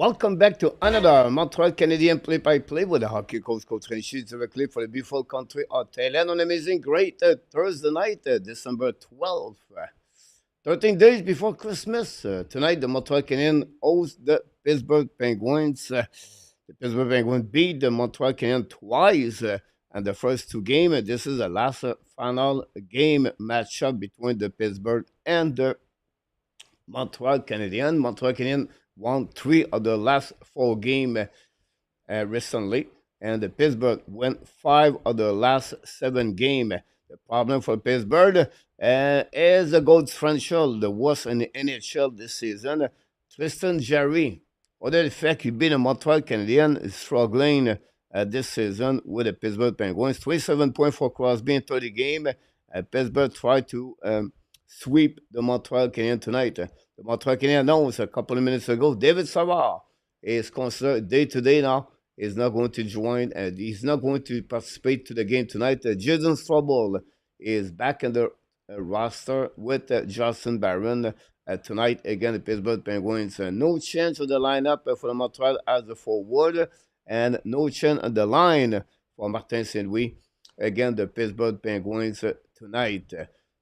Welcome back to another Montreal Canadian play-by-play with the hockey coach, Coach Renshi, directly for the beautiful country of Thailand on amazing great Thursday night, December 12th. 13 days before Christmas. Tonight, the Montreal Canadiens host the Pittsburgh Penguins. The Pittsburgh Penguins beat the Montreal Canadiens twice in the first two games. This is the last final game matchup between the Pittsburgh and the Montreal Canadiens. Montreal Canadiens won three of the last four games recently, and the Pittsburgh won five of the last seven games. The problem for Pittsburgh is the goal differential, the worst in the NHL this season. Tristan Jarry, other the fact he been a Montreal Canadian, is struggling this season with the Pittsburgh Penguins. 27 points for Crosby in 30 games. Pittsburgh tried to sweep the Montreal Canadiens tonight. The Montreal Canadiens announced a couple of minutes ago, David Savard is considered day-to-day now. He's not going to join, and he's not going to participate to the game tonight. Jason Strobel is back in the roster with Justin Barron tonight. Again, the Pittsburgh Penguins. No change of the lineup for the Montreal as a forward, and no change on the line for Martin Saint-Louis. Again, the Pittsburgh Penguins tonight.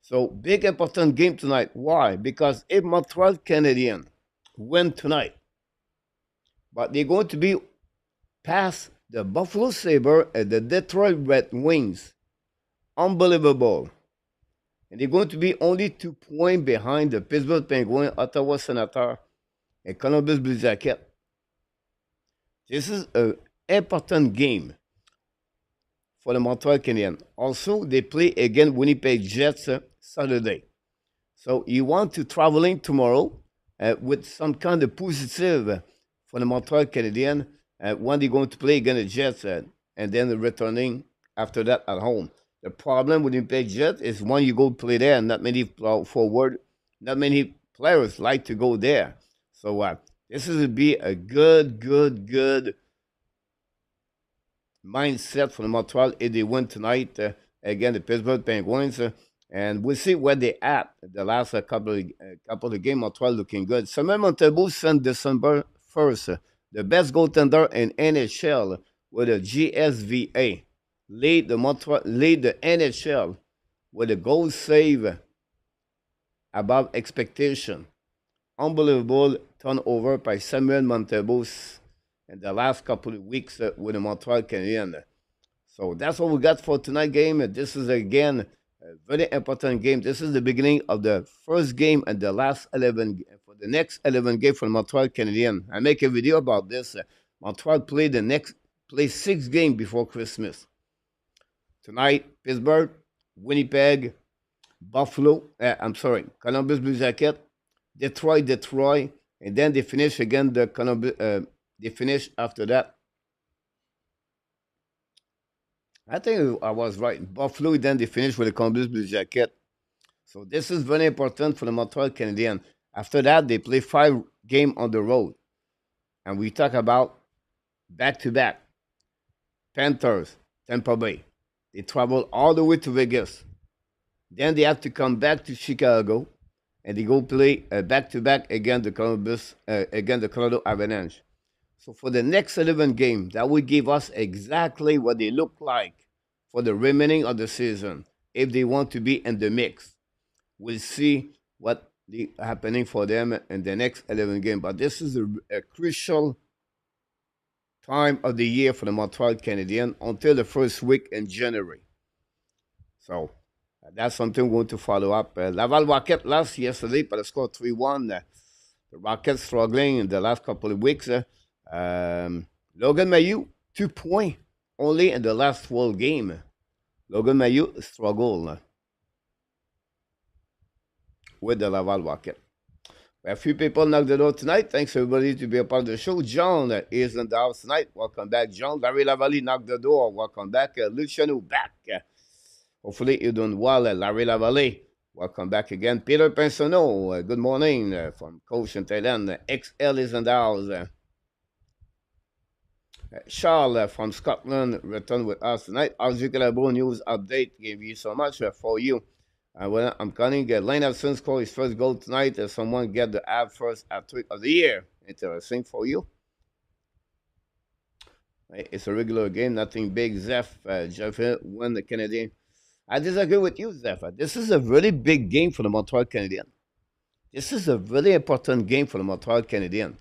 So, big important game tonight. Why? Because if Montreal Canadiens win tonight, but they're going to be past the Buffalo Sabres and the Detroit Red Wings. Unbelievable. And they're going to be only 2 points behind the Pittsburgh Penguins, Ottawa Senators, and Columbus Blue Jackets. This is an important game for the Montreal Canadiens. Also, they play against Winnipeg Jets Saturday. So you want to traveling tomorrow with some kind of positive for the Montreal Canadiens when they're going to play against the Jets and then returning after that at home. The problem with Winnipeg Jets is when you go play there, not many forward, not many players like to go there. So this is to be a good mindset for the Montreal if they win tonight again the Pittsburgh Penguins, and we'll see where they at. The last couple of games, Montreal looking good. Samuel Montembeault sent December 1st, the best goaltender in NHL with a GSVA, lead the NHL with a goal save above expectation. Unbelievable turnover by Samuel Montembeault in the last couple of weeks with the Montreal Canadiens. So that's what we got for tonight's game. This is, again, a very important game. This is the beginning of the first game and the last 11, for the next 11 games for the Montreal Canadiens. I make a video about this. Montreal play 6 games before Christmas. Tonight, Pittsburgh, Winnipeg, Buffalo, Columbus Blue Jackets, Detroit, and then they finish again the Columbus. They finish after that. I think I was right. Buffalo, then they finish with the Columbus Blue Jackets. So this is very important for the Montreal Canadiens. After that, they play 5 games on the road. And we talk about back-to-back. Panthers, Tampa Bay. They travel all the way to Vegas. Then they have to come back to Chicago. And they go play back-to-back against the Colorado Avalanche. So for the next 11 games, that will give us exactly what they look like for the remaining of the season. If they want to be in the mix, we'll see what is happening for them in the next 11 games. But this is a crucial time of the year for the Montreal Canadiens until the first week in January. So that's something we're going to follow up. Laval Rocket lost yesterday, but the score 3-1. The Rockets struggling in the last couple of weeks. Logan Mailloux, 2 points only in the last 12 games. Logan Mailloux struggled with the Laval Rocket. A few people knocked the door tonight. Thanks everybody to be a part of the show. John is in the house tonight. Welcome back, John. Larry Lavalley knocked the door. Welcome back. Luciano back. Hopefully you're doing well, Larry Lavalley. Welcome back again. Peter Pensonneau, good morning from Coach in Thailand. XL is in the house. Charles from Scotland returned with us tonight. RG Calabro news update gave you so much for you. Well, I'm calling Lane Hudson score his first goal tonight. Someone get the first hat trick of the year. Interesting for you. It's a regular game, nothing big. Zeph, Jeff won the Canadian. I disagree with you, Zeph. This is a really big game for the Montreal Canadiens. This is a really important game for the Montreal Canadiens,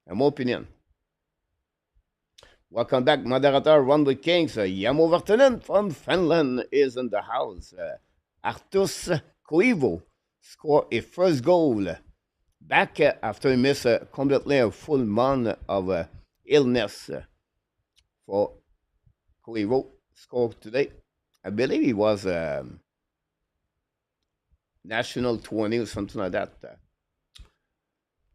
in my opinion. Welcome back, moderator One with Kings. Jamo Vartinen from Finland is in the house. Artus Koivu scored a first goal back after he missed completely a full month of illness for Koivu. Scored today. I believe he was national 20 or something like that.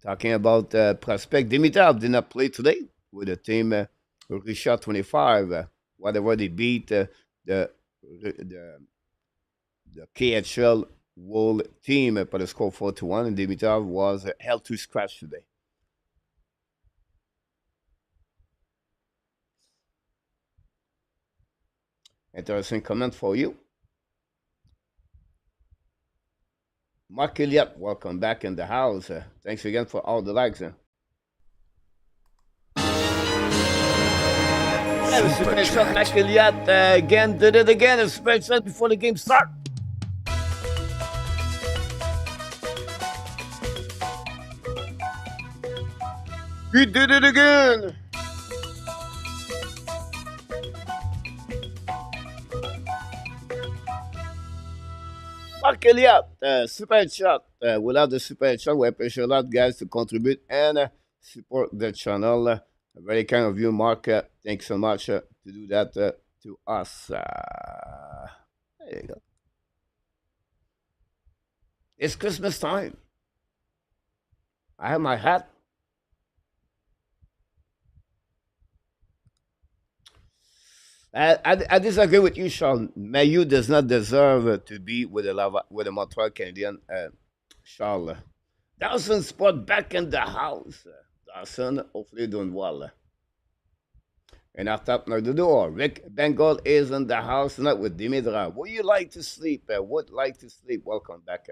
Talking about prospect Dimitrov did not play today with the team Richard 25. Whatever they beat the KHL World team for the score 4-1, and Dimitrov was held to scratch today. Interesting comment for you. Mark Elliott, welcome back in the house. Thanks again for all the likes. Super shot, Mark Elliott again did it again. A super shot before the game start. He did it again. Mark Elliott, super shot. Without the super shot, we appreciate a lot, guys, to contribute and support the channel. Very kind of you, Mark. Thanks so much to do that to us. There you go. It's Christmas time. I have my hat. I disagree with you, Sean. Mayu does not deserve to be with the Montreal Canadiens. Charles. Dawson Sport back in the house. Dawson, hopefully doing well. And after opening the door, Rick Bengal is in the house tonight with Dimitra. Would you like to sleep? Would like to sleep? Welcome back.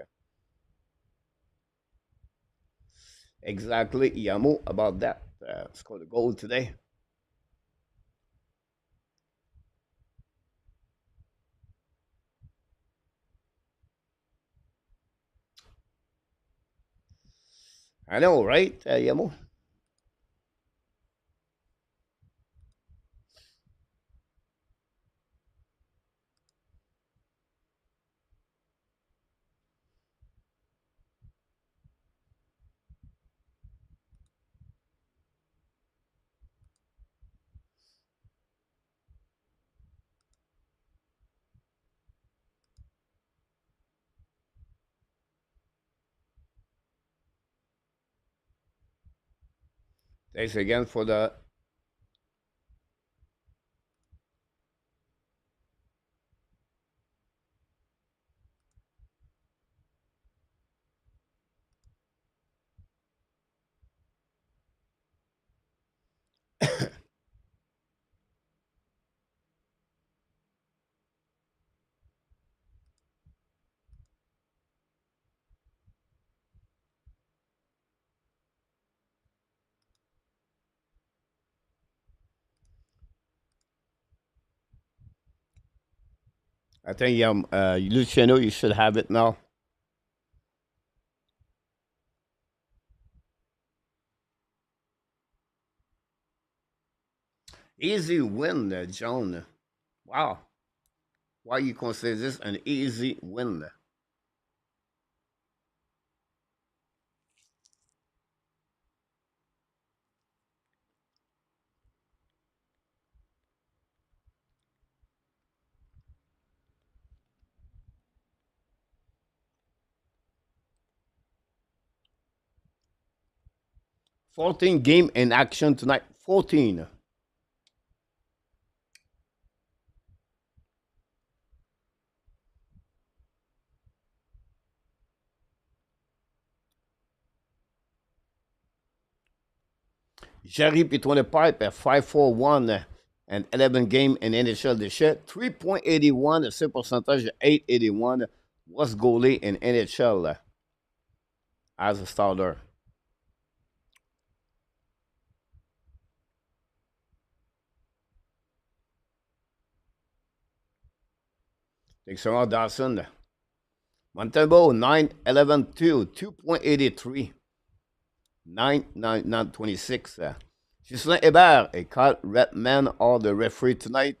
Exactly, Yamu, about that. Scored a goal today. I know, right, Yamu? Thanks again for the I think Luciano, you should have it now. Easy win, John. Wow. Why you consider this an easy win? $14 game in action tonight. 14. Jerry between the pipe at 5-4-1 and 11 game in NHL this year. 3.81, a save percentage of 881. Was goalie in NHL as a starter. Takes around Dawson. Montembeault, 9-11-2, 2.83. 9-9-9-26. Ghislain Hébert et Kyle Redman are the referee tonight.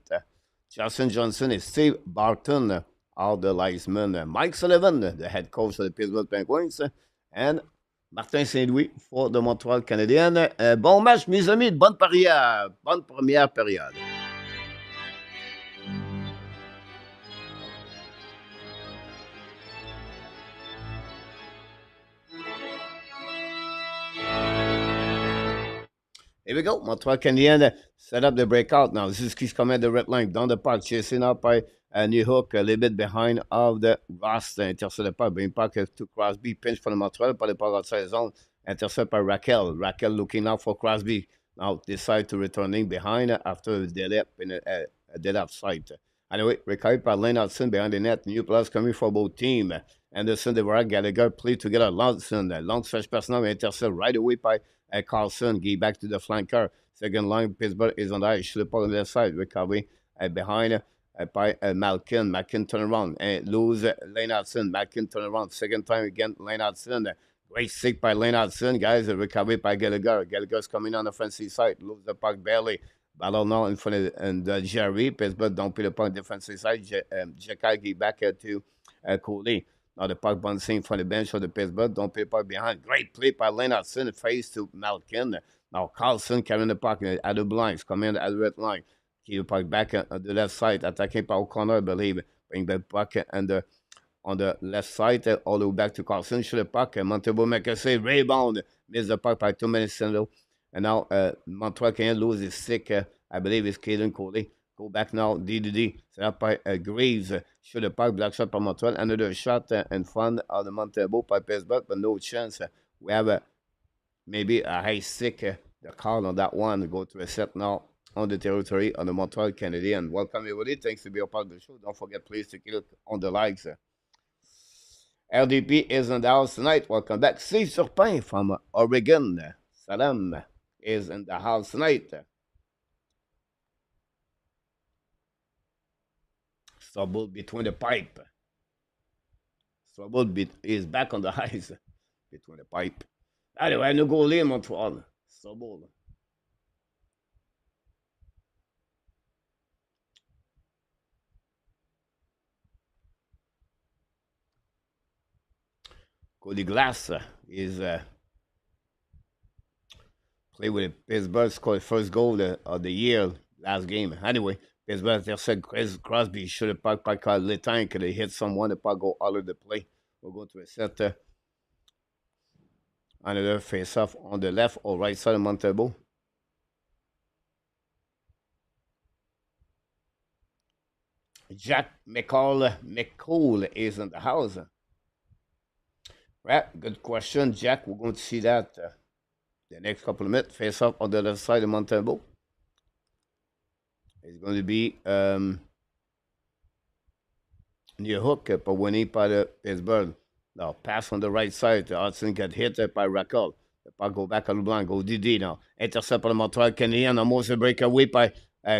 Justin Johnson and Steve Barton are the linesmen. Mike Sullivan, the head coach of the Pittsburgh Penguins. And Martin Saint-Louis for the Montreal Canadiens. Bon match, mes amis. Bonne parière. Bonne première période. Here we go. Montreal Canadiens set up the breakout now. Suzuki's coming at the red line down the park, chasing up by New Hook, a little bit behind of the Ross. Intercepted by Bring Park to Crosby. Pinch for the Montreal, by the park outside zone. Intercepted by Raquel. Raquel looking out for Crosby. Now decide to returning behind after a dead up in a dead up sight. Anyway, recovered by Lane Hutson behind the net. New plus coming for both teams. Anderson, Deborah, Gallagher play together. Lawson, long stretch personal intercept right away by Carlson. Give back to the flanker. Second line, Pittsburgh is on the ice. Should have put on the left side. Recovery behind by Malkin. Malkin turn around and lose Lane Hutson. Malkin turn around. Second time again, Lane Hutson. Great stick by Lane Hutson, guys. Recovery by Gallagher. Gallagher's coming on the offensive side. Lose the puck barely. Battle now in front of Jerry. Pittsburgh don't put the puck defensive side. Jekai give back to Coley. Now the puck bouncing from the bench of the Pittsburgh. Don't pay the puck behind. Great play by Lane Hutson. Face to Malkin. Now Carlson carrying the puck at the blinds. Coming at the red line. Keep the puck back on the left side. Attacking by O'Connor, I believe. Bring the puck on the left side. All the way back to Carlson. Shoot the puck. Montembeault make a save. Rebound. Miss the puck by 2 minutes. And now Montreal can't lose his stick. I believe it's Caden Coley. Go back now, DDD, set up by Graves. Shoot the puck, black shot by Montreal. Another shot in front of the Montembeault by Pittsburgh, but no chance. We have maybe a high stick. The call on that one. Go to a set now on the territory of the Montreal Canadiens. Welcome, everybody. Thanks to be a part of the show. Don't forget, please, to click on the likes. LDP is in the house tonight. Welcome back. Steve Surpin from Oregon. Salam is in the house tonight. Trouble between the pipe. Trouble is back on the ice between the pipe. Anyway, no goalie in Montreal. Trouble. Cody Glass is played with Pittsburgh, scored first goal of the year last game. Anyway, Pittsburgh, they said Crosby should have puck by Kyle Letang. Could have hit someone, the puck go out of the play. We'll go to a set. Another face off on the left or right side of Montembeault. Jack McCall is in the house. Right, good question, Jack. We're going to see that the next couple of minutes. Face off on the left side of Montembeault. It's going to be near hook, but winning by the Pittsburgh. Now, pass on the right side. Hudson get hit by Raquel. The puck go back on the blind. Go DD now. Intercept by the Montreal Canadiens. Almost a breakaway by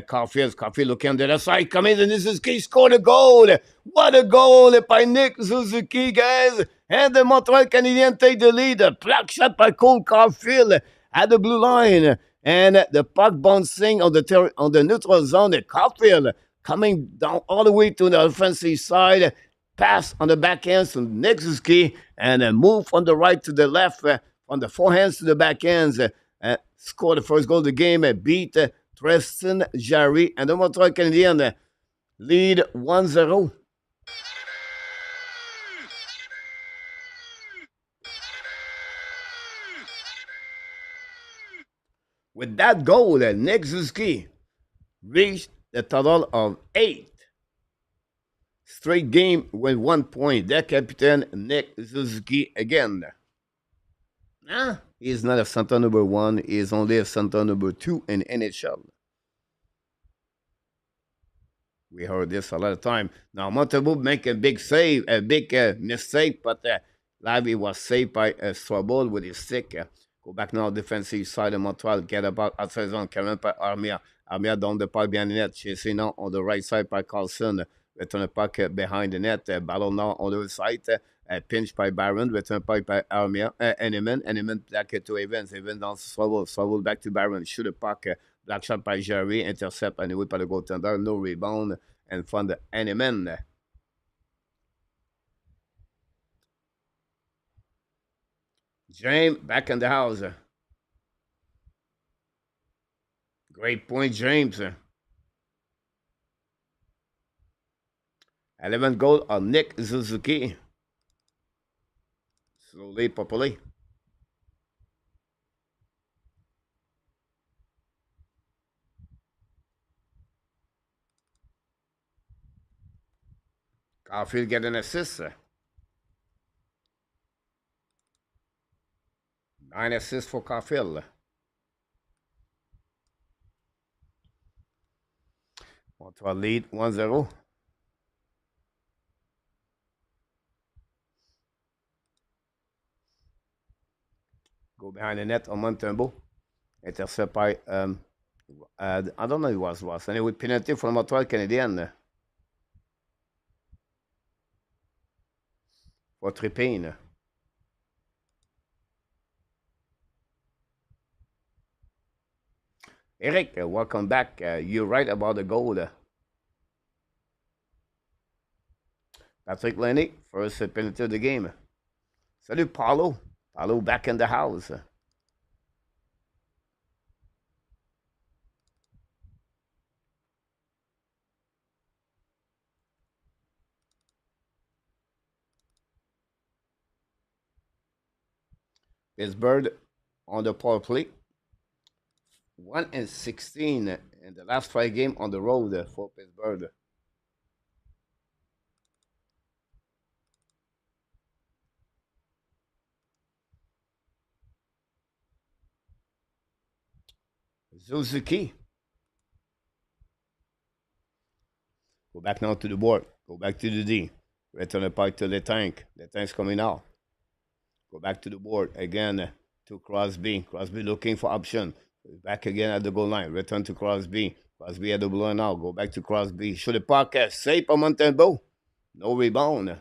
Caulfield. Caulfield looking on the other side. Come in, and this is Suzuki scored a goal. What a goal by Nick Suzuki, guys. And the Montreal Canadiens take the lead. A plaque shot by Cole Caulfield at the blue line. And the puck bouncing on the neutral zone. The Caulfield coming down all the way to the offensive side. Pass on the backhand to Nick Suzuki. And a move from the right to the left. From the forehands to the backhands. Scored the first goal of the game. Beat Tristan Jarry. And the Montreal Canadiens lead 1-0. With that goal, Nick Suzuki reached the total of 8 straight game with 1 point. The captain, Nick Suzuki, again. He's not a center number 1. He's only a center number 2 in NHL. We heard this a lot of time. Now, Montembeault make a big save, a big mistake, but Lively was saved by Scoreboard with his stick. Go back now, defensive side of Montreal. Get about outside zone. Carried by Armia. Armia down the park behind the net. Chasing now on the right side by Carlson. Return a puck behind the net. Ballon now on the other side. Pinch by Barron. Return puck by Armia. Enneman. Enneman back to Evans. Evans dans Swallow. Swallow back to Barron. Shoot a puck. Black shot by Jerry. Intercept anyway by the goaltender. No rebound. And from the Enneman. James back in the house. Great point, James. 11 goal on Nick Suzuki. Slowly, properly. Caulfield get an assist. 9 assists for Caulfield. Montreal lead 1-0. Go behind the net on Montembeault. Intercept by, I don't know who it was. Anyway, penalty for Montreal Canadiens. For Trippin. Eric, welcome back. You're right about the goal. Patrick Lenny, first penalty of the game. Salut, Paulo. Paulo back in the house. Pittsburgh on the power play. 1-16 in the last 5 games on the road for Pittsburgh. Suzuki. Go back now to the board. Go back to the D. Return the puck to the tank. The tank's coming out. Go back to the board again to Crosby. Crosby looking for option. Back again at the goal line. Return to Crosby. Crosby at the blue now. Go back to Crosby. Shoot the puck. Save for Montembeault. No rebound.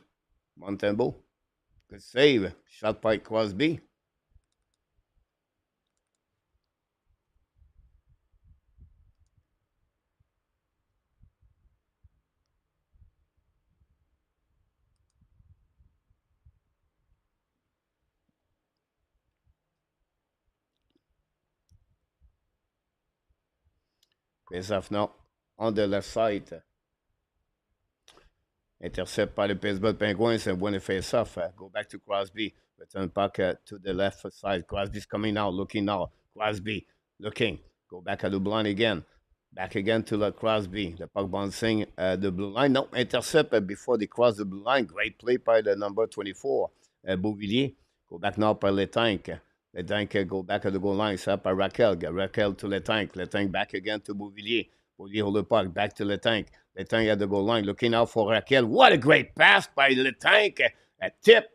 Montembeault. Good save. Shot by Crosby. Face off now on the left side. Intercept by the Pittsburgh Penguins and win the face off. Go back to Crosby. Return back to the left side. Crosby's coming now, looking now. Crosby looking. Go back at the blue line again. Back again to the Crosby. The puck bouncing the blue line. No, intercept before they cross the blue line. Great play by the number 24, Beauvillier. Go back now by Le Tank. Le Tank go back at the goal line. Set by Raquel. Raquel to Le Tank. Le Tank back again to Beauvillier. Beauvillier hold the puck. Back to Le Tank. Le Tank at the goal line. Looking out for Raquel. What a great pass by Le Tank. A tip.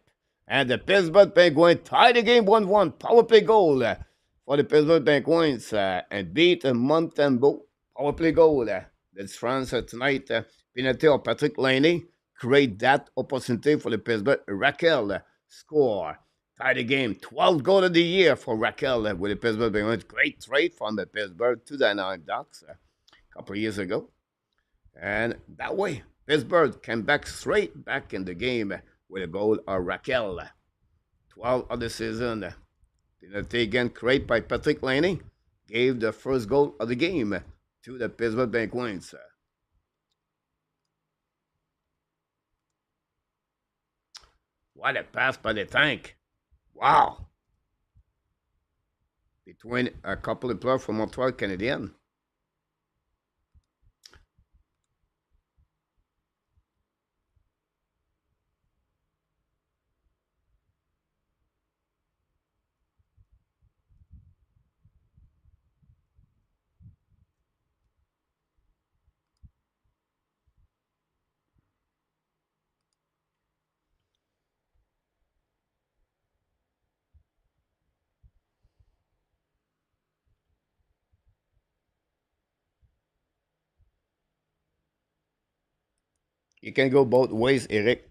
And the Pittsburgh Penguins tie the game 1-1. Power play goal for the Pittsburgh Penguins and beat Montembeault. Power play goal. That's France tonight. Penalty of Patrick Laney. Create that opportunity for the Pittsburgh. Raquel score. Tie the game. 12th goal of the year for Raquel with the Pittsburgh Penguins. Great trade from the Pittsburgh to the Anaheim Ducks a couple of years ago. And that way, Pittsburgh came back straight back in the game with a goal of Raquel. 12 of the season. Penalty again created by Patrick Laney. Gave the first goal of the game to the Pittsburgh Penguins. What a pass by the tank. Wow. Between a couple of players from Montreal Canadiens. You can go both ways, Eric.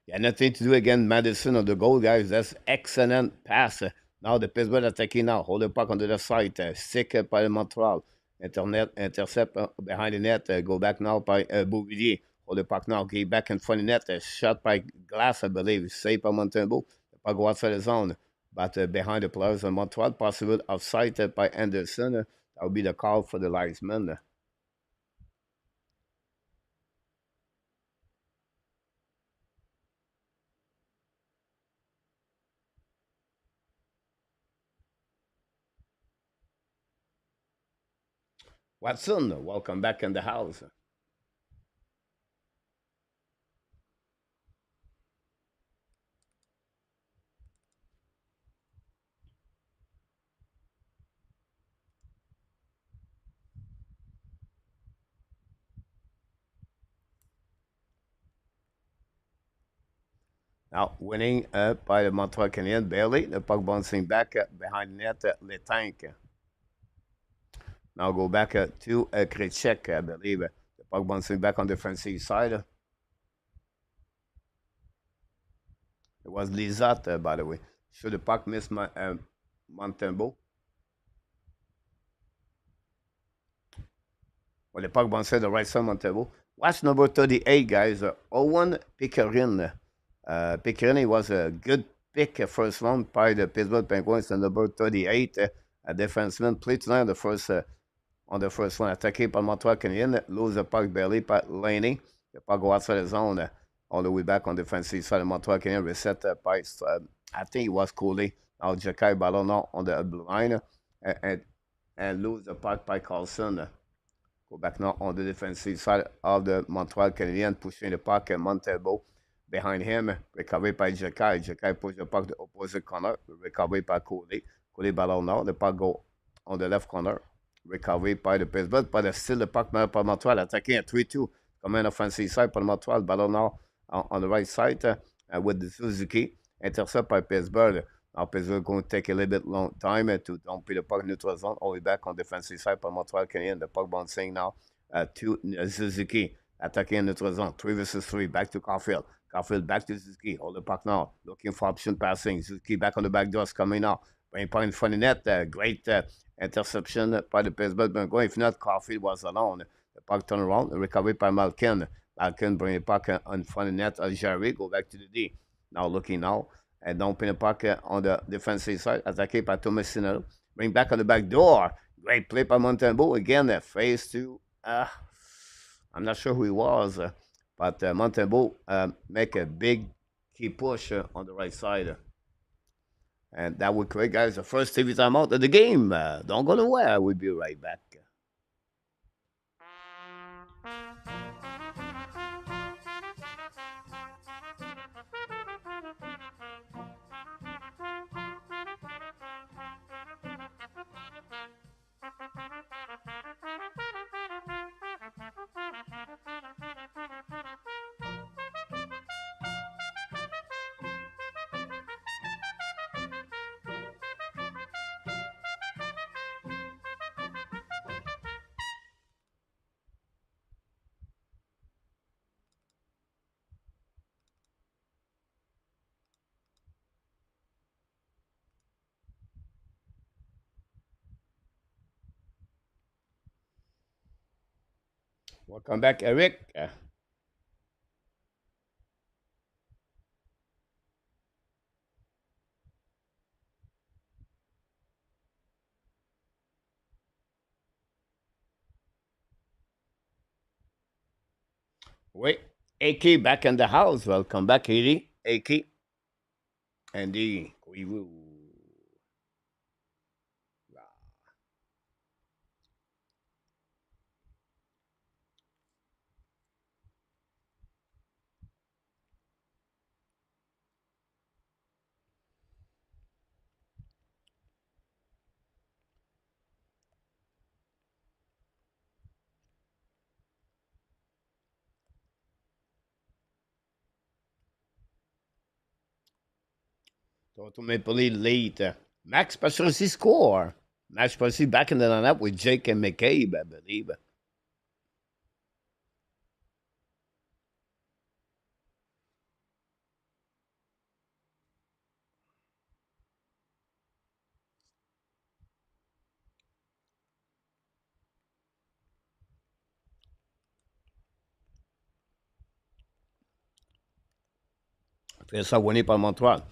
Yeah, nothing to do against Madison on the goal, guys. That's excellent pass. Now the Pittsburgh attacking now. Hold the puck on the left side. Sick by Montreal. Intercept behind the net. Go back now by Bouvillier. Hold the puck now. Get back in front of the net. Shot by Glass, I believe. Saved by Montembeault. The puck go outside the zone. But behind the players of Montreal, possible offside by Anderson. That would be the call for the linesman. Watson, welcome back in the house. Now, winning by the Montreal Canadiens, barely. The puck bouncing back behind the net, Letank. Now go back to Krejcik, I believe. The puck bouncing back on the defensive side. It was Lizat, by the way. Should the puck miss Montembeault? Well, the puck bounced the right side, Montembeault. Watch number 38, guys. Owen Pickering. Pickering was a good pick first round by the Pittsburgh Penguins, and number 38, a defenseman, played tonight on the first one. Attaqué par Montreal Canadiens, lose the puck barely by Laney. The puck go outside the zone, all the way back on the defensive side of Montreal Canadiens, reset by, I think it was Cooley. Now Jacky Ballon now on the blue line, and, and lose the puck by Carlson. Go back now on the defensive side of the Montreal Canadiens, pushing the puck, and Montembeault behind him, recovered by Jacky. Jacky push the puck to the opposite corner, recovered by Cooley. Cooley Ballon now, the puck go on the left corner, recovery by the Pittsburgh, but still the puck now par Montreal, attacking at 3-2. Coming offensive side par Montreal, ballon now on the right side with the Suzuki, intercept by Pittsburgh. Now Pittsburgh going to take a little bit long time to dump the puck neutral zone, all the way back on defensive side par Montreal Canadiens. The puck bouncing now to Suzuki, attacking neutral zone, 3 versus 3, back to Caulfield. Caulfield back to Suzuki, hold the puck now, looking for option passing. Suzuki back on the back doors, coming now. Bring point in front of the net, great interception by the Pittsburgh Penguins. If not, Caulfield was alone. The puck turned around, recovered by Malkin. Malkin bring the puck in front of the net. Jerry go back to the D. Now looking now, and dumping the puck on the defensive side. Attaqué by Thomas Sinel. Bring back on the back door. Great play by Montembeault. Again, face to, I'm not sure who he was, but Montembeault make a big key push on the right side. And that would create, guys, the first TV timeout of the game. Don't go nowhere. We'll be right back. Welcome back, Eric. Wait, AK back in the house. Welcome back, Edie. AK. Andy. Toronto Maple Leaf late. Max Pacioretty score. Match Percy back in the lineup with Jake and McCabe, I believe. Fait ça, winné par Montreal.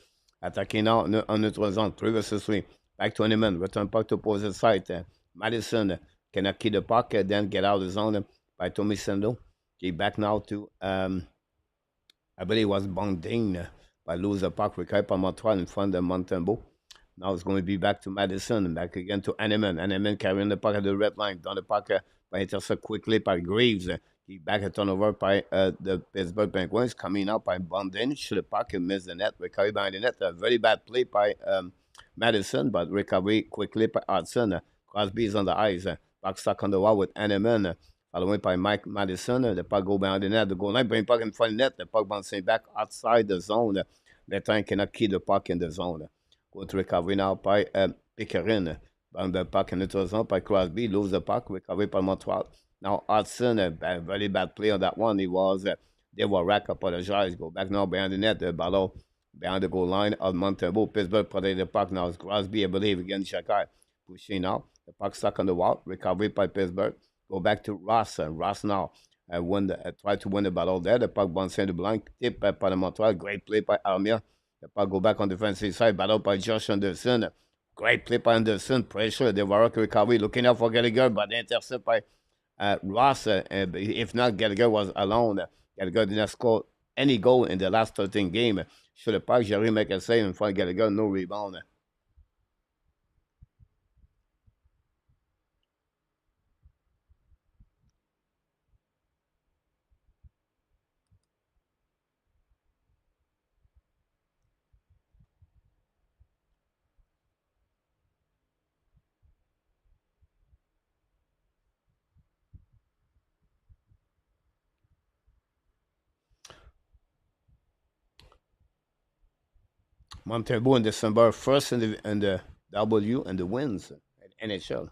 Attaqué now en neutral zone, 3 versus 3. Back to Honeyman, return puck to opposite side. Madison cannot keep the puck, then get out of the zone by Tommy Sendo. He back now to, I believe it was Bonding, by lose the puck, recovered by Montreal in front of Montembeault. Now it's going to be back to Madison, back again to Hanneman. Hanneman carrying the puck at the red line. Down the puck by intercept quickly by Graves. He back a turnover by the Pittsburgh Penguins. Coming out by Bondin. Should the puck and miss the net. Recovery behind the net. A very bad play by Madison, but recovery quickly by Hudson. Crosby is on the ice. Puck stuck on the wall with Hanneman. Following by Mike Madison. The puck go behind the net. The goal line bring puck in front of the net. The puck bouncing back outside the zone. Letang cannot keep the puck in the zone. Go to recovery now by Pickering. Bound the puck in the zone by Crosby. Lose the puck. Recovery by Montreal. Now Hudson, a very bad play on that one. He was, they were rack apologize. Go back now behind the net. The ball behind the goal line of Montembeault. Pittsburgh protect the puck now. It's Crosby, I believe, against Shakai. Pushing now. The puck stuck on the wall. Recovery by Pittsburgh. Go back to Ross. Ross now try to win the battle there. The puck bouncing the blank. Tip by the Montreal. Great play by Armia. The puck go back on the defensive side. Battle by Josh Anderson. Great play by Anderson. Pressure. The Warwick recovery. Looking out for Gallagher, but intercept by Ross. If not, Gallagher was alone. Gallagher did not score any goal in the last 13 games. Should the puck, Jerry make a save in front of Gallagher. No rebound. Montembeault in December, first in the W and the wins at NHL.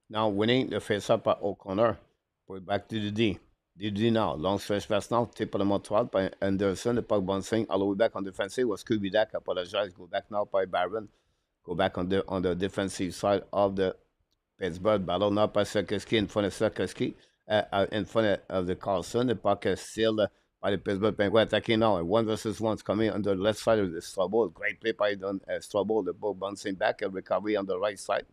Now winning the face-up by O'Connor. Put it back to the D. D now. Long stretch pass now. Tip on the Montreal by Anderson. The puck bouncing all the way back on defensive was Kubidak. Apologize. Go back now by Barron. Go back on the defensive side of the Pittsburgh. Battle now by Sekeski in front of Sekeski. In front of the Carlson. The puck is still by the Pittsburgh Penguins attacking now. 1 versus 1 coming on the left side of the Strobel. Great play by Strobel. The ball bouncing back. A recovery on the right side.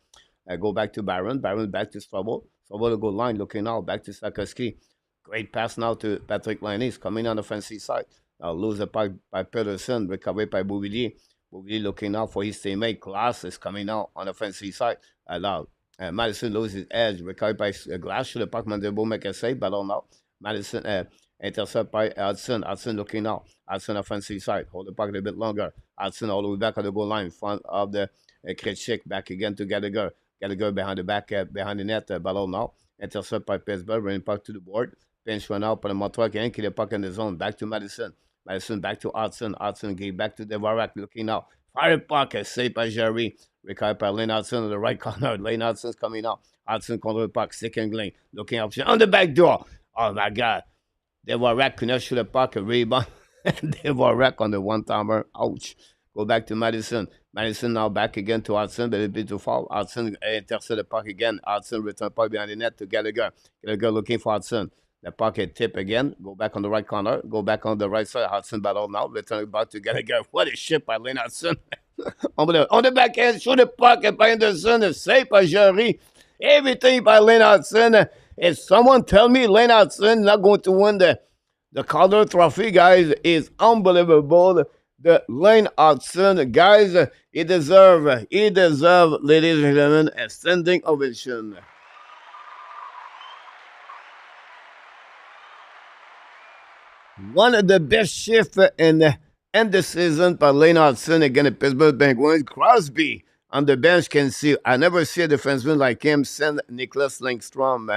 Go back to Barron. Barron back to Strobel. Strobel to go line. Looking now. Back to Sekeski. Great pass now to Patrick Laine. He's coming on the offensive side. Now lose the puck by Peterson. Recovery by Bouvillier. Bouvillier looking now for his teammate. Glass is coming out on the offensive side. Allowed. Madison loses his edge. Recovered by Glass. Should the puck Montembeault make a save. Ballon now. Madison intercept by Hudson. Hudson looking now. Hudson offensive side. Hold the puck a little bit longer. Hudson all the way back on the goal line in front of the Kretschik. Back again to Gallagher. Gallagher behind the back, behind the net. Ballon now. Intercept by Pittsburgh. Running puck to the board. Pinch one out. But the Montreal can keep the puck in the zone. Back to Madison. Madison back to Hudson. Hudson gave back to Devorak. Looking now. Fire puck. Saved by Jerry. Recovered by Lane Hudson on the right corner. Lane Hudson's coming out. Hudson control the puck. Second lane. Looking option on the back door. Oh my God. Devorak could not shoot a puck. A rebound. Devorak on the one-timer. Ouch. Go back to Madison. Madison now back again to Hudson, but a bit too far. Hudson intercept the puck again. Hudson return puck behind the net to Gallagher. Gallagher looking for Hudson. The puck is tip again. Go back on the right corner. Go back on the right side. Hudson battle now. Return back to Gallagher. What a shit by Lane Hudson. on the back end, shoot the puck by Anderson. Safe by Jerry. Everything by Lane Hudson. If someone tell me Lane Hudson not going to win the Calder Trophy, guys, is unbelievable. The Lane Hudson, guys, he deserve, ladies and gentlemen, a standing ovation. One of the best shifts in the season by Lane Hudson against the Pittsburgh Penguins. Crosby on the bench can see. I never see a defenseman like him send Nicholas Lindstrom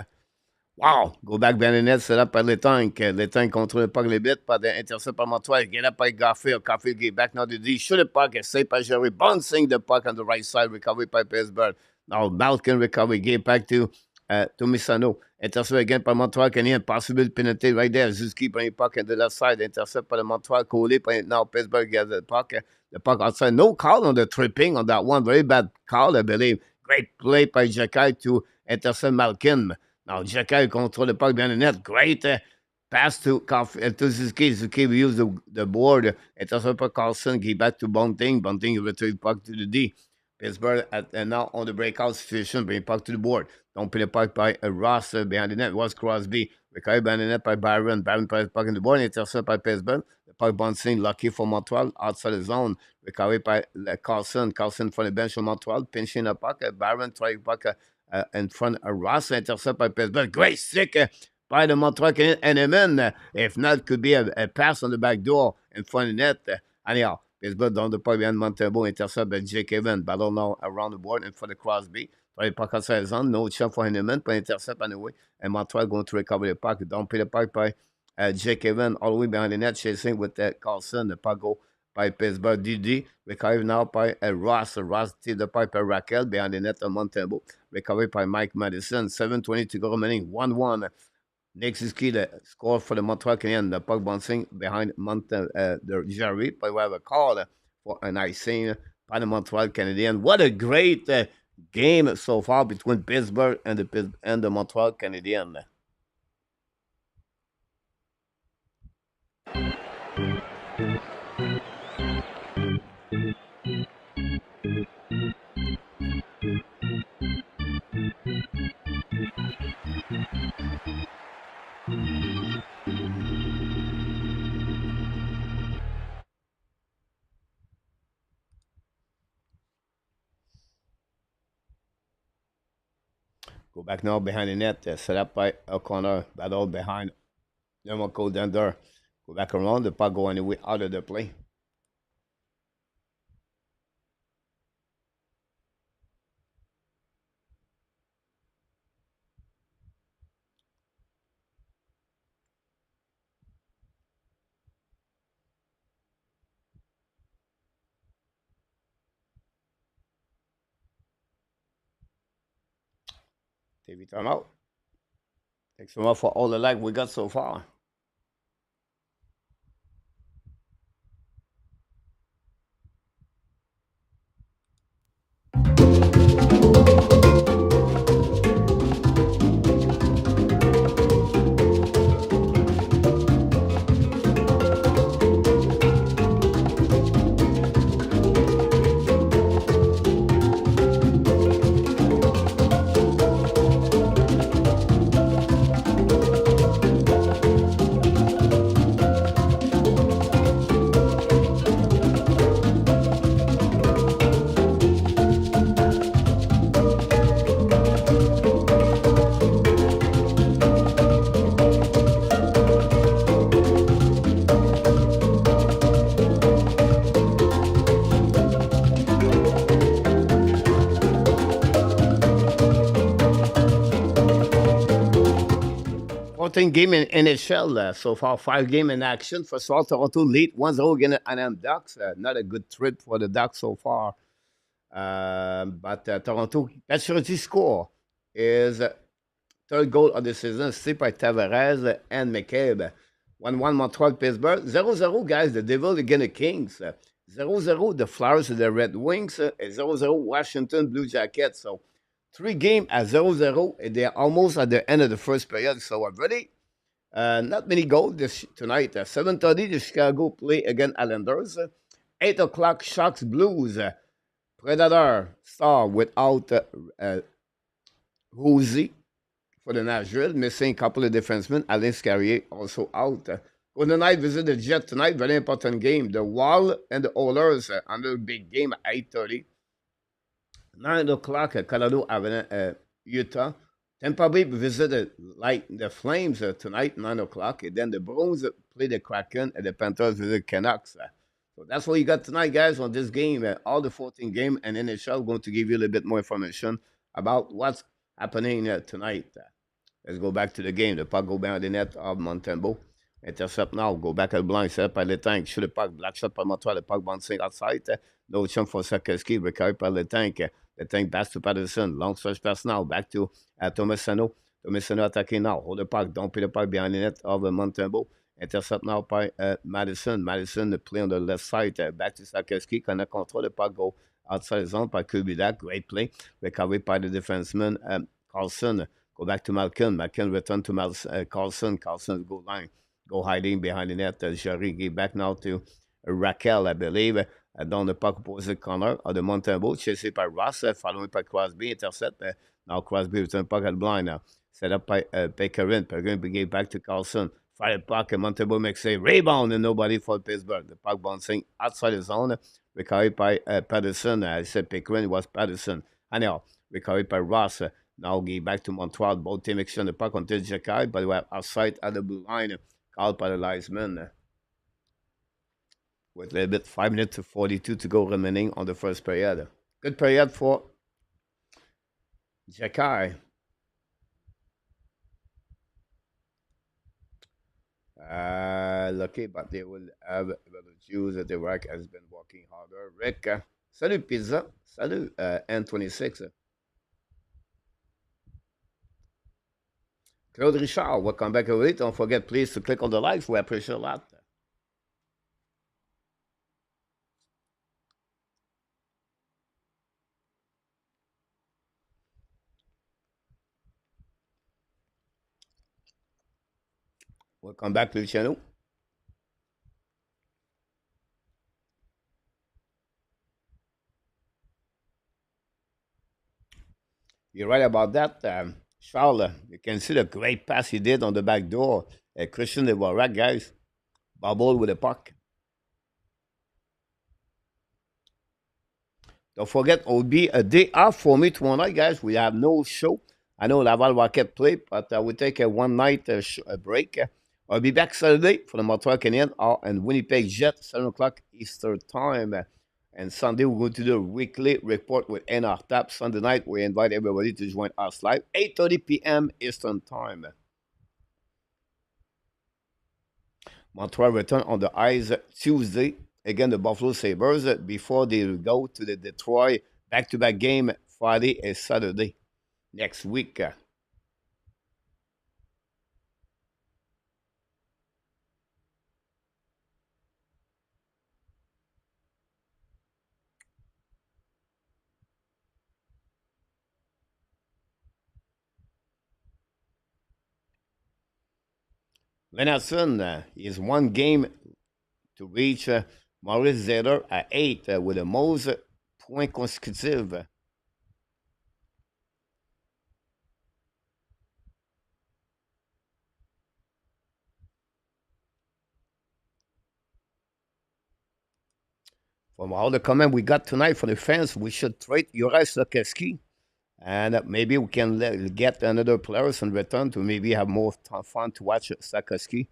Wow! Go back bien net, c'est là par les tanks. Les tanks contrôlent pas les bits, pas d'intercept par Montoya. Get up by Garfield. Garfield get back now to D. Shoot it puck. Safe by Jerry. Bouncing the puck on the right side. Recovery by Pittsburgh. Now Malkin recovery. Get back to Misano. Intercept again by Montoya. Canadian possible penalty right there. Suzuki bring puck on the left side. Intercept by the Montoya. Collé. Now Pittsburgh gets the puck. The puck outside. No call on the tripping on that one. Very bad call, I believe. Great play by Jacky to intercept Malkin. Now, Jacky control the puck behind the net. Great pass to Suzuki. Suzuki use the board. Intercept by Carlson. Give back to Bunting. Bunting retrieve puck to the D. Pittsburgh and now on the breakout situation. Bring puck to the board. Don't play the puck by Ross behind the net. Was Crosby. Recovered behind the net by Byron. Byron plays puck in the board. Intercept by Pittsburgh. The puck bouncing. Lucky for Montreal. Outside the zone. Recovered by Carlson. Carlson from the bench for Montreal. Pinching the puck. Byron trying puck in front of Ross, intercept by Pittsburgh. Great stick by the Montreal Canadiens. And then, if not, could be a pass on the back door in front of the net. Anyhow, Pittsburgh down the puck behind Montembeault, intercept by Jake Evans. Battle now around the board in front of Crosby. Try the puck outside the zone. No chance for Heinemann, but intercept anyway. And Montreal going to recover the puck. Don't pay the puck by Jake Evans all the way behind the net, chasing with Carlson. The puck go by Pittsburgh. DD recovered now by Ross. Ross take the puck by Raquel behind the net of Montembeault. Recovered by Mike Madison. 7:20 to go remaining. 1-1. Nick Suzuki, the score for the Montreal Canadiens. The puck bouncing behind the Jerry. But we have a call for an icing by the Montreal Canadiens. What a great game so far between Pittsburgh and the Montreal Canadiens. Go back now behind the net, set up by O'Connor, battle behind Lemon Goaltender. Go back around, the puck go anyway out of the play. TV timeout. Thanks so much for all the like we got so far. Game in NHL so far, 5 game in action. First of all, Toronto lead 1-0 against Anaheim Ducks. Not a good trip for the Ducks so far. But Toronto, maturity score is third goal of the season, saved by Tavares and McCabe. 1-1 Montreal, Pittsburgh. 0-0, guys, the Devils against the Kings. 0-0, the Flyers and the Red Wings. 0-0, Washington Blue Jackets. So 3 games at 0-0, and they're almost at the end of the first period. So already, not many goals tonight. 7:30, the Chicago play against Islanders. 8 o'clock, Sharks Blues. Predator Star without Rosie for the Nashville, missing a couple of defensemen. Alain Carrier also out. Golden Knight visit the Jet tonight. Very important game. The Wall and the Oilers, another big game at 8:30. 9 o'clock, Colorado Avenue, Utah. Tampa Bay visit the Flames tonight, 9 o'clock. And then the Bruins play the Kraken, and the Panthers visit Canucks. So that's what you got tonight, guys, on this game. All the 14 game and NHL. Going to give you a little bit more information about what's happening tonight. Let's go back to the game. The puck go behind the net of Montembeault. Intercept now. Go back at the blind. Set up by the tank. Shoot the puck. Black shot by Montreal. The puck bouncing outside. No chance for Sakeski. Recovered by the tank. The tank back to Patterson. Long stretch pass now. Back to Tomasino. Tomasino attacking now. Hold the puck. Don't put the puck behind the net of Montembeault. Intercept now by Madison. Madison the play on the left side. Back to Sakeski. Connect control. The puck go outside the zone by Kubidak. Great play. Recovered by the defenseman Carlson. Go back to Malkin. Malkin return to Carlson. Carlson's goal line. Go hiding behind the net. Jerry give back now to Raquel, I believe. Down the puck opposite corner of the Montembeault. Chased by Ross. Followed by Crosby. Intercept. Now Crosby return puck at the blind now. Set up by Pecorin. Pecorin gave back to Carlson. Fire puck. And Montembeault makes a rebound. And nobody for Pittsburgh. The puck bouncing outside the zone. Recovered by Patterson. I said Pecorin. It was Patterson. Anyhow, recovered by Ross. Now give back to Montreal. Both teams exchange the puck until Jacky, but we have outside at the blue line. Called by the linesman. With a little bit, 5 minutes to 42 to go remaining on the first period. Good period for Jacky. Lucky, but they will have Jews that the rack has been working harder. Rick, salut Pizza. Salut N26. Claude Richard, welcome back everybody. Don't forget, please, to click on the likes. We appreciate a lot. Welcome back to the channel. You're right about that, Charles. You can see the great pass he did on the back door. Christian Dvorak, guys. Bubble with the puck. Don't forget, it will be a day off for me tomorrow night, guys. We have no show. I know Laval Rocket play, but we'll take a one-night break. I'll be back Saturday for the Montreal Canadiens and Winnipeg Jet, 7 o'clock Eastern Time. And Sunday, we're going to do a weekly report with NR Tap. Sunday night, we invite everybody to join us live, 8:30 p.m. Eastern Time. Montreal return on the ice Tuesday. Again, the Buffalo Sabres before they go to the Detroit back-to-back game Friday and Saturday next week. Lenarson is one game to reach Maurice Zeller at 8 with the most points consecutive. From all the comments we got tonight from the fans, we should trade Juraj Slavkovsky. And maybe we can get another player in return to maybe have more fun to watch Slavkovsky.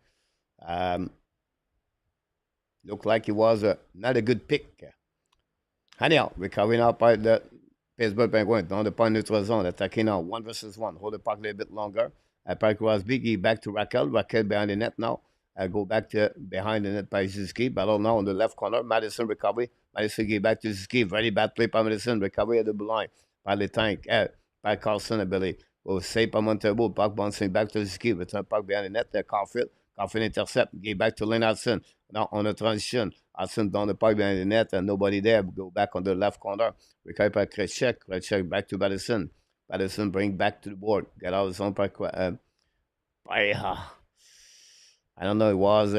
Looked like he was not a good pick. Anyhow, recovering up by the Pittsburgh Penguins down the point neutral zone, attacking now 1 versus 1. Hold the puck a little bit longer. Park Crosby back to Raquel. Raquel behind the net now. Go back to behind the net by Suzuki. Battle now on the left corner. Madison recovery. Madison get back to Suzuki. Very bad play by Madison. Recovery at the blue line by the tank. By Carlson, I believe. Well, saved by Montembeault. Puck bouncing back to Suzuki. Return puck behind the net. Caulfield. Caulfield intercept. Get back to Lynn Hutson. Now on the transition. Hudson down the puck behind the net and nobody there. Go back on the left corner. Recovered by Krejcik. Krejcik back to Madison. Madison bring back to the board. Get out of the zone by I don't know, it was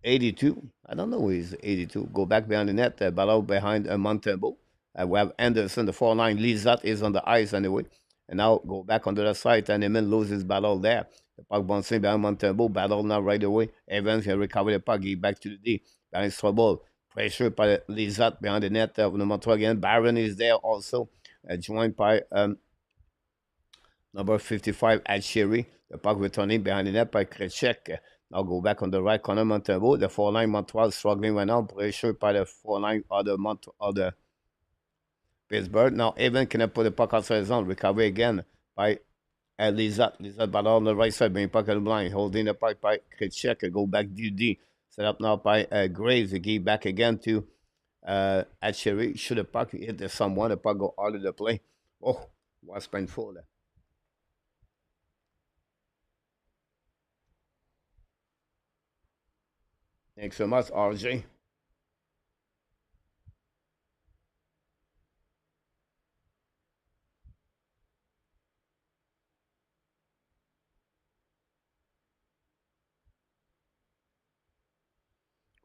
82. I don't know, he's 82. Go back behind the net, battle behind Montembeault. We have Anderson, the 4-line. Lizat is on the ice anyway. And now go back on the other side, and Emin loses battle there. The puck bouncing behind Montembeault. Battle now right away. Evans can recover the puck, get back to the D. Behind trouble. Pressure by Lizat behind the net of the Montreal again. Barron is there also, joined by number 55 at Sherry. The puck returning behind the net by Krejcik. Now go back on the right corner, Montembeault. The 4-line Montreal struggling right now. Pressure by the 4-line of the Pittsburgh. Now Evan cannot put the puck outside the zone. Recovery again by Lizard ball on the right side, bring puck at the blind, holding the puck by Kritchek, go back DD. Set up now by Graves, give back again to Atchery. Should the puck hit the someone, the puck go out of the play. Oh, was painful there. Thanks so much, RJ.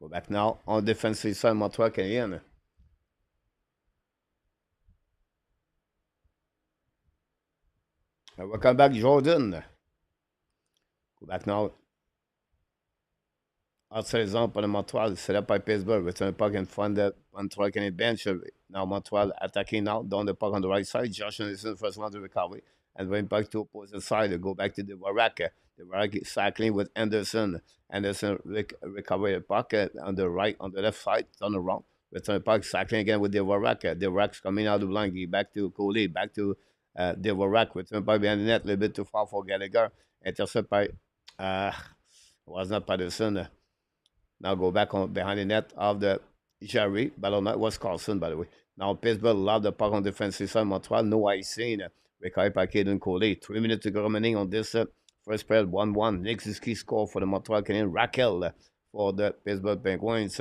Go back now on defensive side, Montreal Canadiens. Welcome back, Jordan. Go back now. Outside zone pour le Montreal, set up by Pittsburgh. Return the puck in front of the Montreal Canadiens bench. Now Montreal attacking now, down the puck on the right side. Josh Anderson first one to recovery. And going back to opposite side, go back to the Varak. The Varak cycling with Anderson. Anderson recover the puck on the right, on the left side, turn around. Return the puck, cycling again with the Varak. The Varak's coming out of the blind, back to Coley, back to the Varak. Return the puck behind the net, a little bit too far for Gallagher. Intercept by, was not Patterson. Now go back on behind the net of the Jerry. Ballon net was Carlson, by the way. Now Pittsburgh love the puck on defensive side. Montreal, no icing. Recovered by Caden Coley. 3 minutes to go remaining on this first period. 1-1. Nick Suzuki score for the Montreal Canadiens. Raquel for the Pittsburgh Penguins.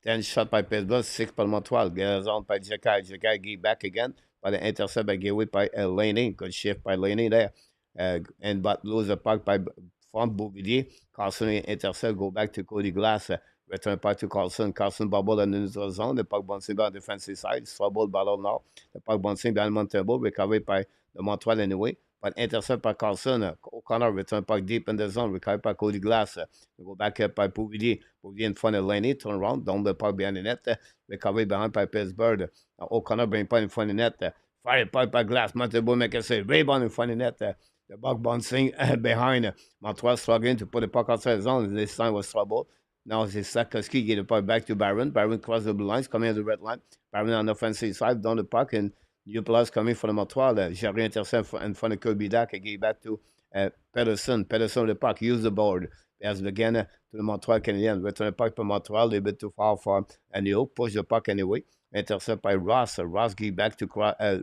10 shot by Pittsburgh, 6 by Montreal. Gazon by Jekai. Jekai give back again. By the intercept by Gateway by Laney. Good shift by Laney there. And but lose the puck by from Bouvier. Carlson intercept, go back to Cody Glass. Return puck to Carlson. Carlson bubble in the neutral zone. The puck bouncing by on the defensive side. Trouble battle now. The puck bouncing behind Montembeault. Recovered by the Montreal anyway. But intercept by Carlson. O'Connor return puck deep in the zone. Recovered by Cody Glass. Go back up by Bouvier. Bouvier in front of Laney. Turn around. Down the puck behind the net. Recovered behind by Pittsburgh. O'Connor bring puck in front of the net. Fire puck by Glass. Montembeault make a save. Rebound in front of the net. The puck bouncing behind Montreal, struggling to put the puck outside the zone. This time was trouble. Now it's Sakoski get the puck back to Barron. Barron cross the blue lines, coming on the red line. Barron on the offensive side, down the puck, and new plus coming from the Montreal. Jarry intercept in front of Kirby Dak. He gave back to Pedersen. Pedersen with the puck, use the board. As again to the Montreal Canadiens. Return the puck for Montreal, a little bit too far for Neo. Push the puck anyway. Intercept by Ross. Ross give back to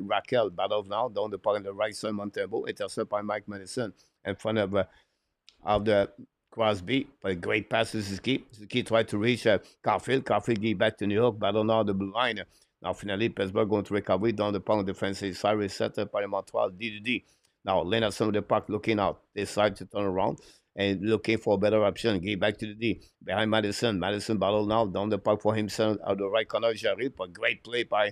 Raquel. Battle now down the puck on the right side. Montembeault. Intercept by Mike Madison in front of the Crosby. But a great pass to Suzuki. Suzuki tried to reach Caulfield. Caulfield give back to New York. Battle now the blue line. Now finally Pittsburgh going to recovery down the puck on the defensive side. Reset by the Montreal D2D. Now Leonard some of the puck looking out. They decide to turn around and looking for a better option. Give back to the D. Behind Madison. Madison battle now. Down the puck for himself out the right corner. Jarry. But great play by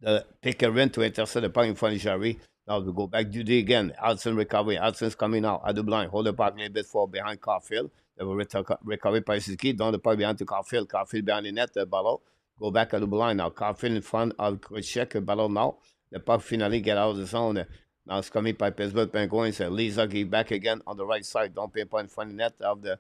the Pickering to intercept the puck in front of Jarry. Now we go back to D again. Hudson recovery. Hudson's coming out at the blind. Hold the puck a little bit for behind Caulfield. They will recover by Suzuki. Down the puck behind to Caulfield. Caulfield behind the net. The battle. Go back at the blind now. Caulfield in front of Krzyzek. Battle now. The puck finally get out of the zone. Now it's coming by Pittsburgh Penguins. Lisa give back again on the right side. Don't pay a point in front of the net of the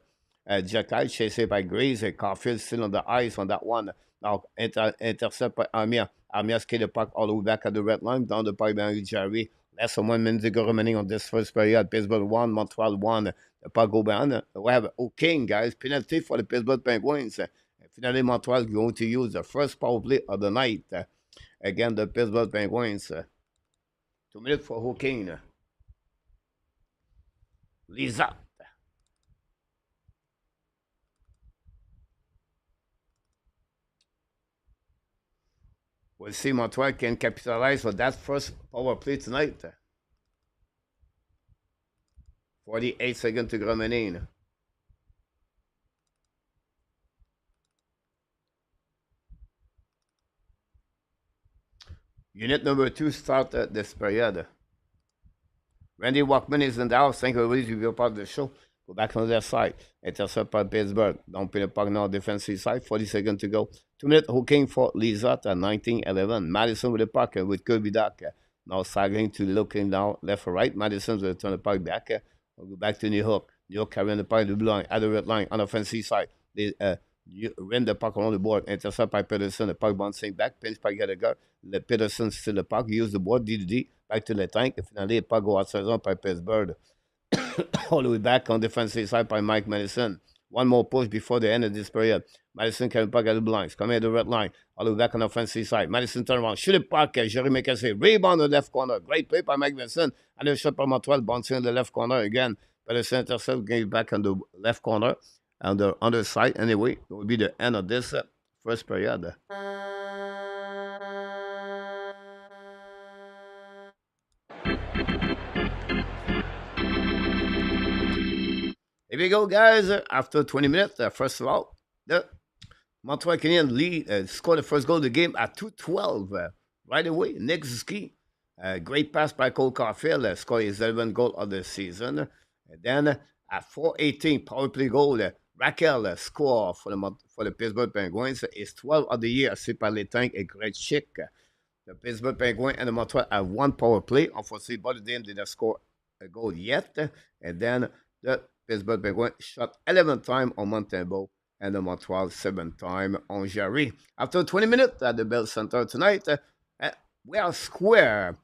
Jackal. Chased by Grace. Caulfield still on the ice on that one. Now intercept by Armia. Armia skate the puck all the way back at the red line. Down the puck behind Jerry. Less than 1 minute to go remaining on this first period. Pittsburgh 1, Montreal 1. The puck go behind. We have O'King, guys. Penalty for the Pittsburgh Penguins. Finally, Montreal is going to use the first power play of the night. Again, the Pittsburgh Penguins. 2 minutes for Hawking. Lisa. We'll see Montreal can capitalize on that first power play tonight. 48 seconds to go remaining. Unit number 2 start this period. Randy Walkman is in the house. Thank you everybody to be a part of the show. Go back on their side. Intercept by Pittsburgh. Don't pay the puck now. Defensive side. 40 seconds to go. 2 minutes hooking for Lizotte at 19-11. Madison with the puck with Kirby Duck. Now cycling to looking down left or right. Madison will turn the puck back. We'll go back to New York. New York carrying the puck to the blue line. At the red line on the offensive side. They run the puck along the board. Intercept by Peterson. The puck bouncing back. Pinch by Gallagher. Let Peterson steal the puck. Use the board. D2D. back to le tank. Finalement, pas go out saison par Pittsburgh. All the way back on defensive side by Mike Madison. One more push before the end of this period. Madison can pas the blinds. Come here the red line. All the way back on the offensive side. Madison turn around. Shoot it back. Jeremy Cassé. Rebound in the left corner. Great play by Mike Madison. And a shot by Montreal. Bouncing in the left corner again. Madison intercept. Gave back on the left corner. On the other side. Anyway, it will be the end of this first period. Here we go, guys. After 20 minutes, first of all, the Montreal Canadiens lead, scored the first goal of the game at 2:12. Right away, Nick Suzuki, great pass by Cole Caulfield, scored his 11th goal of the season. And then at 4:18, power play goal, Raquel score for the Pittsburgh Penguins. His 12th of the year, c'est par les tanks, a great chick. The Pittsburgh Penguins and the Montreal have one power play. Unfortunately, both of them did not score a goal yet. And then the Pittsburgh Penguins shot 11 times on Montembeault and the Montreal 7 times on Jarry. After 20 minutes at the Bell Center tonight, we are square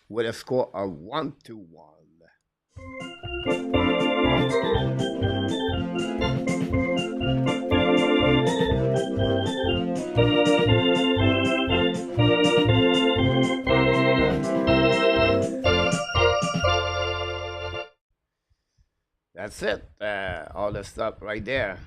with a score of 1-1. That's it. All the stuff right there.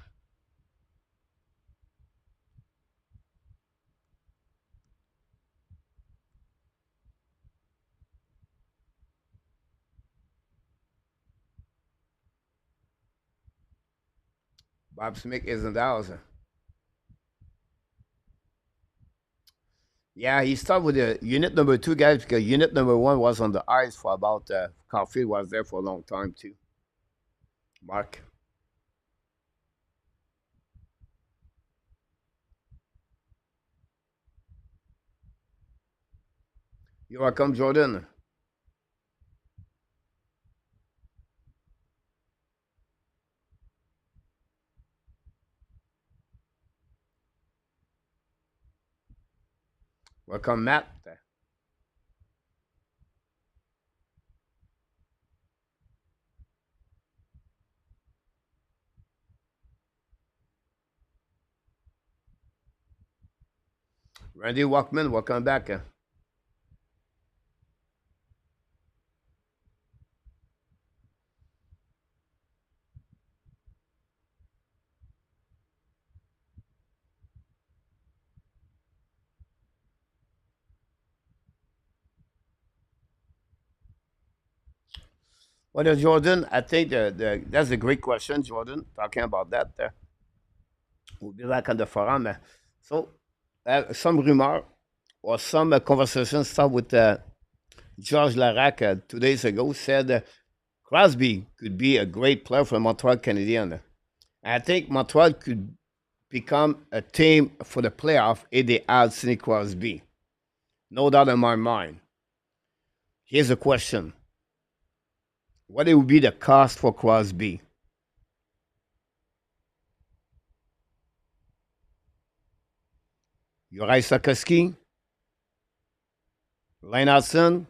Bob Smith isn't ours. Yeah, he started with the unit number 2, guys, because unit number 1 was on the ice for about, Caulfield was there for a long time, too. Mark. You're welcome, Jordan. Welcome, Matt. Randy Walkman, welcome back. Well, Jordan, I think that's a great question, Jordan, talking about that. We'll be back on the forum. So, some rumor or some conversation started with George Larac 2 days ago, said Crosby could be a great player for Montreal Canadiens. I think Montreal could become a team for the playoff if they add Sidney Crosby. No doubt in my mind. Here's a question. What would be the cost for Crosby? Juraj Sikorsky, Lane Hutson,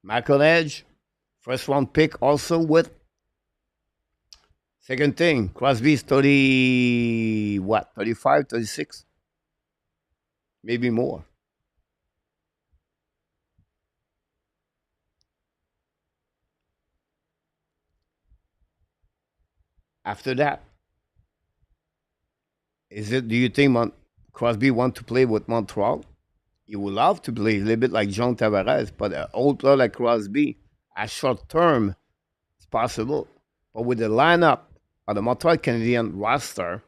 Michael Edge, first round pick also with. Second thing, Crosby's 30, what, 35, 36? Maybe more. After that, do you think Crosby want to play with Montreal? He would love to play a little bit like John Tavares, but an old player like Crosby, at short term, it's possible. But with the lineup of the Montreal Canadiens roster,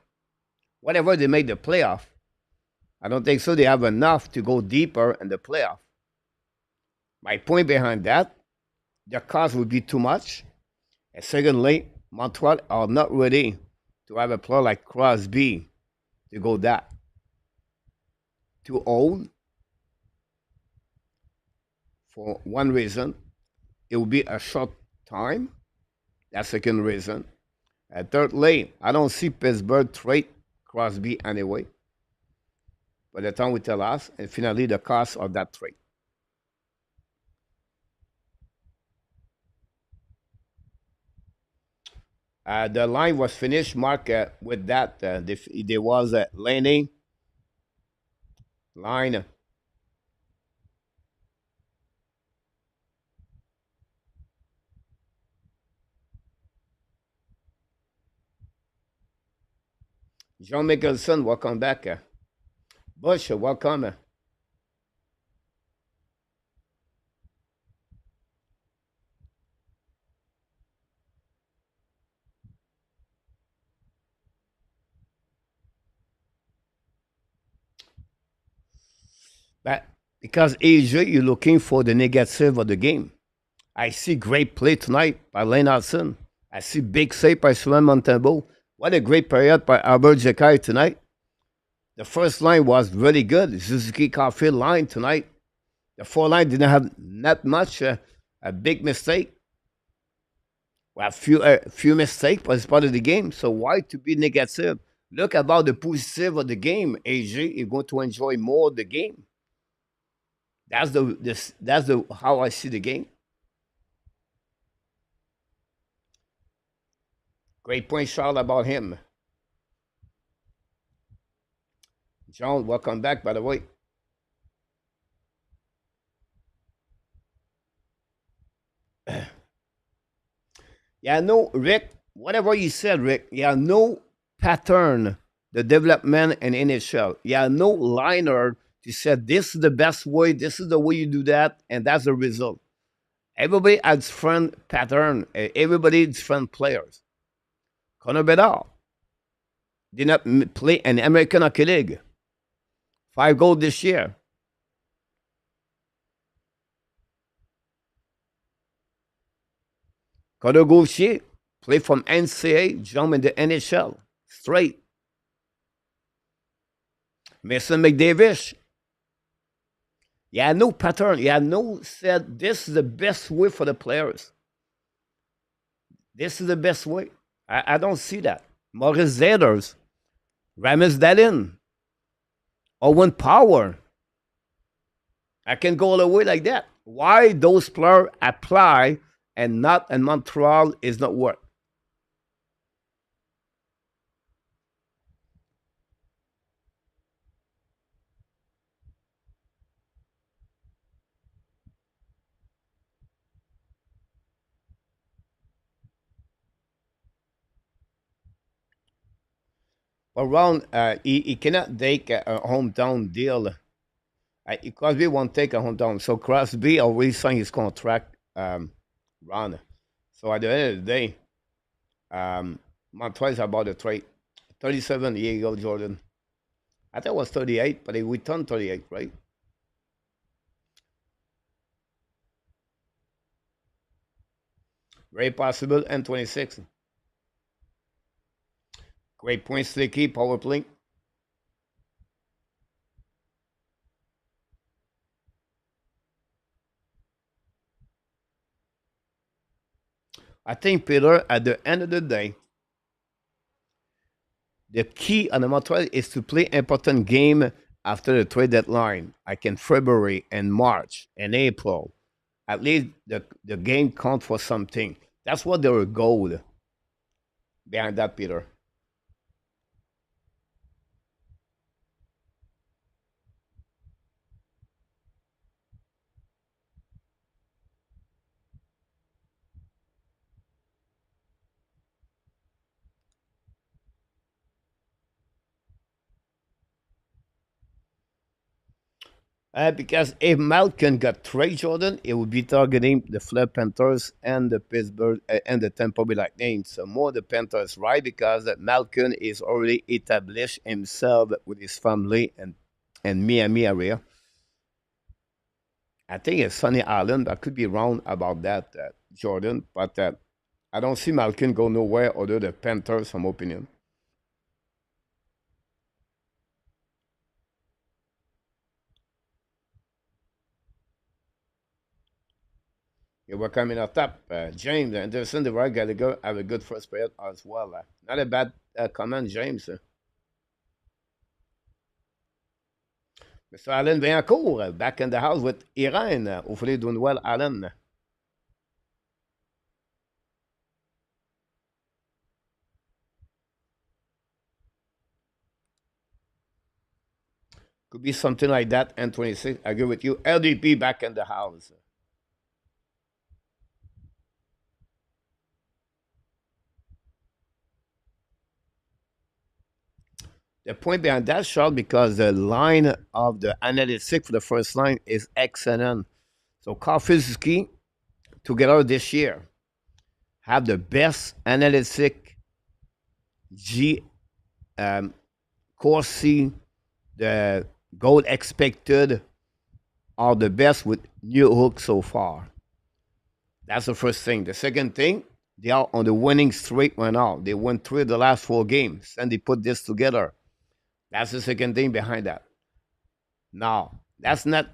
whatever they make the playoff, I don't think so. They have enough to go deeper in the playoff. My point behind that, the cost would be too much. And secondly, Montreal are not ready to have a player like Crosby to go that. Too old. For one reason, it will be a short time. That's second reason. And thirdly, I don't see Pittsburgh trade Crosby anyway. By the time we tell us, and finally the cost of that trade. The line was finished, Mark, with that. There was a laning line. John Mickelson, welcome back. Bush, welcome. But because Asia, you're looking for the negative of the game. I see great play tonight by Lane Hudson. I see big save by Swan Montembeault. What a great period by Albert Jekai tonight. The first line was really good. Suzuki Caulfield line tonight. The four line didn't have not much. A big mistake. Well, a few mistakes, but it's part of the game. So why to be negative? Look about the positive of the game, AJ. You're going to enjoy more of the game. That's the how I see the game. Great point, Charles, about him. John, welcome back, by the way. Yeah, no, Rick, whatever you said, Rick, yeah, no pattern, the development in NHL. Yeah, no liner to say this is the best way, this is the way you do that, and that's the result. Everybody has different pattern, everybody different players. Connor Bedard did not play in American Hockey League. 5 goals this year. Connor Gauthier play from NCAA, jump in the NHL. Straight. Mason McDavid. Yeah, no pattern. Yeah, no said this is the best way for the players. This is the best way. I don't see that. Maurice Zaders, Ramis Dalin, Owen Power. I can go all the way like that. Why those players apply and not in Montreal is not work. Around, he cannot take a hometown deal. Crosby won't take a hometown. So Crosby already signed his contract, Ron. So at the end of the day, Montreal is about the trade. 37 year old Jordan. I thought it was 38, but we turned 38, right? Very possible. And 26. Great point, Slicky, power play. I think, Peter, at the end of the day, the key on the Montreal is to play important game after the trade deadline, like in February and March and April. At least the game count for something. That's what their goal behind that, Peter. Because if Malkin got Trey Jordan, it would be targeting the Florida Panthers and the Pittsburgh and the Tampa Bay Lightning. So more the Panthers, right? Because that Malkin is already established himself with his family and Miami area. I think it's Sunny Island. I could be wrong about that, Jordan, but I don't see Malkin go nowhere other than Panthers, from opinion. Yeah, we're coming up top. James Anderson, the right Gallagher, have a good first period as well. Not a bad comment, James. Mr. Allen Vaillancourt, back in the house with Iran. Hopefully doing well, Allen. Could be something like that. And 26. I agree with you. LDP back in the house. The point behind that shot because the line of the analytics for the first line is excellent. So Carl Suzuki together this year have the best analytic G Corsi, the goal expected are the best with New Hook so far. That's the first thing. The second thing, they are on the winning streak right now. They won 3 of the last 4 games, and they put this together. That's the second thing behind that. Now, that's not.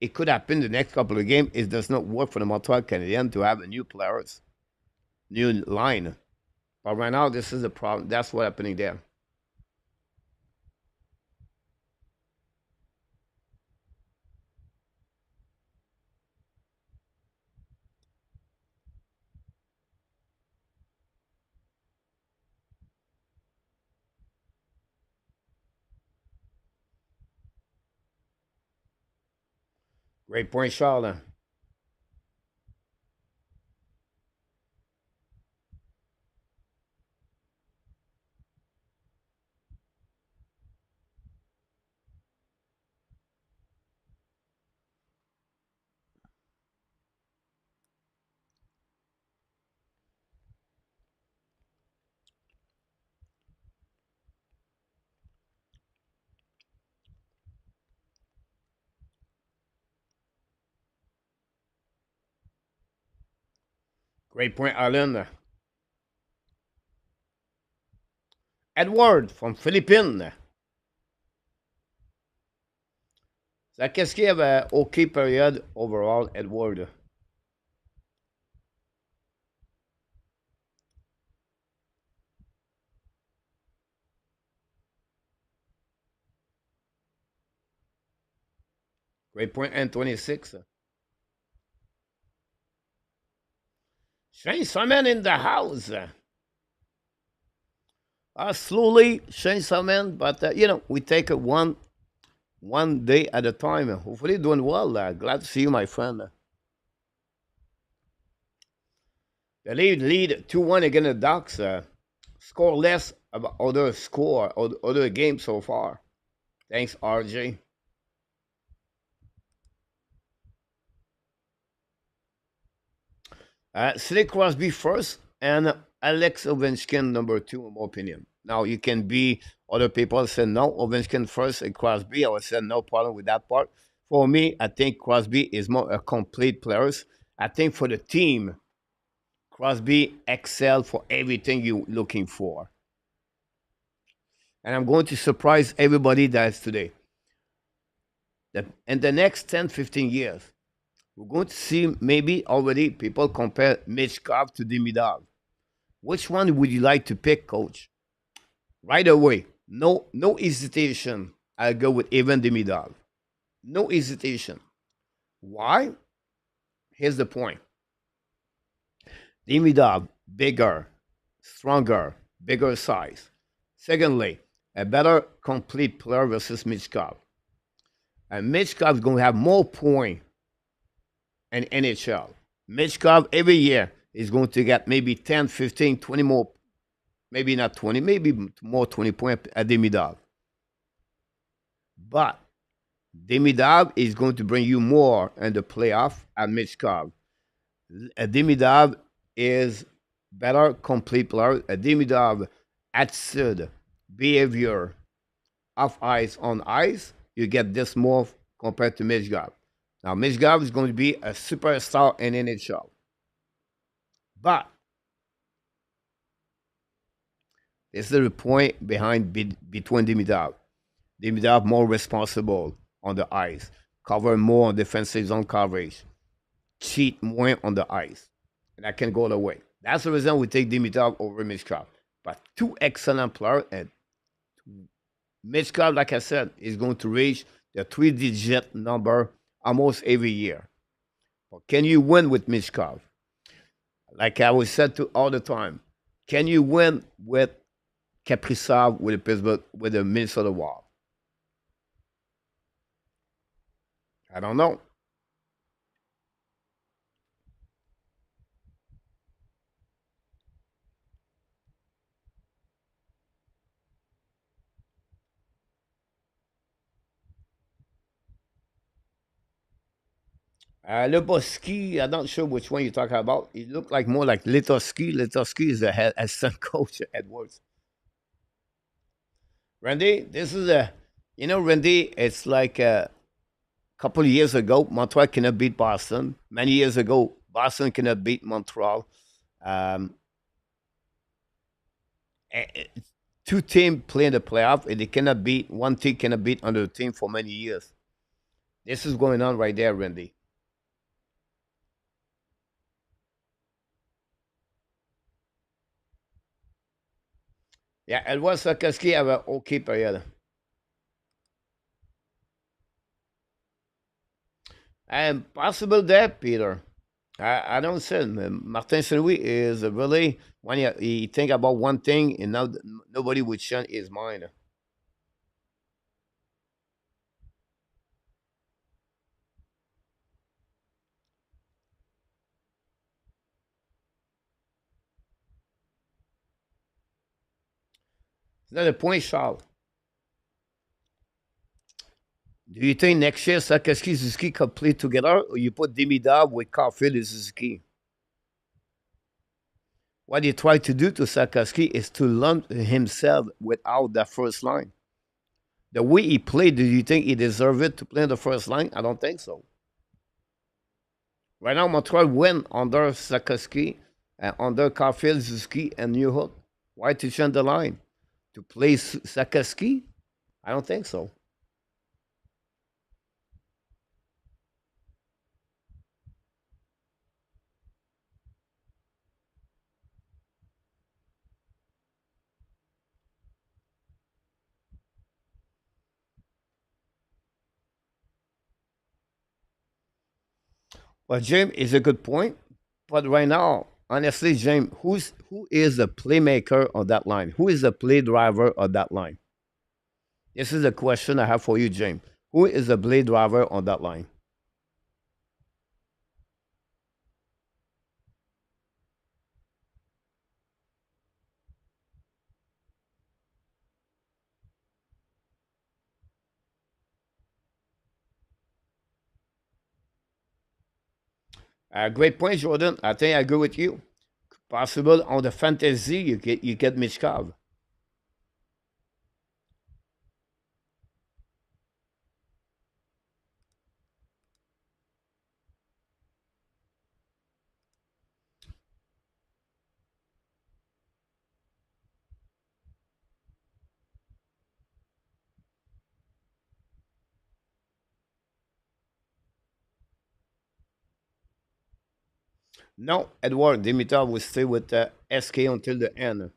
It could happen the next couple of games. It does not work for the Montreal Canadiens to have a new players, new line. But right now, this is a problem. That's what's happening there. Great point, Charlotte. Great point, Alan. Edward from Philippines. Ça, qu'est-ce qu'il y avait OK période overall, Edward? Great point, N26. Shane Simon in the house. Slowly, Shane Simon, but we take it one day at a time. Hopefully, doing well. Glad to see you, my friend. The lead 2-1 against the Ducks. Score less about other games so far. Thanks, RJ. Sidney Crosby first and Alex Ovechkin number 2, in my opinion. Now, you can be, other people said no, Ovechkin first and Crosby. I would say no problem with that part. For me, I think Crosby is more a complete player. I think for the team, Crosby excel for everything you're looking for. And I'm going to surprise everybody that's today. That in the next 10, 15 years, we're going to see maybe already people compare Michkov to Demidov. Which one would you like to pick, coach? Right away. No hesitation. I'll go with Evan Demidov. No hesitation. Why? Here's the point. Demidov, bigger, stronger, bigger size. Secondly, a better complete player versus Michkov. And Michkov is going to have more points in NHL. Michkov every year is going to get maybe 10, 15, 20 more, maybe not 20, maybe more 20 points at Demidov. But Demidov is going to bring you more in the playoff at Michkov. Demidov is better complete player. Demidov attitude, behavior, off ice, on ice, you get this more compared to Michkov. Now, Michkov is going to be a superstar in NHL. But this is the point behind between Demidov. Demidov more responsible on the ice, cover more on defensive zone coverage, cheat more on the ice, and that can go the way. That's the reason we take Demidov over Michkov. But 2 excellent players, and Michkov, like I said, is going to reach the 3-digit number almost every year. But can you win with Michkov? Like I was said to all the time, can you win with Kaprizov with the Pittsburgh with the Minnesota Wild? I don't know. Leboski, I'm not sure which one you're talking about. He looked like more like Litoski. Litoski is the head assistant coach at Edwards. Randy, this is a, Randy, it's like a couple of years ago, Montreal cannot beat Boston. Many years ago, Boston cannot beat Montreal. Um, Two teams play in the playoff, and they cannot beat, one team cannot beat another team for many years. This is going on right there, Randy. Yeah, Edward Sarkowski have an okay period. And possible that, Peter. I don't say Martin Saint Louis is really when he think about one thing and now nobody would change his mind. It's not a point, Charles. Do you think next year Sarkowski Suzuki can play together or you put Demidov with Caulfield and Suzuki? What he tried to do to Sarkowski is to lump himself without that first line. The way he played, do you think he deserved it to play in the first line? I don't think so. Right now, Montreal win under Sarkowski, under Caulfield, Suzuki, and Newhook. Why to change the line? To play Sarkowski? I don't think so. Well, James is a good point, but right now, honestly, James, who is the playmaker on that line? Who is the play driver on that line? This is a question I have for you, James. Who is the play driver on that line? Great point, Jordan. I think I agree with you. Possible on the fantasy, you get Mishkov. No, Edward Dimitrov will stay with SK until the end.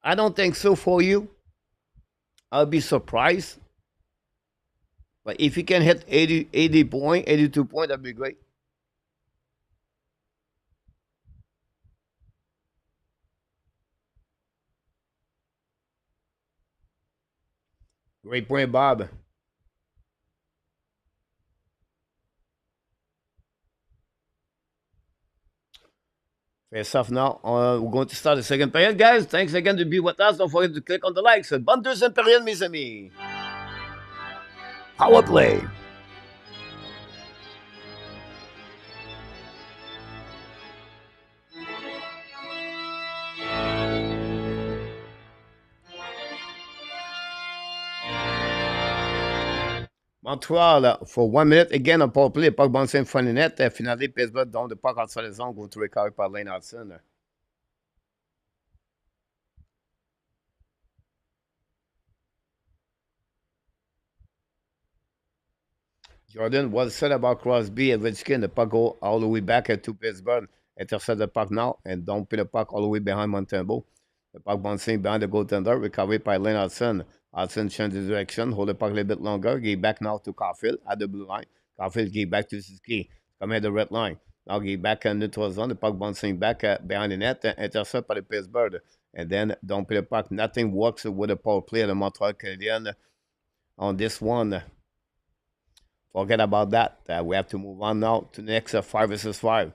I don't think so for you. I'll be surprised. But if you can hit 80 point, 82 point, that'd be great. Great point, Bob. Face off now. We're going to start the second period, guys. Thanks again to be with us. Don't forget to click on the likes. Bonne deuxième période, mes amis. Power play. Montreal, for 1 minute, again, on power play, puck bouncé in front of net. Finally, Pittsburgh, dans le puck outside the zone, go to recover par Lane Hudson. Jordan, was said about Crosby and Ovechkin, the puck go all the way back to Pittsburgh. Intercept the puck now and don't put the puck all the way behind Montembeault. The puck bouncing behind the goaltender, recovered by Lane Hudson. Hudson changes direction, hold the puck a little bit longer, give back now to Caulfield at the blue line. Caulfield give back to Suzuki. Come at the red line. Now he back in neutral zone. The puck bouncing back behind the net. Intercept by the Pittsburgh. And then don't play the puck. Nothing works with the power play of the Montreal Canadiens on this one. Forget about that. We have to move on now to the next 5 versus 5.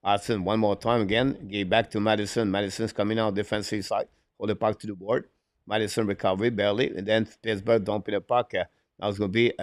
Hudson, one more time again. Give back to Madison. Madison's coming out defensive side. Hold the puck to the board. Madison recovery barely. And then Pittsburgh don't play the puck. Now it's going to be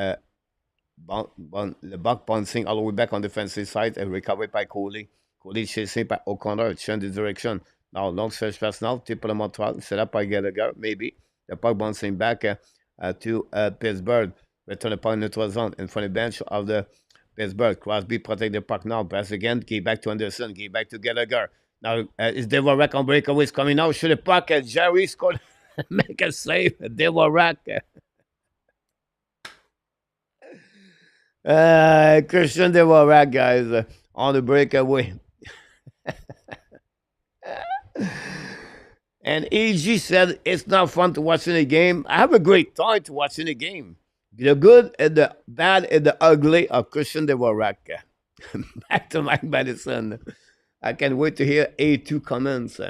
the buck bouncing all the way back on defensive side and recovered by Coley. Coley chasing by O'Connor, change the direction. Now long stretch pass now, tip of the Montreal, set up by Gallagher, maybe. The puck bouncing back to Pittsburgh. Return the puck in neutral zone in front of the bench of the Pittsburgh. Crosby protect the puck now. Pass again, give back to Anderson, give back to Gallagher. Now is Devorak on breakaways coming out? Shoot the puck. Jerry scored. Make a save. Devorak. Christian Devorak, guys, on the breakaway. And EG said it's not fun to watch in the game. I have a great time to watch in the game. The good and the bad and the ugly of Christian Devorak. Back to Mike Madison. I can't wait to hear A2 comments.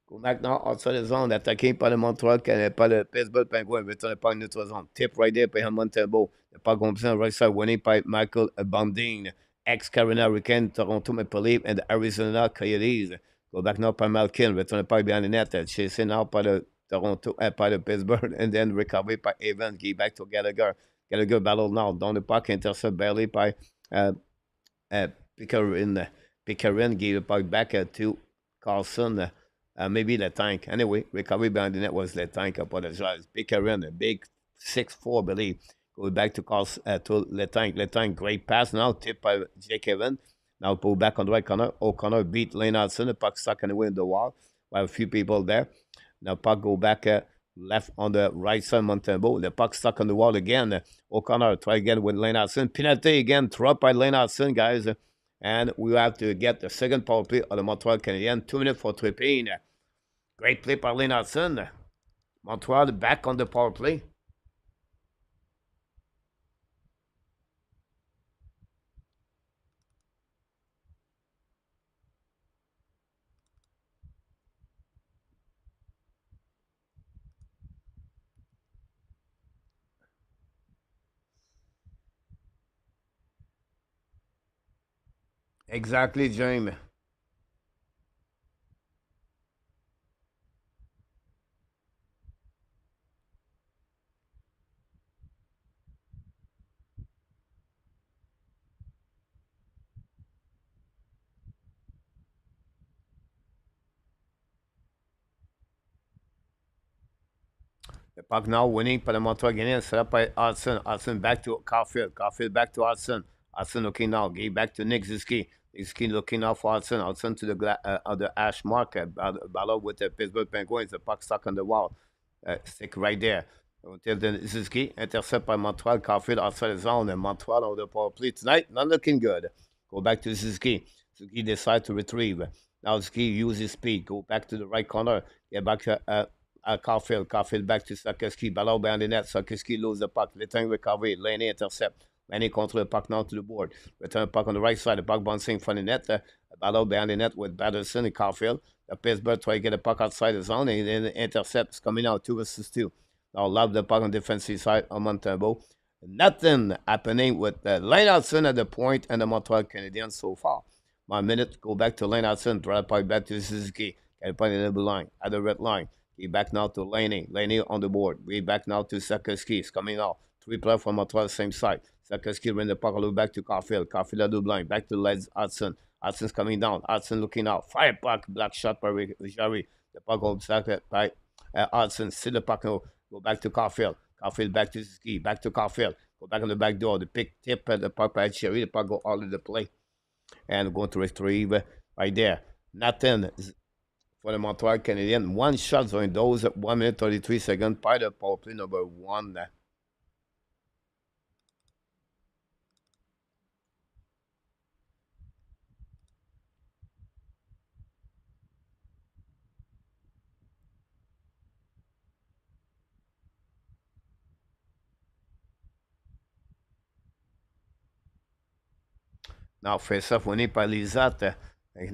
Go back now outside the zone, attaqué par le Montreal, par le Pittsburgh Penguins, retourné par une autre zone. Tip right there par Montembeault. Le puck on right side, winning by Michael Bonding. Ex-Carolina Hurricane, Toronto Maple Leaf, and the Arizona Coyotes. Go back now par Malkin, retourné par behind the net. Chasé now par le Toronto, par le Pittsburgh, and then recovery by Evans. Give back to Gallagher. Gallagher battle now. Down the puck, intercept barely by Pickering. Pickering gave the puck back to Carlson. Maybe the tank. Anyway, recovery behind the net was the tank. Apologize. Pickering, a big 6'4", believe. Go back to Le Tank. Le Tank, great pass now. Tip by Jake Evans. Now pull back on the right corner. O'Connor beat Lane Hudson. The puck stuck in the wall. We have a few people there. Now puck go back left on the right side, Montembeault. The puck stuck on the wall again. O'Connor try again with Lane Hudson. Penalty again. Throw up by Lane Hudson, guys. And we have to get the second power play of the Montreal Canadiens. 2 minutes for tripping. Great play by Lane Hudson. Montreal back on the power play. Exactly, Jamie. The puck now winning for the Montreal Canadiens. Set up by Hudson. Hudson back to Caulfield. Caulfield back to Hudson. Hudson looking now. Gave back to Nick Suzuki. Nick Suzuki looking now for Hudson. Hudson to the ash mark. Battle with the Pittsburgh Penguins. The puck stuck on the wall. Stick right there. Until then, Suzuki. Intercept by Montreal. Caulfield outside the zone. And Montreal on the power play tonight. Not looking good. Go back to Suzuki. Suzuki decides to retrieve. Now Suzuki uses speed. Go back to the right corner. Get back to Caulfield. Caulfield back to Sakeski. Ballon behind the net. Sakeski loses the puck. Return recovery. Laney intercept. Laney control the puck now to the board. Return the puck on the right side. The puck bouncing from the net. Ballon behind the net with Batterson and Caulfield. The Pittsburgh try to get the puck outside the zone. And then the intercept is coming out 2 versus 2. Now love the puck on the defensive side on Montembeault. Nothing happening with Lane Hudson at the point and the Montreal Canadiens so far. 1 minute. Go back to Lane Hudson. Draw the puck back to Suzuki. Get the puck in the blue line. At the red line. He back now to Laney. Laney on the board. We back now to Sakeski. It's coming out. 3 players from Montreal, same side. Sakeski ran the puck all the way back to Caulfield. Caulfield at the blind. Back to Les Hudson. Hudson's coming down. Hudson looking out. Fire puck. Black shot by Jarry. The puck goes back by Hudson. Still the puck now. Go back to Caulfield. Caulfield back to Ski. Back to Caulfield. Go back on the back door. The pick tip at the puck by Cherry. The puck go all in the play. And going to retrieve right there. Nothing for the Montreal Canadiens. 1 shot on those at 1 minute 33 seconds. By the power play number 1. Now, face-off winné par Lisat,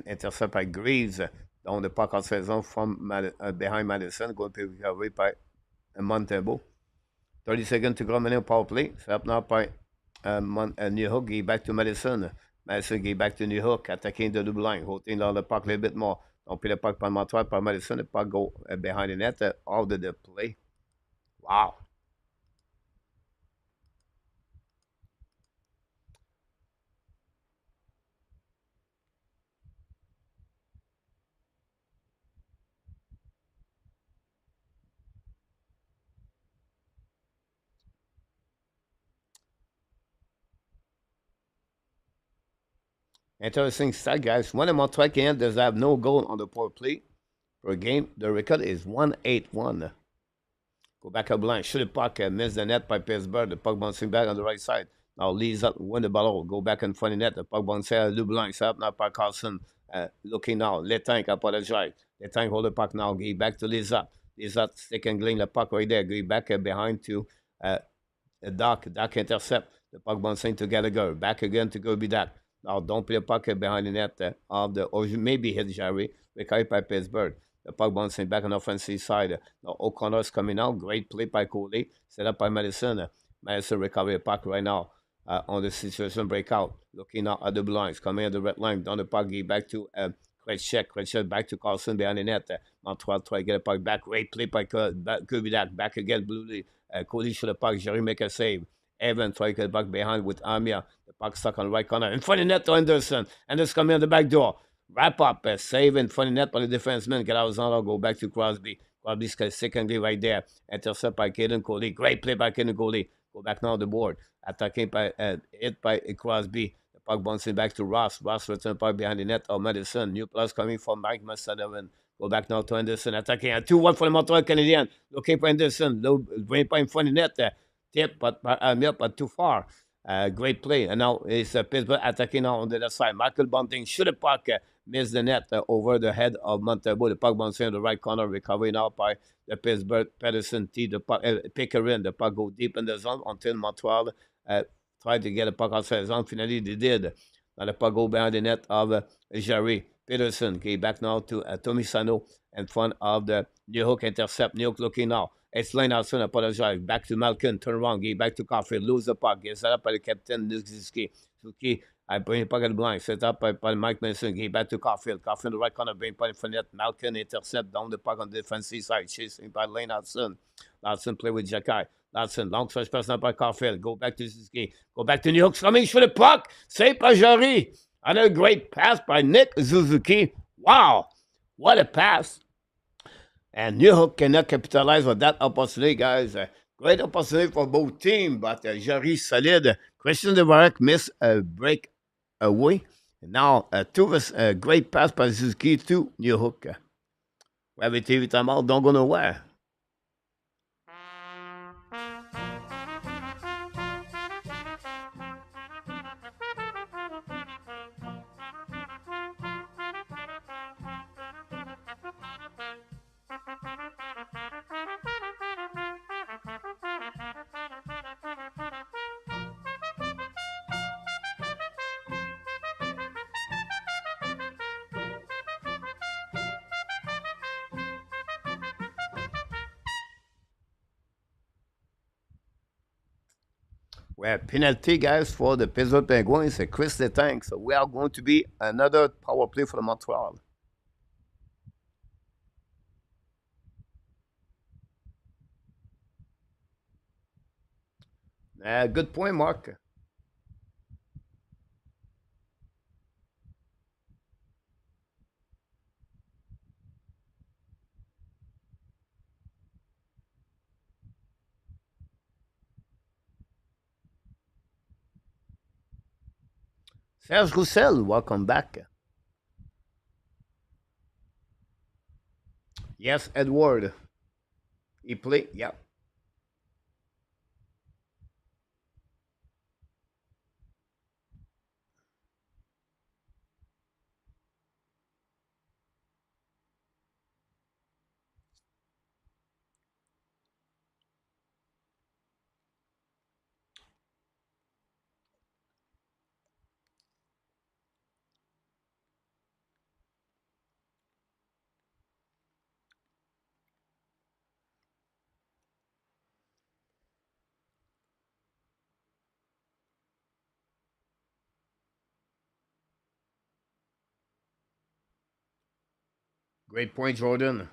intercept par Greaves. Donc, le puck en saison from behind Madison, going to be recovered by Montembeault. 30 seconds to go, minute power play. Set up now by New Hook, get back to Madison. Madison get back to New Hook, attacking the double line, holding down the puck a little bit more. Donc, puis le puck par Montreal, par Madison, le puck go behind the net, out of the play. Wow! Interesting stat, guys. One of Montreal Canadiens does have no goal on the power play per game. The record is 1-8-1. Go back up line. Shoot the puck. Miss the net by Pittsburgh. The puck bouncing back on the right side. Now leads up. Win the ball. Go back in front of the net. The puck bouncing out. Blue line. Set up now by Carlson. Looking now. Letank apologize. Letank hold the puck now. Get back to Lizat. Lizat stick and gling the puck right there. Go back behind to Doc. Doc intercept. The puck bouncing to Gallagher. Back again to Kirby Doc. Now don't play the puck behind the net of the, or maybe hit Jerry. Recovered by Pittsburgh. The puck bouncing back on the offensive side. Now O'Connor's coming out. Great play by Coley. Set up by Madison. Madison recover the puck right now on the situation breakout. Looking out at the blinds. Coming at the red line. Down the puck. Get back to Kretschek. Kretschek back to Carlson behind the net. Montreal try to get the puck back. Great play by Kirby Dak. Back again. Blue Coley should the puck. Jerry make a save. Evan try to get back behind with Armia. The puck stuck on the right corner. In front of the net to Anderson. Anderson coming on the back door. Wrap up, save in front of the net by the defenseman. Get out of go back to Crosby. Crosby's secondly right there. Intercept by Caden Coley. Great play by Caden Coley. Go back now on the board. Attacking by hit by Crosby. The puck bouncing back to Ross. Ross return puck behind the net of Madison. New plus coming from Mike Masadovan. Go back now to Anderson. Attacking at 2-1 for the Montreal Canadiens. Looking for Anderson. Low, bring in front of the net. Tip, but too far. Great play. And now it's Pittsburgh attacking now on the other side. Michael Bunting shoot the puck, missed the net over the head of Montembeault. The puck bouncing in the right corner, recovery now by the Pittsburgh Pedersen T. The puck, Pickering. The puck go deep in the zone until Montreal tried to get the puck outside the zone. Finally, they did. Now the puck go behind the net of Jarry. Peterson came back now to Tommy Sano in front of the New Hook intercept. New Hook looking now. It's line outside, apologize. Back to Malkin, turn around, get back to Caulfield, lose the puck, get set up by the captain, Nick Suzuki. Suzuki, I bring the puck at the blind, set up by Mike Mason, get back to Caulfield. Caulfield, the right corner, bring puck in front of net. Malkin intercept down the puck on the defensive side, chasing by Lane Hudson. Hudson play with Jacky. Hudson, long stretch pass now by Caulfield. Go back to Suzuki. Go back to New York, coming for the puck. Saved by Jarry. Another great pass by Nick Suzuki. Wow, what a pass. And New York cannot capitalize on that opportunity, guys. Great opportunity for both teams, but Jarry solid. Christian Dvorak missed a break away. And now, great pass by Suzuki to New York. We have été évidemment, don't go nowhere. We have penalty, guys, for the Pittsburgh Penguins. Chris Letang. So we are going to be another power play for the Montreal. Good point, Mark. Serge Roussel, welcome back. Yes, Edward. He played, yeah. Great point, Jordan.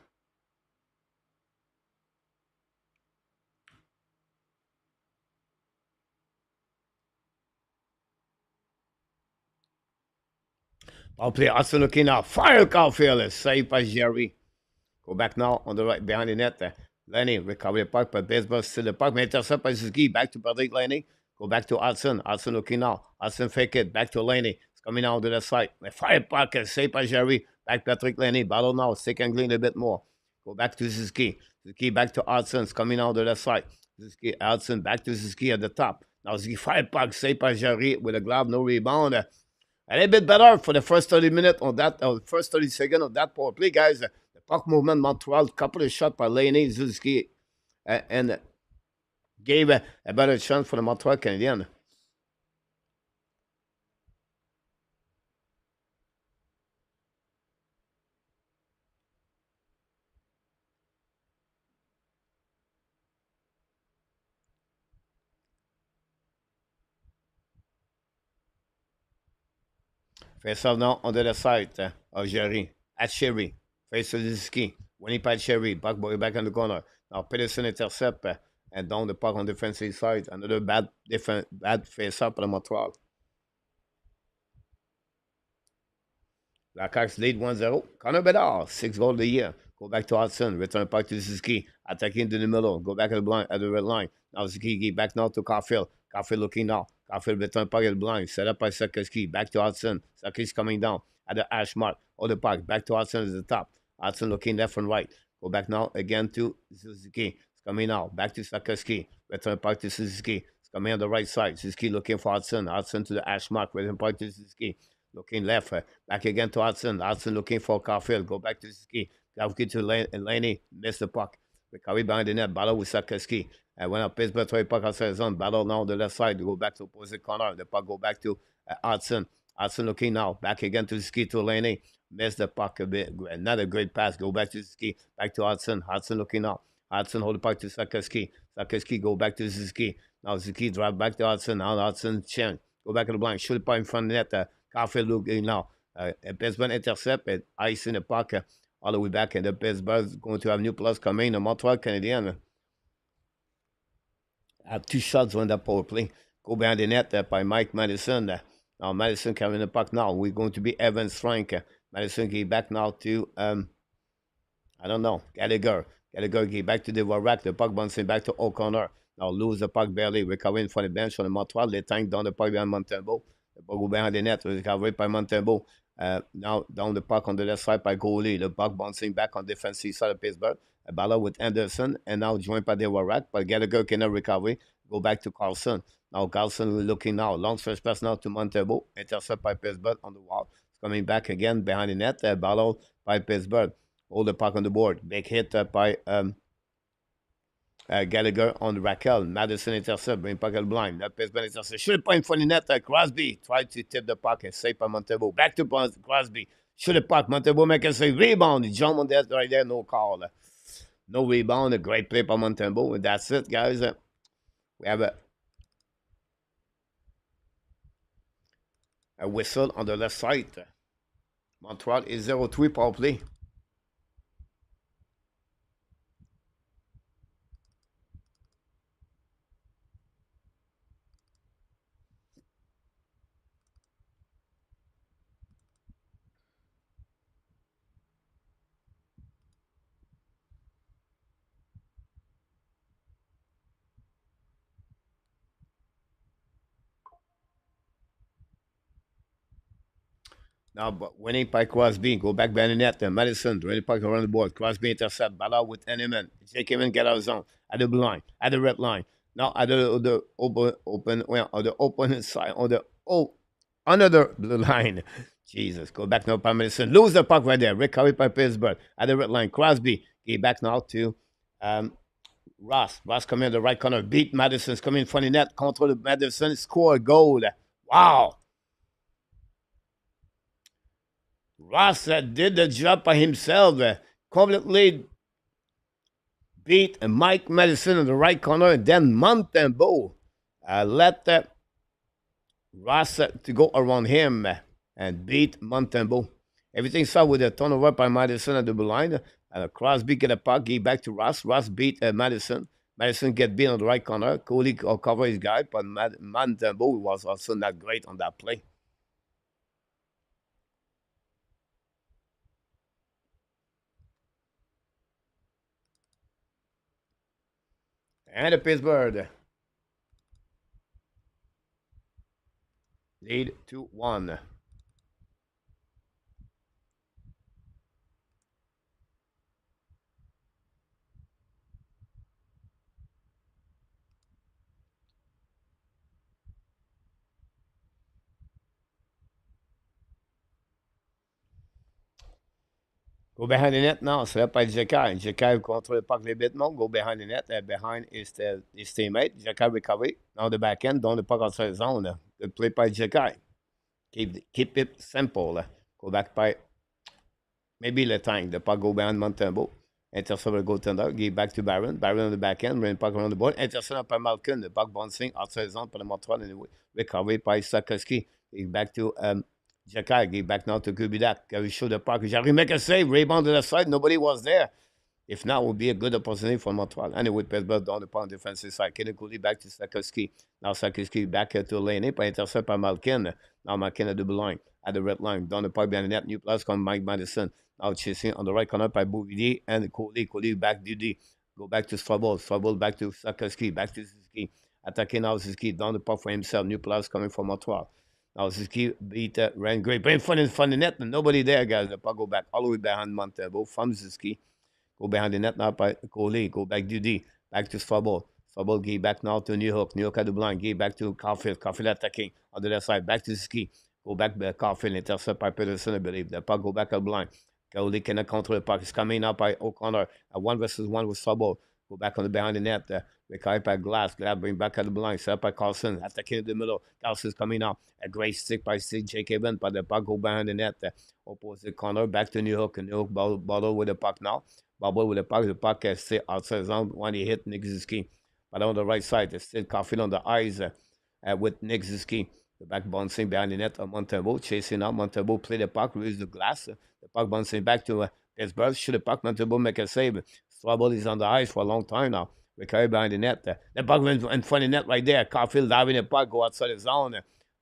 I'll play Hutson looking now. Fire Caulfield. Save by Jerry. Go back now on the right behind the net. Lenny, recover the puck, but baseball still the puck. Mais intercept by Suzuki. Back to Patrick Lenny. Go back to Hutson. Hutson looking now. Hutson fake it. Back to Lenny. It's coming out to the side. Fire puck. Save by Jerry. Back Patrick Lenny. Battle now. Stick and glean a bit more. Go back to Suzuki. Suzuki back to Hutson. It's coming out to the side. Suzuki, Hutson back to Suzuki at the top. Now Suzuki fire puck. Save by Jerry with a glove. No rebound. A little bit better for the first 30 minutes on that, first 30 seconds of that power play, guys. The puck movement, Montreal, couple of shots by Laney, Suzuki, and gave a better chance for the Montreal Canadiens. Face off now on the other side of Jerry. At Sherry. Face to Suzuki. Winning by Sherry. Puck back in the corner. Now Peterson intercept and down the puck on the defensive side. Another bad face up on the Montreal. Blackhawks lead 1-0. Connor Bedard, 6 goals a year. Go back to Hudson. Return puck to Suzuki. Attacking to the middle. Go back at the red line. Now Suzuki back now to Caulfield. Caulfield looking now. Caulfield return puck at the blind. Set up by Sakoski. Back to Hudson. Sakoski coming down at the hash mark. All the puck. Back to Hudson at the top. Hudson looking left and right. Go back now again to Suzuki. It's coming now. Back to Sakoski. Return puck to Suzuki. It's coming on the right side. Suzuki looking for Hudson. Hudson to the hash mark. Return puck to Suzuki. Looking left. Back again to Hudson. Hudson looking for Caulfield. Go back to Suzuki. Caulfield to Laney. Missed the puck. Recovery behind the net. Battle with Sakoski. And when up Pittsburgh, try puck outside the zone. Battle now on the left side. Go back to opposite corner. The puck go back to Hudson. Hudson looking now. Back again to Suzuki to Laney. Missed the puck a bit. Another great pass. Go back to Suzuki. Back to Hudson. Hudson looking now. Hudson hold the puck to Sakoski. Sakoski go back to Suzuki. Now Suzuki drive back to Hudson. Now Hudson chin. Go back to the blind. Shoot the puck in front of the net. Caulfield looking now. Pittsburgh intercept and ice in the puck all the way back. And the Pittsburgh's going to have new plus coming. The Montreal Canadiens have 2 shots on that power play. Go behind the net by Mike Madison. Now Madison carrying the puck now. We're going to be Evans Frank. Madison get back now to I don't know, Gallagher. Gallagher get back to the rack. The puck bouncing back to O'Connor. Now lose the puck barely. Recovering from the bench on the Montreal. They tank down the puck behind Montembeault. The puck go behind the net. Recovered by Montembeault. Now down the puck on the left side by goalie. The puck bouncing back on the defensive side of Pittsburgh. A battle with Anderson. And now joined by the rack. But Gallagher cannot recover. Go back to Carlson. Now Carlson looking now. Long first pass now to Montembeault. Intercept by Pittsburgh on the wall. Coming back again behind the net. Battle by Pittsburgh. Hold the puck on the board. Big hit by Gallagher on Raquel. Madison intercept. Bring puck at blind. That Pittsburgh intercept. Should point for the net. Crosby tried to tip the puck and save by Montembeault. Back to Crosby. Shoot the puck. Montembeault make a save. Rebound. Jump on that right there. No call. No rebound. A great play by Montembeault. And that's it, guys. We have a whistle on the left side. Montreal is 0-3 power play. Now, but winning by Crosby. Go back behind the net. Madison, running puck around the board. Crosby intercept. Battle with Henneman. Jake Heyman get out of zone. At the blue line. At the red line. Now at the open side. Under the blue line. Jesus. Go back now by Madison. Lose the puck right there. Recovery by Pittsburgh. At the red line. Crosby. Get back now to Ross. Ross coming in the right corner. Beat Madison's coming in front of the net. Control Madison. Score a goal. Wow. Ross did the job by himself. Completely beat Mike Madison in the right corner. And then Montembeault let Ross to go around him and beat Montembeault Everything started with a turnover by Madison at the blue line. Crosby get a puck, give back to Ross. Ross beat Madison. Madison get beat on the right corner. Coley cover his guy, but Montembeault was also not great on that play. And the Pittsburgh lead 2-1. Go behind the net now. C'est là par Jekai. Jekai control le puck a bit more. Go behind the net. Behind his teammate. Jekai recovery. Now the back end. Down the puck outside the zone. Good play by Jekai. Keep it simple. Go back by maybe le tank. The puck go behind Montembeault. Intercept le goaltender. Give back to Barron. Barron on the back end. Run puck around the board. Intercept by Malkin. The puck bouncing outside the zone for the Montreal. Anyway. Recovery by Sakoski. Give back to Jekai. Give back now to Kubidak. We show the puck. J'arrive make a save. Rebound to the side. Nobody was there. If not, it would be a good opportunity for Montreal. Anyway, Pittsburgh down the point defensive side. Kennedy back to Sakoski. Now Sakoski back to Laney. By intercept by Malkin. Now Malkin at the blue line. At the red line. Down the pipe behind the net. New plus come Mike Madison. Now chasing on the right corner by Bouvidi and Coley. Coley back Dudy. Go back to Strobel. Strobel back to Sakoski. Back to Suzuki. Attacking now Suzuki. Down the puck for himself. New plus coming from Montreal. Now Suzuki beat ran great. But in front of the net. Nobody there, guys. The puck go back all the way behind Montembeault from Suzuki. Go behind the net now by Coley. Go back Dudy. Back to Strobel. Strobel give back now to New York. New York at the blind. Give back to Caulfield. Caulfield attacking on the left side. Back to Suzuki. Go back by Caulfield. Intercept by Peterson, I believe. The puck go back at the blind. Coley cannot control the puck. It's coming up by O'Connor. A 1-versus-1 with Strobel. Go back on the behind the net. Recovered by Glass. Glass bring back at the blind. Set up by Carlson. Attacking in the middle. Carlson's coming up. A great stick by Jake Evans. But the puck go behind the net. Opposite corner. Back to New York. And New York bottle with the puck now. Bubble with the puck can stay outside the zone when he hit Nick Suzuki. But on the right side, there's still Caulfield on the eyes with Nick Suzuki. The back bouncing behind the net of Montembeault, chasing out. Montembeault play the puck, release the glass. The puck bouncing back to Pittsburgh. Shoot the puck, Montembeault make a save. Strobel is on the ice for a long time now. Recovery behind the net. The puck went in front of the net right there. Caulfield diving the puck, go outside the zone.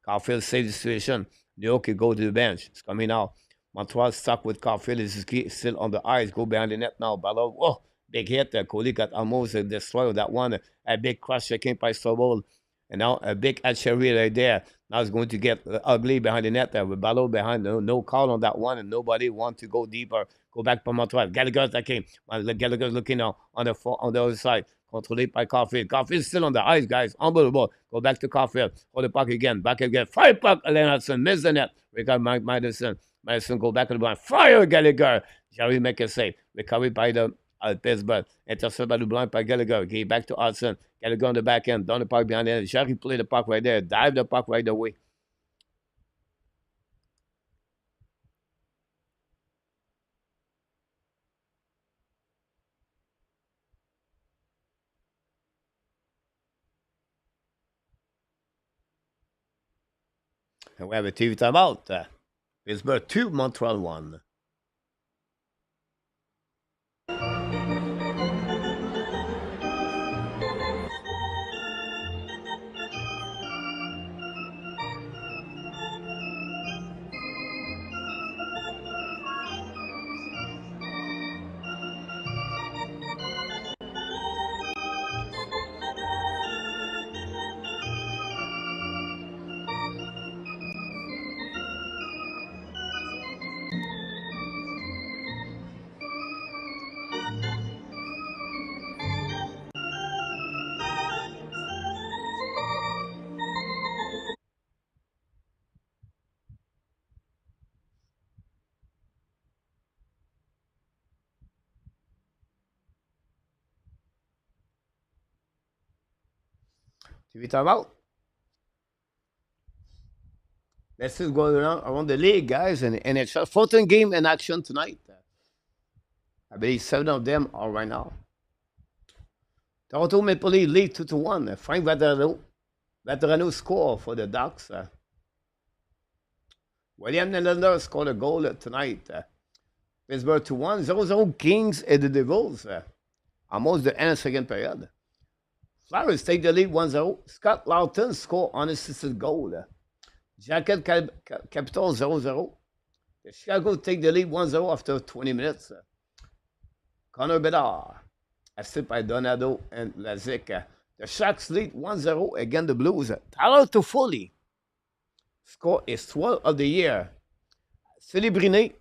Caulfield save the situation. New York can go to the bench. It's coming out. Montreal stuck with Caulfield. Is still on the ice. Go behind the net now. Ballot. Oh, big hit. Coley got almost destroyed that one. A big crush checking by Strobel. And now a big Atchery right there. Now it's going to get ugly behind the net there. With Ballot behind. No call on that one. And nobody want to go deeper. Go back for Montreal. Gallagher attacking. Gallagher's looking now on the other side. Controlled by Caulfield. Caulfield's still on the ice, guys. Unbelievable. Go back to Caulfield. Hold the puck again. Back again. Fire puck. Leonardson. Miss the net. We got Mike Madison. Madison go back to the blind. Fire Gallagher. Jerry make a save. Recovered by the Pittsburgh. Intercepted by the blind by Gallagher. Give back to Hutson. Gallagher on the back end. Down the puck behind the end. Jerry play the puck right there. Dive the puck right away. And we have a TV timeout. Pittsburgh 2, Montreal 1. TV timeout. Let's just go around the league, guys, and NHL. 14 game in action tonight. I believe 7 of them are right now. Toronto Maple Leafs lead 2-1. Frank Vatrano score for the Ducks. William Nylander scored a goal tonight. Pittsburgh 2-1, 0-0 Kings and the Devils. Almost the end of second period. Flyers take the lead 1-0. Scott Laughton scored unassisted goal. Jacket Capital 0-0. The Chicago take the lead 1-0 after 20 minutes. Connor Bedard, assisted by Donado and Lazic. The Sharks lead 1-0 against the Blues. Tyler Toffoli scored his 12th of the year. Celebrine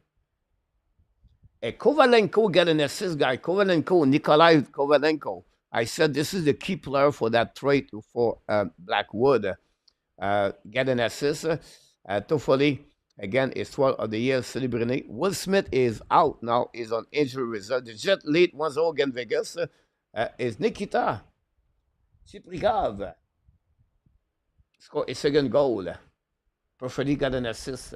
and Kovalenko got an assist guy. Nikolai Kovalenko. I said this is the key player for that trade for Blackwood. Get an assist. Toffoli, again, is 12th of the year. Celebrine. Will Smith is out now. He's on injury reserve. The Jet lead 1-0 against Vegas. Is Nikita Chiprikov. Scored a second goal. Perfectly got an assist.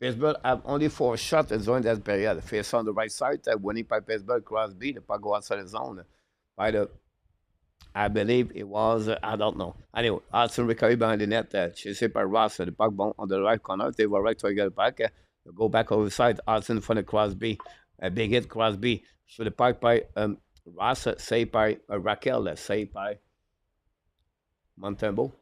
Pittsburgh have only 4 shots during that period. Face on the right side, winning by Pittsburgh, Crosby. The puck go outside the zone. By the, I believe it was, I don't know. Anyway, Hudson recovery behind the net, chased by Ross. The puck bounced on the right corner. They were right to get it back. Go back over the side. Hudson for the Crosby. A big hit, Crosby. Should the puck by Ross, saved by Raquel, saved by Montembeault.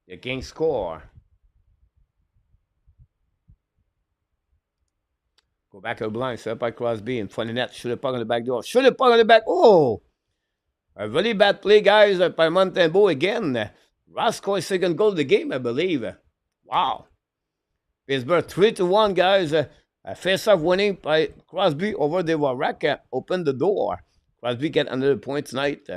The Kings score. Go back to the blind, set by Crosby in front of the net. Shoot the puck on the back door. Shoot the puck on the back. Oh! A really bad play, guys, by Montembeault again. Ross scored his second goal of the game, I believe. Wow. Pittsburgh 3-1, guys. Face-off winning by Crosby over the Waraka. Opened the door. Crosby get another point tonight.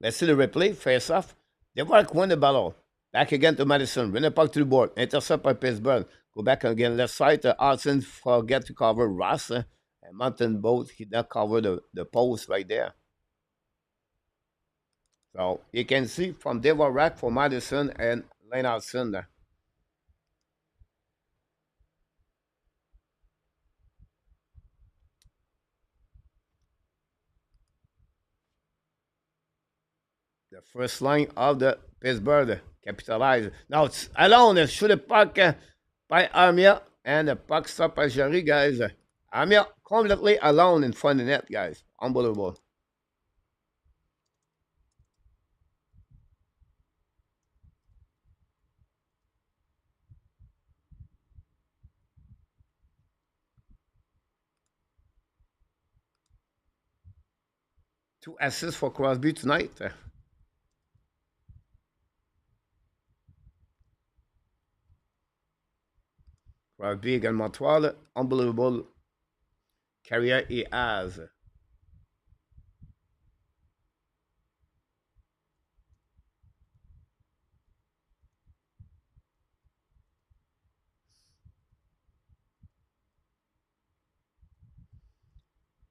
Let's see the replay. Face-off. The Waraka won the battle. Back again to Madison. Win the puck to the board. Intercept by Pittsburgh. Go back again left side. Hudson forget to cover Ross. And Montembeault, he did cover the post right there. So you can see from Devil Rack for Madison and Lane Hudson there. The first line of the Pittsburgh capitalized. Now it's alone. Shoot the puck by Armia. And the puck stop by Jerry, guys. Armia completely alone in front of the net, guys. Unbelievable. Two assists for Crosby tonight. Crosby against Montreal. Unbelievable career he has.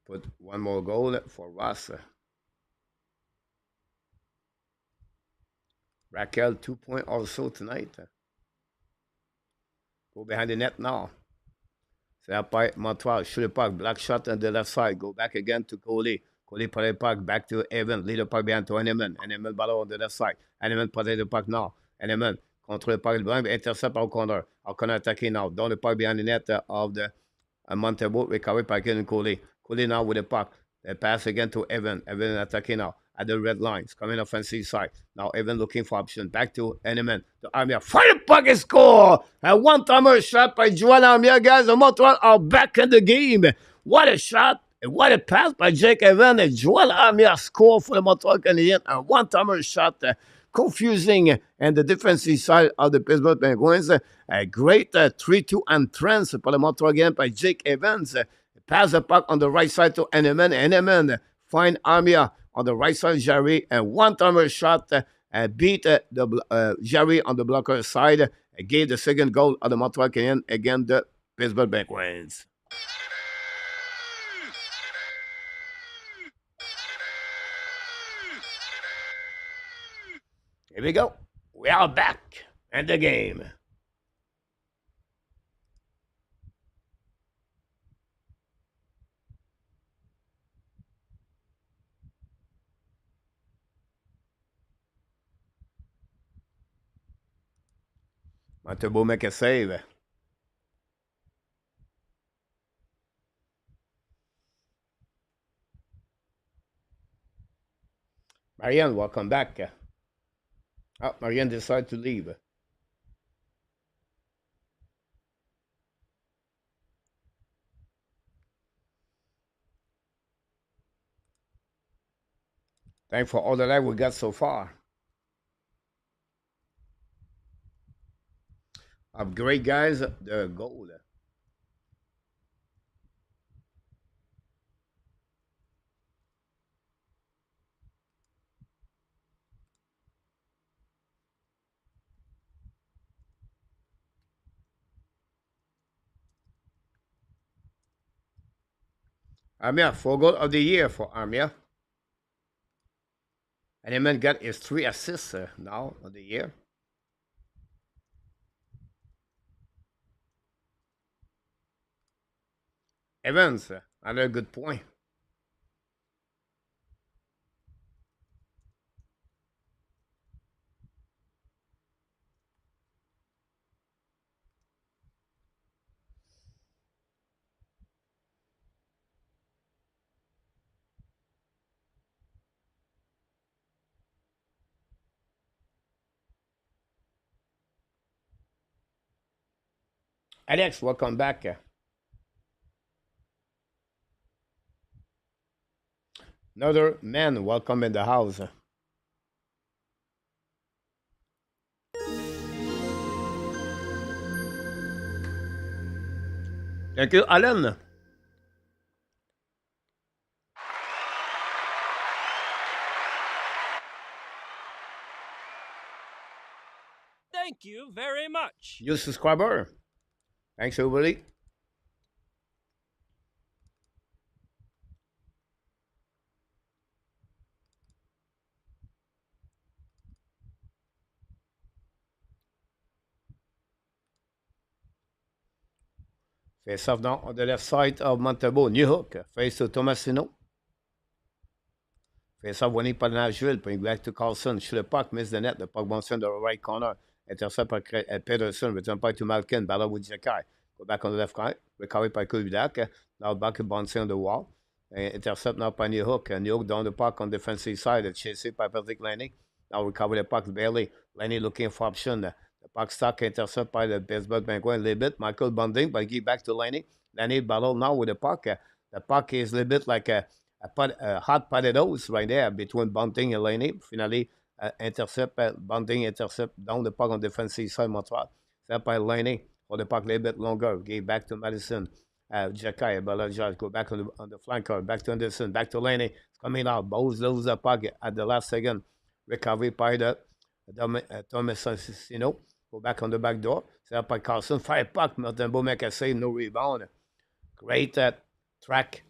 Put one more goal for Ross. Raquel 2 point also tonight. Go behind the net now. Set up by Montreal. Shoot the puck. Black shot on the left side. Go back again to Coley. Coley put the puck back to Evan. Lead the puck behind to Henneman. Henneman ballon on the left side. Henneman put the puck now. Henneman control the puck. Intercept au corner. Au corner attacking now. Down the puck behind the net of the Montembeault. Recovered by Ken Coley. Coley now with the puck. They pass again to Evan. Evan attacking now at the red lines. Coming offensive side. Now Evan looking for option. Back to Henneman. The Armia. Fire the puck and score! A one-timer shot by Joel Armia, guys. The Montreal are back in the game. What a shot. And what a pass by Jake Evan. And Joel Armia score for the Montreal Canadiens. A one-timer shot. Confusing. And the defensive side of the Pittsburgh Penguins. A great 3-2 entrance for the Montreal game by Jake Evans. Pass the puck on the right side to Henneman. Henneman find Armia on the right side, Jerry, and one-timer shot beat Jerry on the blocker side. Gave the second goal of the Montreal Canadiens against the Pittsburgh Penguins. Here we go. We are back in the game. Montembeault make a save. Marianne, welcome back. Oh, Marianne decided to leave. Thanks for all the light we got so far. Great guys, the goal. Armia, 4 goal of the year for Armia. And the man got his 3 assists now of the year. Evans, another good point. Alex, welcome back. Another man, welcome in the house. Thank you, Alan. Thank you very much. New subscriber. Thanks, everybody. Face off now on the left side of Montembeault. New hook. Face to Tomasino. Face off winning par Nashville. Putting back to Carlson. Shoot the puck. Miss the net. The puck bounces in the right corner. Intercept by Peterson. Return back to Malkin. Battle with Jacky. Go back on the left corner. Recovery by Kubidak. Now back bouncing on the wall. Intercept now by New Hook. New Hook down the puck on the defensive side. Chased by Patrick Laney. Now recover the puck barely. Laney looking for option. The puck stuck. Intercept by the Pittsburgh Penguins a little bit. Michael Bunding, but give back to Laney. Laney battle now with the puck. The puck is a little bit like a hot potatoes right there between Bunting and Laney. Finally, intercept, Bunting intercept down the puck on the defensive side, Montreal. Set by Laney for the puck a little bit longer. Gave back to Madison. Jacky, Balajaj, go back on the flanker. Back to Anderson. Back to Laney. It's coming out. Bowes loses the puck at the last second. Recovery by the Thomas Sino. Go back on the back door. Set up by Carlson. Fire puck. Montembeault make a save. No rebound. Great track.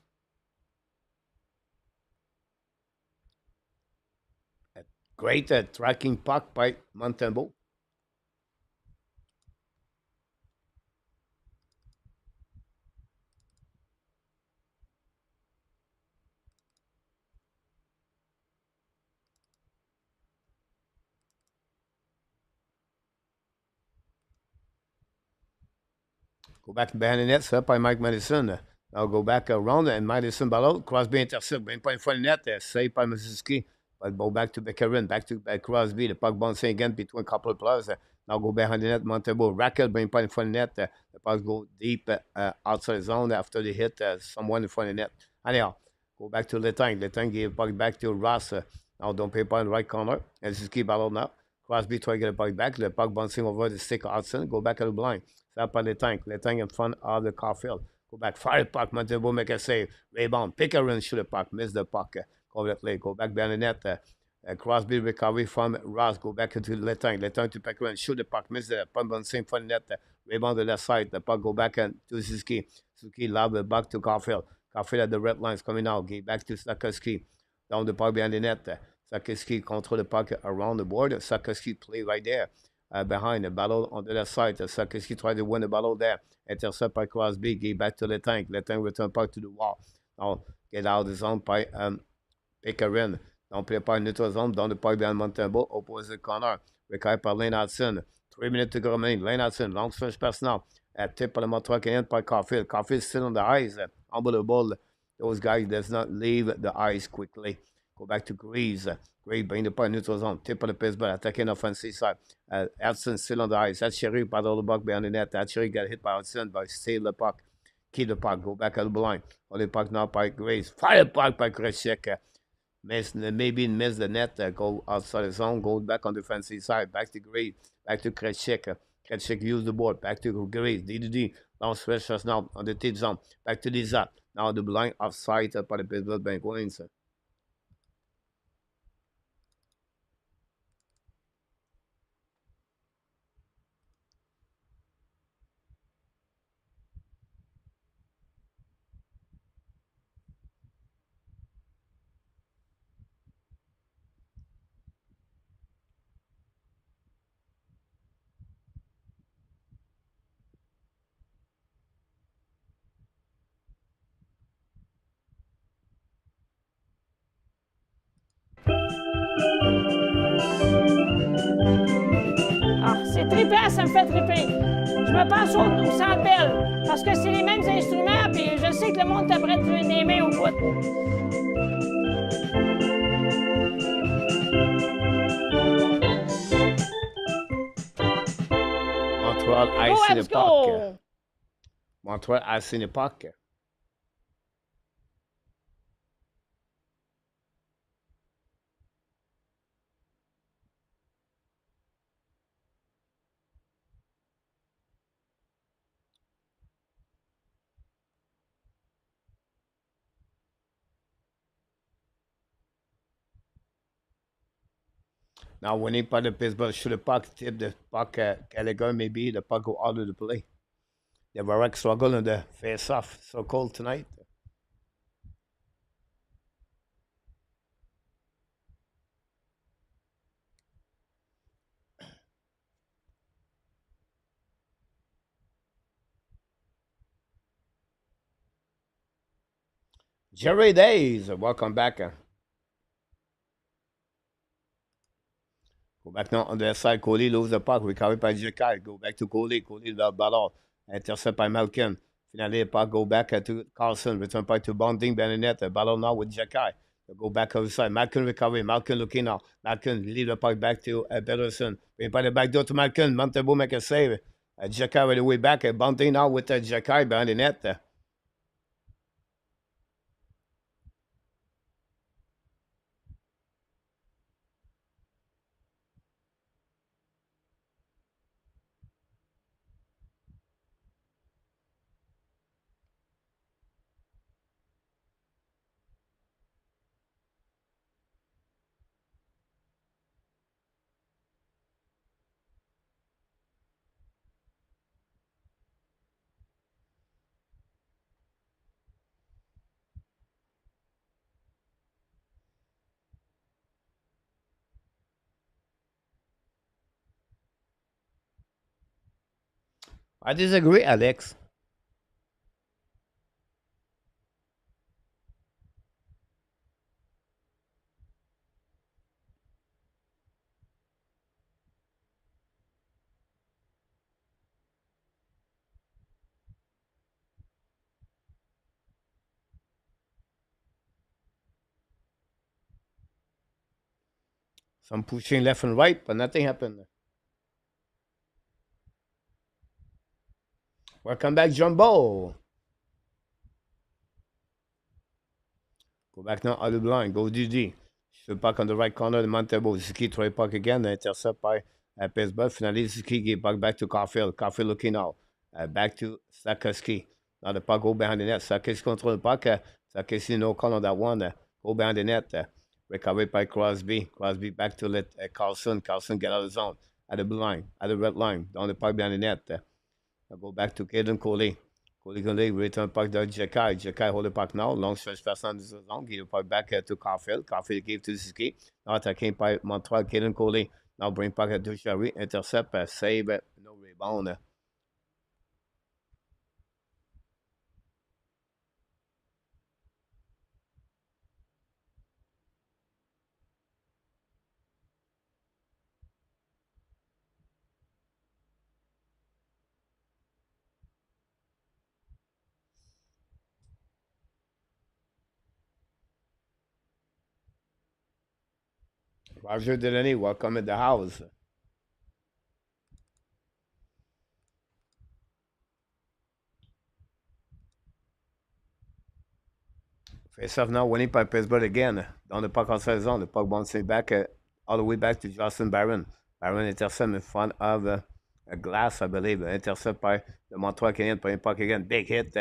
Great tracking puck by Montembeault. Go back behind the net, set up by Mike Madison. Now go back around and Madison ball out. Crosby intercept, bring point in front of the net. Saved by Suzuki. But ball back to Beckerin, back to Crosby. The puck bouncing again between a couple of players. Now go behind the net, Montembeault. Racket, bring point in front of the net. The puck go deep outside the zone after they hit someone in front of the net. Anyhow, go back to Letang. Letang gave puck back to Ross. Now don't pay point in the right corner. And Suzuki ball out now. Crosby try to get the puck back. The puck bouncing over the stick of Hutson. Go back to the blind. Set by Letang in front of the Caulfield. Go back, fire the puck. Montembeault make a save. Rebound. Pickering shoot the puck. Miss the puck. Cover the play. Go back behind the net. Crosby recovery from Ross. Go back into Letang. Letang to Pickering. Shoot the puck. Miss the puck bouncing in front of the net. Rebound to the left side. The puck go back to Suzuki. Suzuki lob it back to Caulfield. Caulfield at the red lines coming out. Get back to Sakaski. Down the puck behind the net. Sakiski control the puck around the board. Sakiski play right there behind the battle on the left side. Sakiski try to win the battle there. Intercept by Crosby. Give back to Letang. Letang return puck to the wall. Now get out of the zone by Pickering. Don't play par neutral zone. Dans le puck behind Montembeault. Opposite corner. Recueilli par Lane Hutson. 3 minutes to go remaining. Lane Hutson. Long stretch pass now. Tip par le Montreal Canadiens by Caulfield. Caulfield still on the ice. Unbelievable. Those guys does not leave the ice quickly. Go back to Greaves. Greaves bring the puck neutral zone. Tip of the Pittsburgh. Attacking offensive side. Hudson still on the ice. That's Sherry battle the puck behind the net. That Sherry got hit by Hudson, but steal the puck. Keep the puck. Go back at the blind. Hold the puck now by Greaves. Fire the puck by Kreshek. Maybe miss the net. Go outside the zone. Go back on the defensive side. Back to Greaves. Back to Kreshek. Kreshek use the board. Back to Greaves. D. Long stretch now on the tip zone. Back to the zap. Now the blind offside by the Pittsburgh Penguins. Ah, c'est trippant, ça me fait tripper. Je me pense au Centre Bell, parce que c'est les mêmes instruments, puis je sais que le monde t'apprête des mains au bout. Montreal Go, ice in the Habs, puck. go! Montreal ice in the puck. Now, when he put the Pittsburgh shoot the puck, tip the puck, Gallagher, maybe the puck go out of the play. They were struggle in the face off. So cold tonight. Jerry Days, welcome back. Go back now on the side. Coley lose the puck. Recovered by Jekai. Go back to Coley. Coley the ballon. Intercept by Malkin. Finally, the puck go back to Carlson. Return puck to Bonding. Bennett. Ballon now with Jekai. Go back outside. Malkin recovery. Malkin looking now. Malkin leave the puck back to Pedersen. Bring by the back door to Malkin. Montembeault make a save. Jekai right away back. Bonding now with Jekai behind the net. I disagree, Alex. Some pushing left and right, but nothing happened. Welcome back, Jumbo. Go back now, out of the line. Go DD. Shoot puck on the right corner of Montembeault. Suzuki try puck again. Intercept by Pittsburgh. Finally, Suzuki give puck back to Caulfield. Caulfield looking now. Back to Sakoski. Now the puck go behind the net. Sakoski control the puck. Sakoski no call on that one. Go behind the net. Recovered by Crosby. Crosby back to let Carlson. Carlson get out of the zone. At the blue line. At the red line. Down the puck behind the net. Go back to Caden Coley. Côté return puck de Jekai. Jekai hold the puck now. Long stretch pass on the zone. Give the puck back to Caulfield. Caulfield gave to Suzuki. Now attacking by Montreal. Kaden Coley. Now bring puck to Duchary. Intercept. Save. No rebound. Roger Delaney, welcome in the house. Face off now, winning by Pittsburgh again. Dans le puck outside zone. The puck bouncing back all the way back to Justin Barron. Barron intercept in front of a glass, I believe. Intercept by the Montreal Canadiens. Putting puck again. Big hit.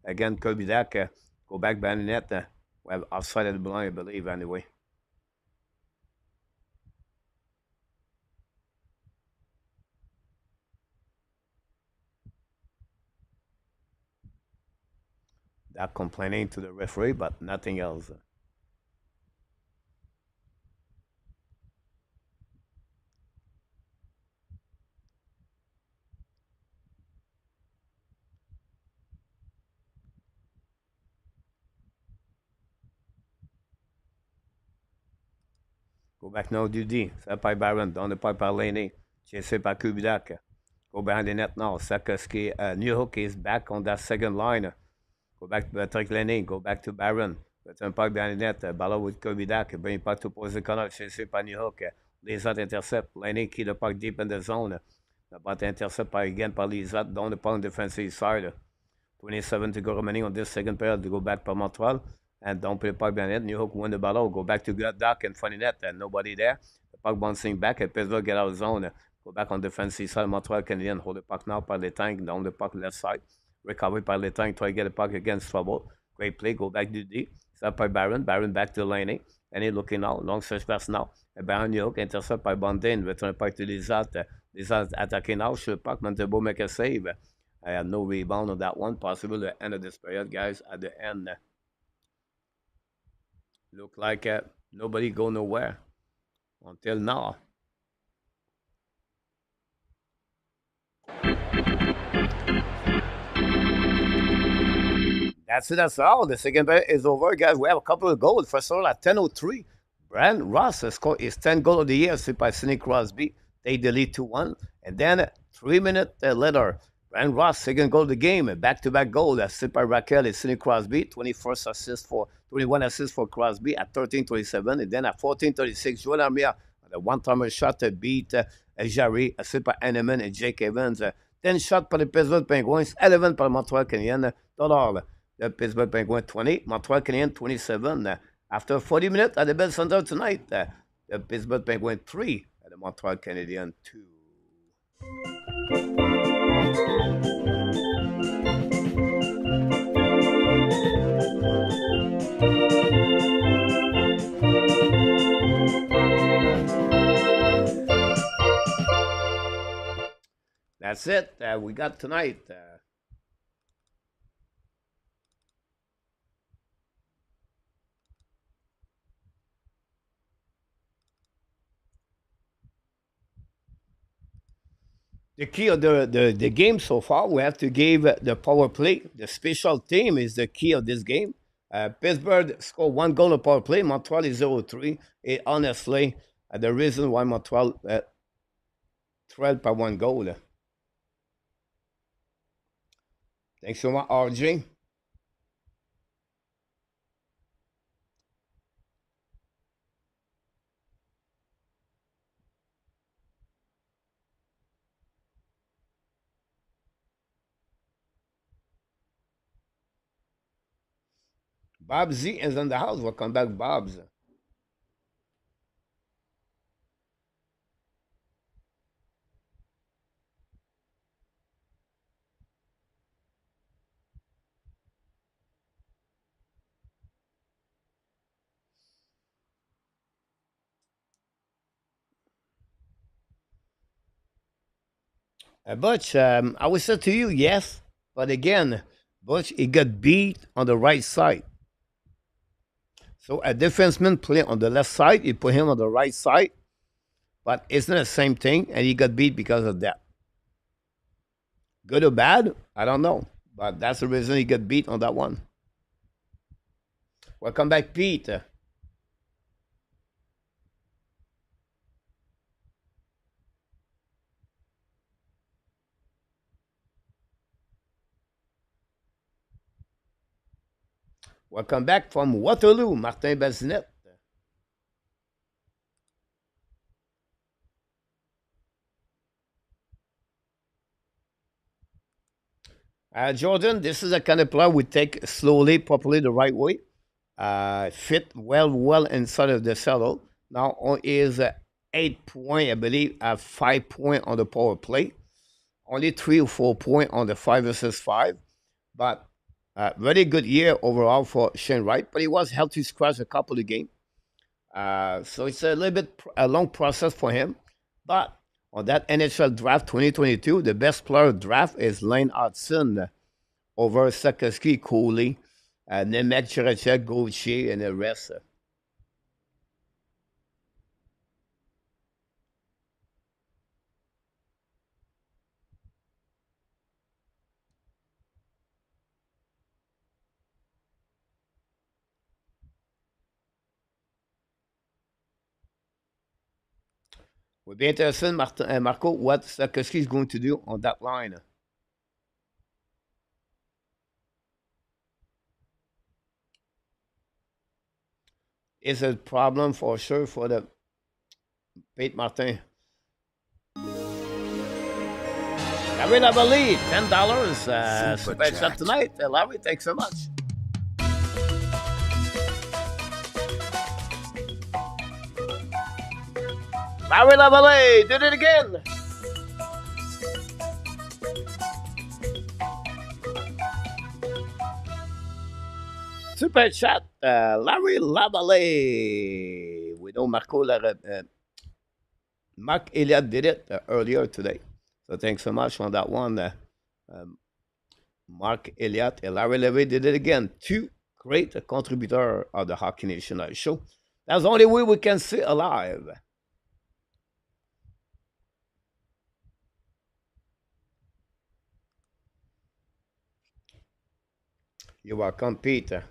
Again, Kirby Dak. Go back by the net. Well, offside of the blind, I believe, anyway. Dak complaining to the referee, but nothing else. Go back now, Dudy. Set by Barron. Dans le puck par Laney. Chasé par Kubidak. Go behind the net now. Sakoski. New Hook is back on that second line. Go back to Patrick Laney. Go back to Barron. Return puck behind the net. Ballon with Kubidak. Bring puck to opposite corner. Chasé par New Hook. Lizard intercept. Laney key the puck deep in the zone. The puck intercept again by Lizard. Down the puck defensive side. 27 to go remaining on this second period to go back for Montreal. And don't play the puck behind it. New Hook win the battle. Go back to Dock and funny net. And nobody there. The puck bouncing back. And Pittsburgh get out of zone. Go back on defensive side. Montreal Canadiens hold the puck now by the tank. Down the puck left side. Recovery by the tank. Try to get the puck against trouble. Great play. Go back to D. Stop by Barron. Barron back to Laney. And he looking out. Long stretch pass now. And Barron New Hook intercept by Bondin. Return puck to Lizard. Lizard attacking now. Shoot puck. Montembeault make a save. I had no rebound on that one. Possible the end of this period, guys. At the end. Look like nobody go nowhere until now. That's it. That's all. The second period is over, guys. We have a couple of goals. First of all, at 10:03, Brand Ross has scored his 10th goal of the year, saved by Sidney Crosby. They delete 2-1. And then 3 minutes later, Brand Ross, second goal of the game, back-to-back goal, assist by Raquel and Sidney Crosby, 21 assists for Crosby at 13:27, and then at 14:36, Joel Armia, the one-timer shot to beat Jarry, assist by Hanneman and Jake Evans, 10 shots par the Pittsburgh Penguins, 11 par le Montreal Canadiens, total, the Pittsburgh Penguins 20, Montreal Canadiens 27. After 40 minutes at the Bell Center tonight, the Pittsburgh Penguins 3, and the Montreal Canadiens 2. That's it. We got tonight. The key of the game so far, we have to give the power play. The special team is the key of this game. Pittsburgh scored 1 goal of power play. Montreal is 0-3. Honestly, the reason why Montreal trailed by 1 goal. Thanks so much, RJ. Bob Z is in the house. Welcome back, Bob's. Butch, I would say to you, yes. But again, but he got beat on the right side. So a defenseman play on the left side, he put him on the right side, but it's not the same thing, and he got beat because of that. Good or bad? I don't know, but that's the reason he got beat on that one. Welcome back, Pete. Welcome back from Waterloo, Martin Bazinet. Jordan, this is a kind of player we take slowly, properly, the right way. Fit well inside of the saddle. Now on is 8 point, I believe, 5 point on the power play. Only 3 or 4 point on the 5 versus 5. But very good year overall for Shane Wright. But he was healthy scratch a couple of games. So it's a little bit a long process for him. But on that NHL draft 2022, the best player draft is Lane Hutson over Sakaski, Cooley, Nemec, Chirachek, Gauthier, and the rest. Would be interesting, Marco, what Sakaski is going to do on that line. It's a problem for sure for the Pete Martin. Larry Lavalley, $10 super chat tonight. Larry, thanks so much. Larry Lavalley did it again. Super chat, Larry Lavalley. We know Mark Elliott did it earlier today. So thanks so much on that one. Mark Elliott and Larry Levy did it again. Two great contributors of the Hockey Nation show. That's the only way we can see alive. You're welcome, Peter.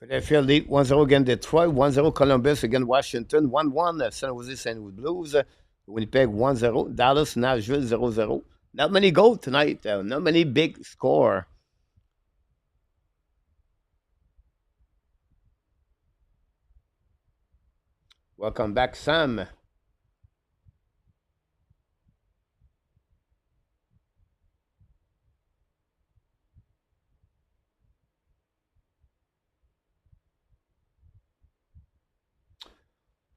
Philadelphia lead 1-0 against Detroit, 1-0 Columbus against Washington, 1-1 San Jose St. Louis Blues, Winnipeg 1-0, Dallas, Nashville 0-0. Not many goals tonight, not many big score. Welcome back, Sam.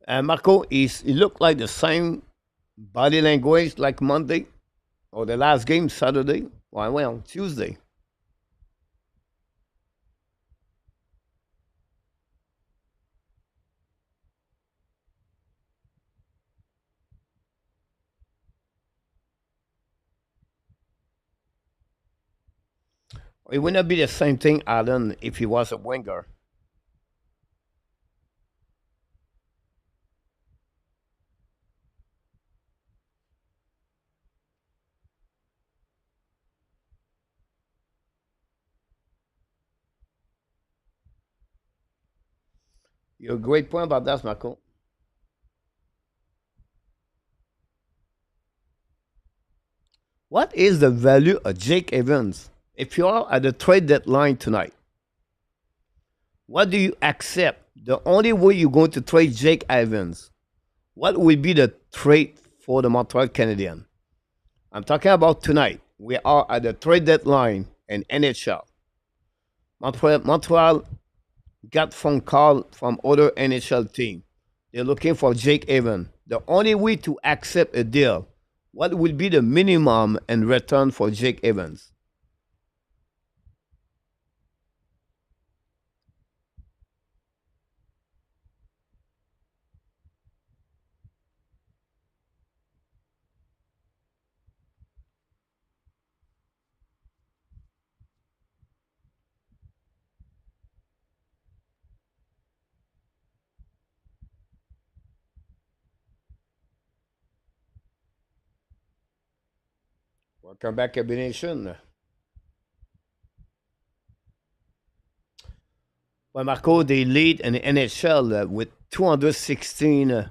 Marco, he looked like the same body language like Monday or the last game Saturday. Well, Tuesday. It would not be the same thing, Alan, if he was a winger. You're a great point about that, Marco. What is the value of Jake Evans? If you are at the trade deadline tonight, what do you accept? The only way you're going to trade Jake Evans, what will be the trade for the Montreal Canadiens? I'm talking about tonight. We are at the trade deadline in NHL. Montreal got phone call from other NHL team. They're looking for Jake Evans. The only way to accept a deal, what will be the minimum in return for Jake Evans? Welcome back, Habs Nation. Well, Marco, they lead in the NHL with 216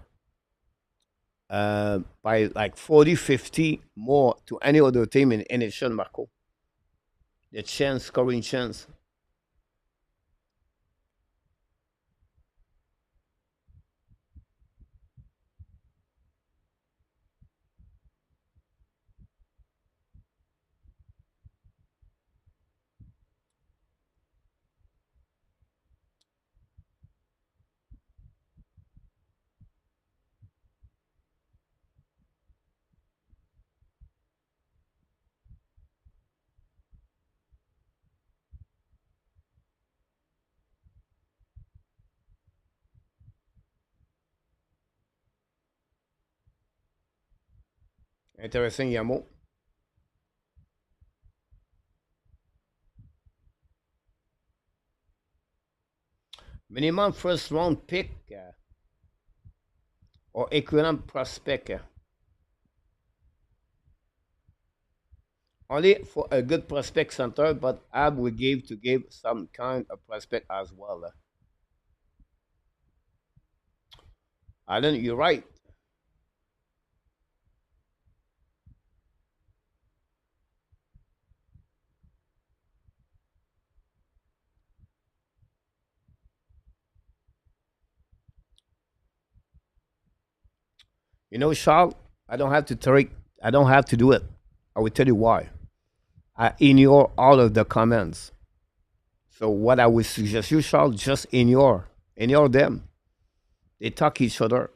by like 40, 50 more to any other team in NHL, Marco. The chance, scoring chance. Intéressant, Yamo. Minimum first round pick or equivalent prospect. Only for a good prospect center, but Ab will give some kind of prospect as well. Alan, you're right. You know, Charles, I don't have to do it. I will tell you why. I ignore all of the comments. So what I would suggest you, Charles, just ignore them. They talk each other.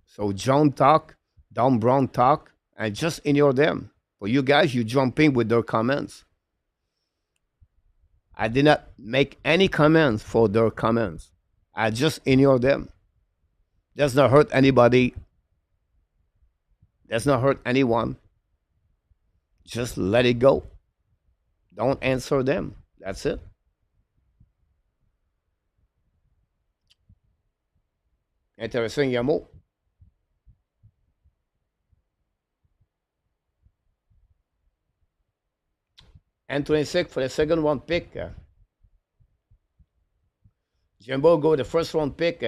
So John talk, Don Brown talk, and just ignore them. For you guys, you jump in with their comments. I did not make any comments for their comments. I just ignore them. Does not hurt anybody. Does not hurt anyone. Just let it go. Don't answer them. That's it. Intéressant, Yamo. And 26 for the second round pick. Jimbo go the first round pick.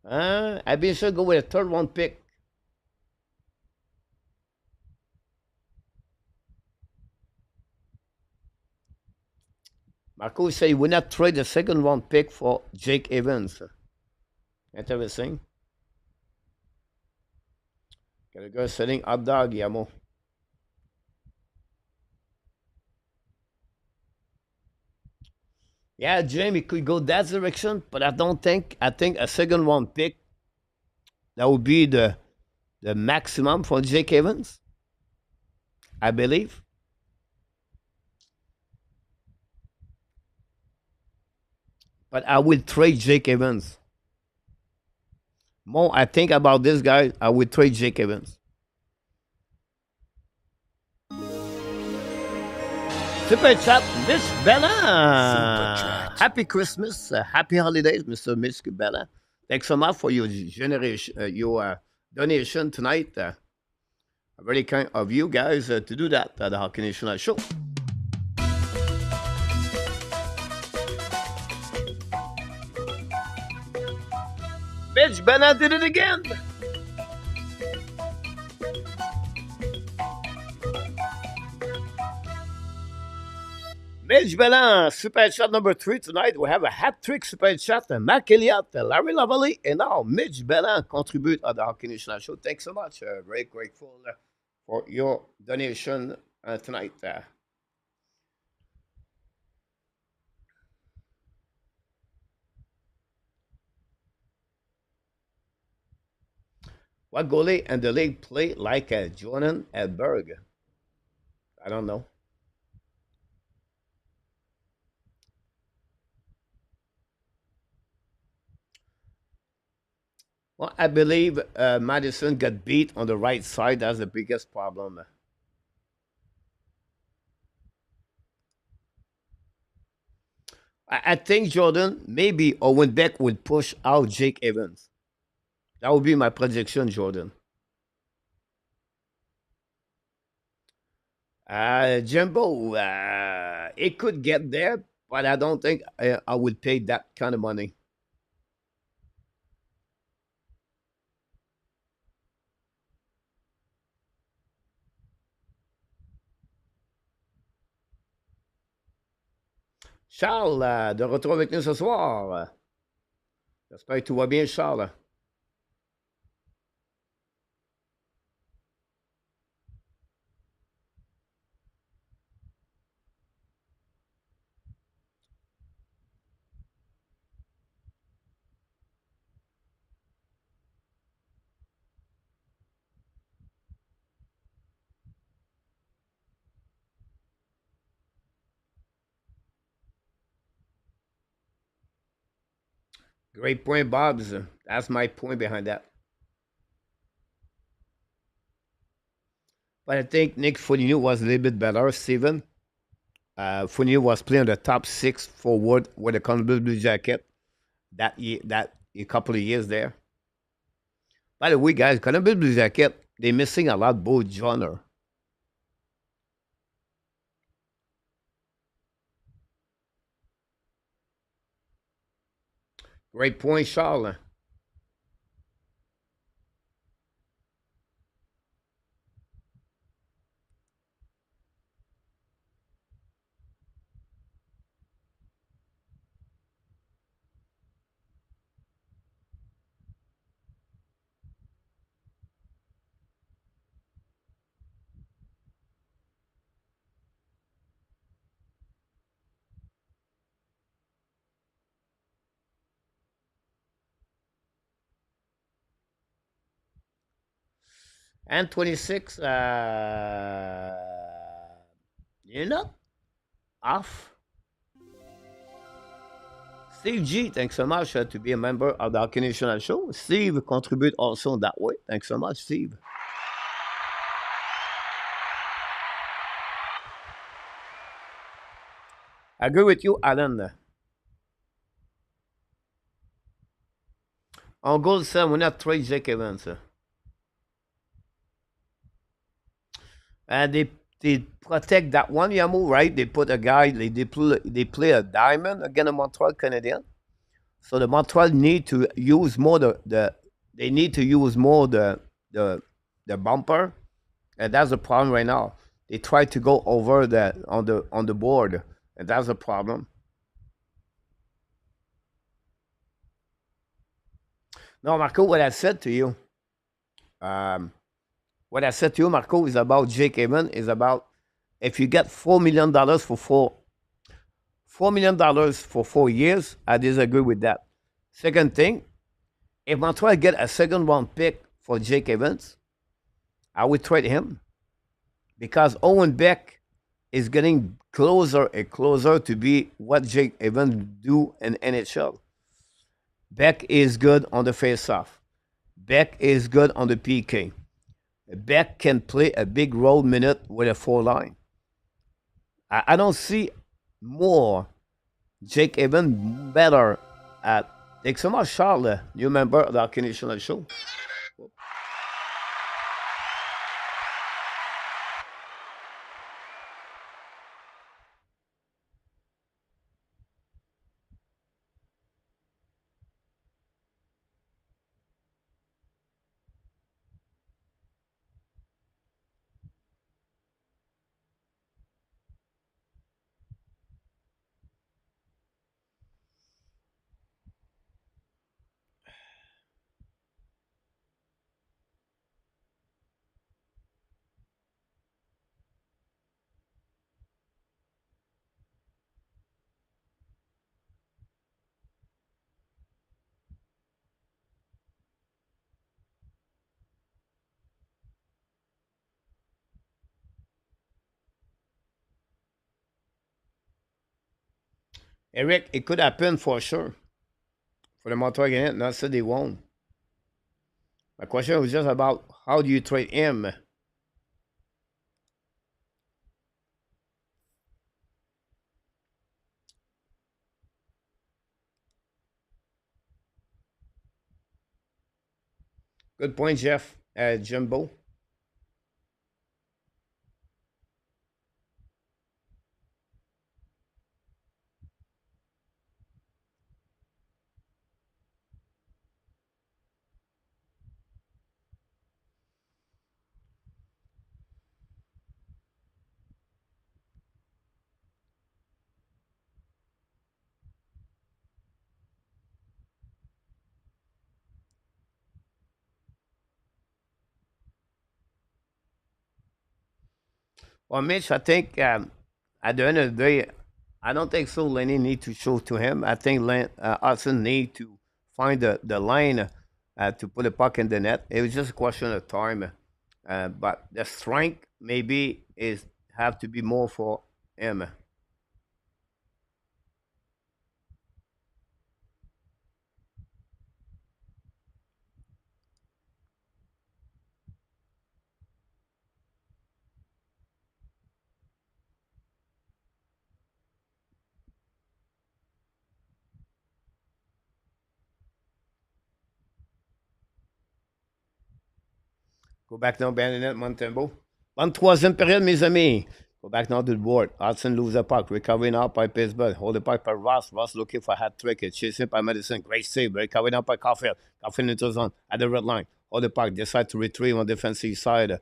I've been sure go with a third round pick. Marco say he will not trade the second round pick for Jake Evans. Interesting. Gotta go selling hot dog, Yamo. Yeah, Jamie could go that direction, but I think a second round pick, that would be the maximum for Jake Evans. I believe. But I will trade Jake Evans. More I think about this guy, I will trade Jake Evans. Super chat, Miss Bella. Happy Christmas, happy holidays, Mr. Miss Bella. Thanks so much for your donation tonight. Very kind of you guys to do that at the Hockey Nation Show. Mitch Bennett did it again. Mitch Bennett, super chat number 3 tonight. We have a hat trick super chat. Mark Elliott, Larry Lavalley, and now Mitch Bennett contribute at the Hockey Nation Show. Thanks so much. Very grateful for your donation tonight. What goalie and the league play like Jordan Edberg? I don't know. Well, I believe Madison got beat on the right side. That's the biggest problem. I think Jordan, maybe Owen Beck would push out Jake Evans. That would be my prediction, Jordan. Jimbo, it could get there, but I don't think I would pay that kind of money. Charles, de retour avec nous ce soir. J'espère que tout va bien, Charles. Great point, Bob's. That's my point behind that. But I think Nick Foligno was a little bit better, Steven. Fournier was playing the top 6 forward with the Columbus Blue Jacket that a couple of years there. By the way, guys, Columbus Blue Jacket, they're missing a lot Bo Johnner. Great point, Charles. And 26, you're not off. Steve G, thanks so much to be a member of the Hockey National Show. Steve contribute also in that way. Thanks so much, Steve. I agree with you, Alan. On goal, Sam, we're not trade Jake Evans. And they protect that one Yamu, right? They put a guy, they play a diamond against the Montreal Canadiens. So the Montreal need to use more they need to use more the bumper, and that's the problem right now. They try to go over on the board, and that's a problem. No, Marco, what I said to you, Marco, is about Jake Evans. Is about if you get $4 million for $4 million for 4 years, I disagree with that. Second thing, if Montreal get a second round pick for Jake Evans, I would trade him because Owen Beck is getting closer and closer to be what Jake Evans do in NHL. Beck is good on the face-off. Beck is good on the PK. Beck can play a big role minute with a 4 line. I don't see more Jake Evans better at. Thanks so much, Charles, new member of the Hockey National Show. Eric, it could happen for sure. For the Montreal Canadiens, not said they won't. My question was just about how do you trade him? Good point, Jeff. Jimbo. Well, Mitch, I think at the end of the day, I don't think so. Lenny need to show to him. I think Hudson need to find the line to put the puck in the net. It was just a question of time. But the strength maybe is have to be more for him. Go back now, Bayonet, Montembeault. 23e période, mes amis. Go back now to the board. Hudson lose the puck. Recovery now by Pittsburgh. Hold the puck by Ross. Ross looking for a hat trick. Chasing by Madison. Great save. Recovery now by Caulfield. Caulfield into zone at the red line. Hold the puck. Decide to retrieve on the defensive side.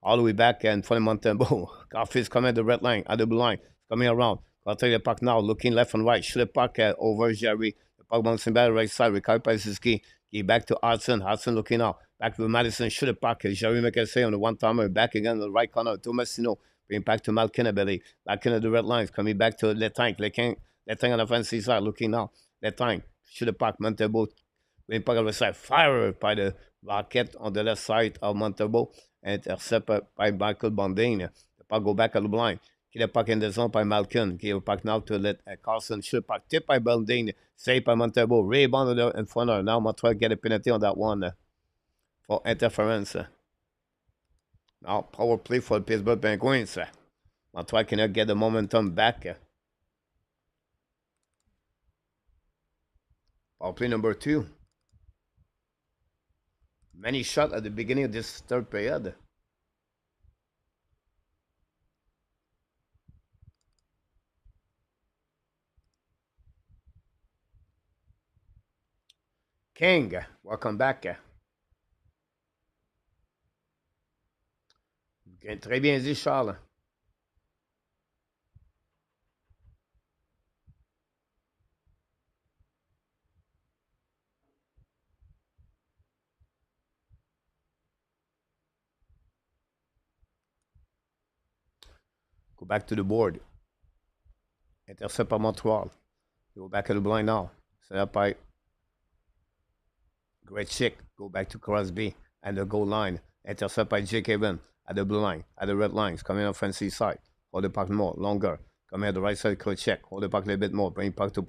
All the way back and for the Montembeault. Caulfield's coming at the red line. At the blue line. Coming around. I'll take the puck now. Looking left and right. Shoot the puck over Jerry. The puck bouncing back right side. Recovery by Suzuki. Get back to Hudson. Hudson looking out. Back to Madison. Shoot the puck. Jerry McKessie on the one-timer. Back again on the right corner. Tomasino. Bring back to Malkin, I believe. Malkin at the red lines. Coming back to Letang. Letang on the offensive side. Looking now. Letang. Shoot the puck. Montembeault. Bring puck on the side. Fire by the Rocket on the left side of Montembeault. Intercepted by Michael Bondin. The puck go back at the blind. Get the puck in the zone by Malkin. Give the puck now to let Carlson shoot puck. Tip by Bondin. Saved by Montembeault. Rebound in front of her. Now Montreal get a penalty on that one for interference. Now power play for the Pittsburgh Penguins. Montreal cannot get the momentum back. Power play number 2. Many shots at the beginning of this third period. King, welcome back. Très bien dit, Charles. Go back to the board. Intercept par Montreal. Go back to the blind now. Set up by Great Chick. Go back to Crosby and the goal line. Intercept by Jake Evan at the blue line, at the red lines. Coming on offensive side. Hold the puck more, longer. Coming at the right side, Great Chick. Hold the puck a little bit more. Bring puck to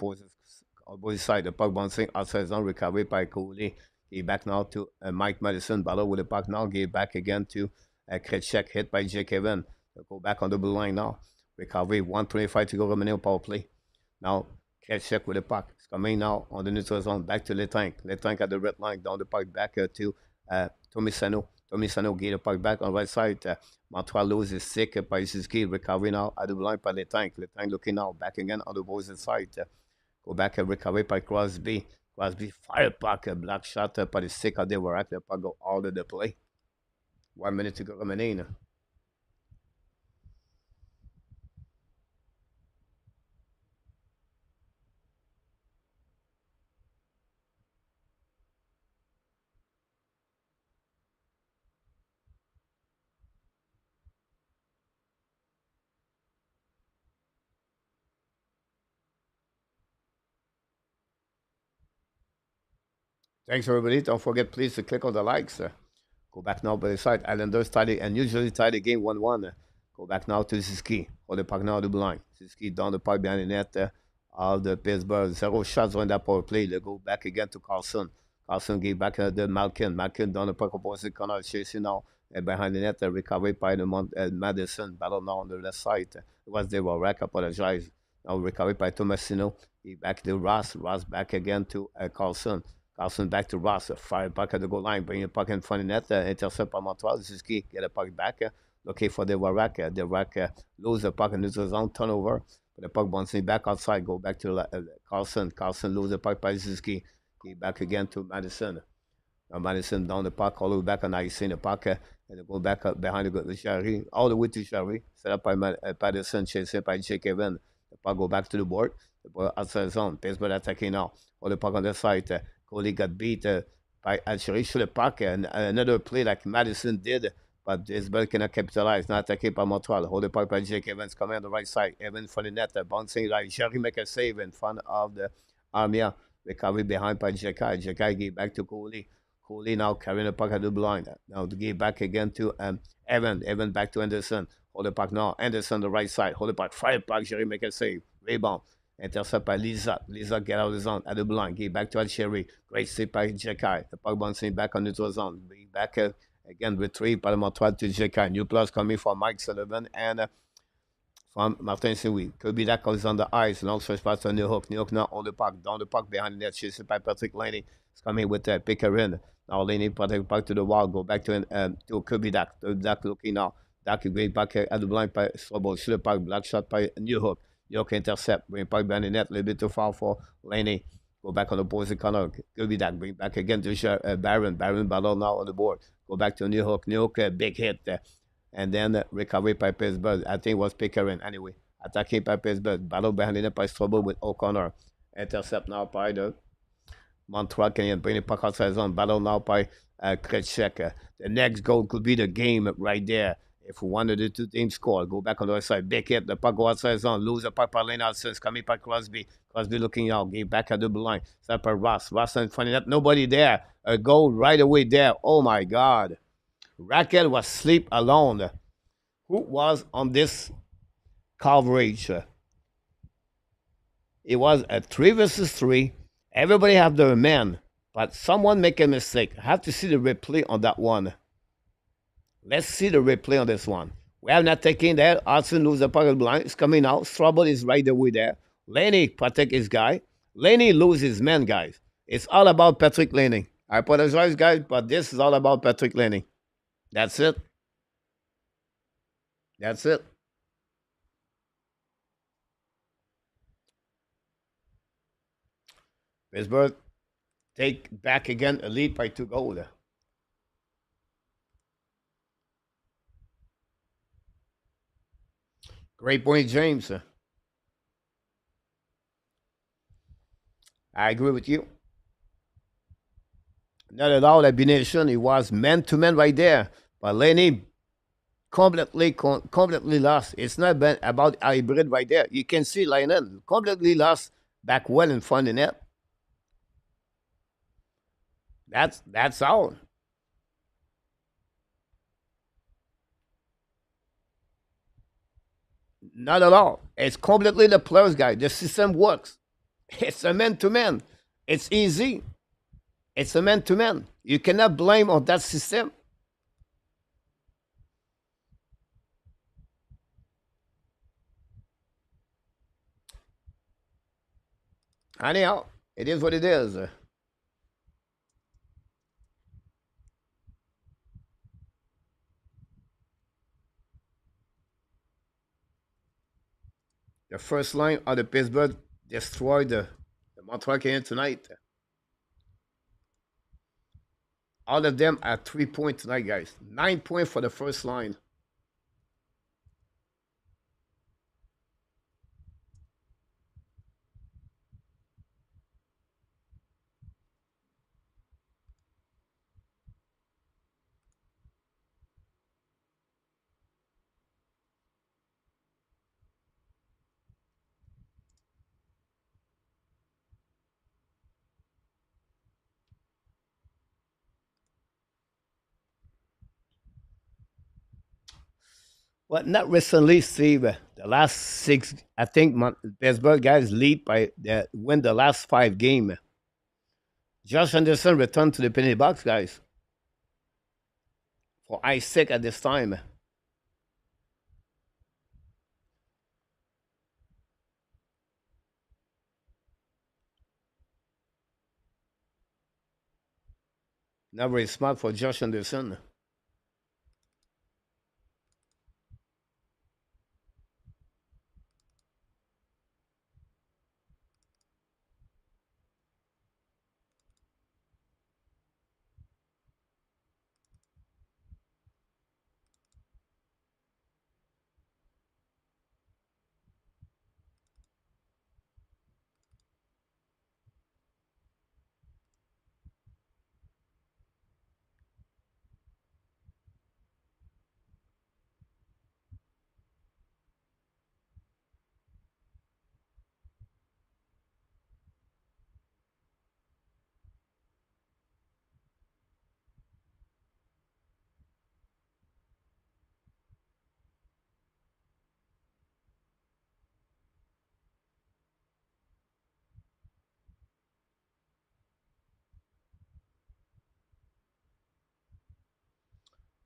opposite side. The puck bouncing outside zone. Recovery by Cooley. Get back now to Mike Madison. Battle with the puck now. Get back again to Krejcik. Hit by Jake Evan. Go back on the blue line now. Recovery, 1:25 to go remaining power play. Now, Krejcik with the puck. It's coming now on the neutral zone. Back to Letang. Letang at the red line. Down the puck back to Tomisano. Tomisano get the puck back on the right side. Montreal loses sick by Suzuki. Recovery now at the line by Letang. Letang looking now. Back again on the opposite side. Go back and recovery by Crosby. Crosby fire puck. Black shot by the stick out there. Where actually the puck go out of the play. 1 minute to go remaining. Thanks, everybody. Don't forget, please, to click on the likes. Go back now by the side. Islanders tie the, and usually tie the game 1-1. Go back now to Suzuki. Hold the puck now to the blind. Suzuki down the puck behind the net. of the Pittsburgh. 0 shots on that power play. They go back again to Carlson. Carlson gave back to Malkin. Malkin down the puck opposite corner, chasing now behind the net. Recovery by the Madison. Battle now on the left side. It was they were rack, apologize. Now recovery by Tomasino. He back to Ross. Ross back again to Carlson. Carlson back to Ross. Fire back at the goal line. Bring the puck in front of the net. Intercept by Montreal. Suzuki get the puck back. Looking for the Warak. The Warak lose the puck in neutral zone. Turnover. The puck bouncing back outside. Go back to Carlson. Carlson lose the puck by Suzuki. He back again to Madison. Madison down the puck. All the way back on ice in the puck. And they go back up behind the Sherry. All the way to Sherry. Set up by Madison. Chased by Jake Evan. The puck go back to the board. The ball outside the zone. Pittsburgh attacking now. All the puck on the side. Coley got beat by Sherry. Shoot the puck. And another play like Madison did. But Pittsburgh cannot capitalize. Not attacked by Montreal. Hold the puck by Jake Evans. Coming on the right side. Evans for the net. Bouncing like Sherry make a save in front of the Armia. Recovery behind by Jekai. Jekai gave back to Coley. Coley now carrying the puck at the blind. Now to give back again to Evan. Evan back to Anderson. Hold the puck now. Anderson the right side. Hold the puck. Fire puck. Sherry make a save. Rebound. Intercept by Lisa. Lisa get out of the zone at the blind. Give back to Sherry. Great save by Jekai. The puck bouncing back on the zone. Bring back again retrieved by Montreal to Jekai. New plus coming from Mike Sullivan and from Martin St-Louis. Could be that goes on the ice. And also spots on New Hook. New Hook now on the puck. Down the puck behind the net. Chased by Patrick Laney. It's coming with Pickering. Now Laney Patrick back to the wall. Go back to Kirby Dak. Dak looking now. Dak going back at the blind by Scoreboard. Shoot the puck. Black shot by New Hook. New Hook intercept. Bring puck behind the net. A little bit too far for Laney. Go back on the opposite corner. Kirby Dak. Bring back again to Barron. Barron battle now on the board. Go back to New Hook. New Hook big hit. And then recovery by Pittsburgh. I think it was Pickering anyway. Attacking by Pittsburgh. Battle behind the net by Strobel with O'Connor. Intercept now by the Montreal Canadiens. Bring the puck outside zone. Battle now by Kretschek. The next goal could be the game right there. If one of the two teams score, go back on the other side. Big hit. The puck go outside zone. Lose the puck by Lane Hudson. Coming by Crosby. Crosby looking out. Give back at the blue line. Set by Ross. Ross in front of that. Nobody there. A goal right away there. Oh my God. Raquel was asleep alone. Who was on this coverage? It was a 3 versus 3. Everybody have their man, but someone make a mistake. I have to see the replay on that one. Let's see the replay on this one. We have not taken that. Hudson lose the puck blind. It's coming out. Strobel is right away there. Laney protect his guy. Laney lose his man, guys. It's all about Patrick Laney. I apologize, guys, but this is all about Patrick Laney. That's it. That's it. Pittsburgh take back again a lead by 2 goals. Great point, James. I agree with you. Not at all, Habs Nation. It was man-to-man right there. But Laney completely lost. It's not been about hybrid right there. You can see Lionel completely lost back well in front of the net. That's all. Not at all. It's completely the players, guy. The system works. It's a man-to-man. It's easy. It's a man-to-man. You cannot blame on that system. Anyhow, it is what it is. The first line of the Pittsburgh destroyed the Montreal Canadiens tonight. All of them are 3 points tonight, guys. 9 points for the first line. Well, not recently, Steve. The last 6, I think Pittsburgh guys lead by win the last 5 game. Josh Anderson returned to the penalty box, guys. For ice sick at this time. Not very smart for Josh Anderson.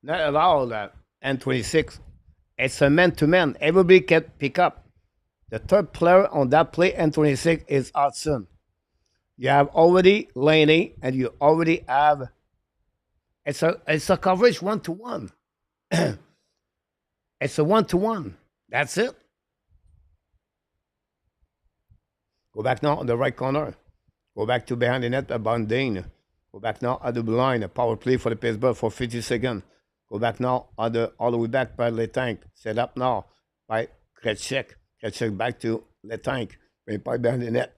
Not at all that. And 26. It's a man-to-man. Everybody can pick up. The third player on that play, N26, is Hutson. You have already Laney, and you already have. It's a coverage 1-to-1. It's a 1-to-1. That's it. Go back now on the right corner. Go back to behind the net at Bondane. Go back now at the blue line. A power play for the Pittsburgh for 50 seconds. Go back now all the way back by Letank. Set up now by Kretschek. Kretschek back to Letank. Right behind the net.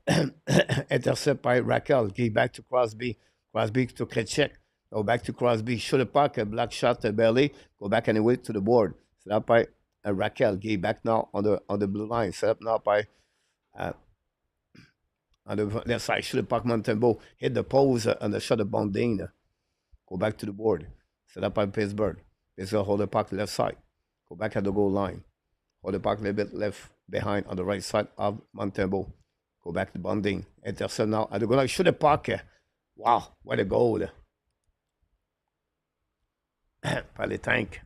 Intercept by Raquel. Give back to Crosby. Crosby to Kretschek. Go back to Crosby. Shoot a puck. A black shot to belly. Go back anyway to the board. Set up by Raquel. Give back now on the blue line. Set up now by on the left side. Shoot a puck. Montembeault. Hit the pose and the shot of Bondane. Go back to the board. Set up by Pittsburgh. Pittsburgh hold the puck left side. Go back at the goal line. Hold the puck a little bit left behind on the right side of Montembeault. Go back to Bonding. Intercept now at the goal line. Shoot the puck. Wow, what a goal. By the tank.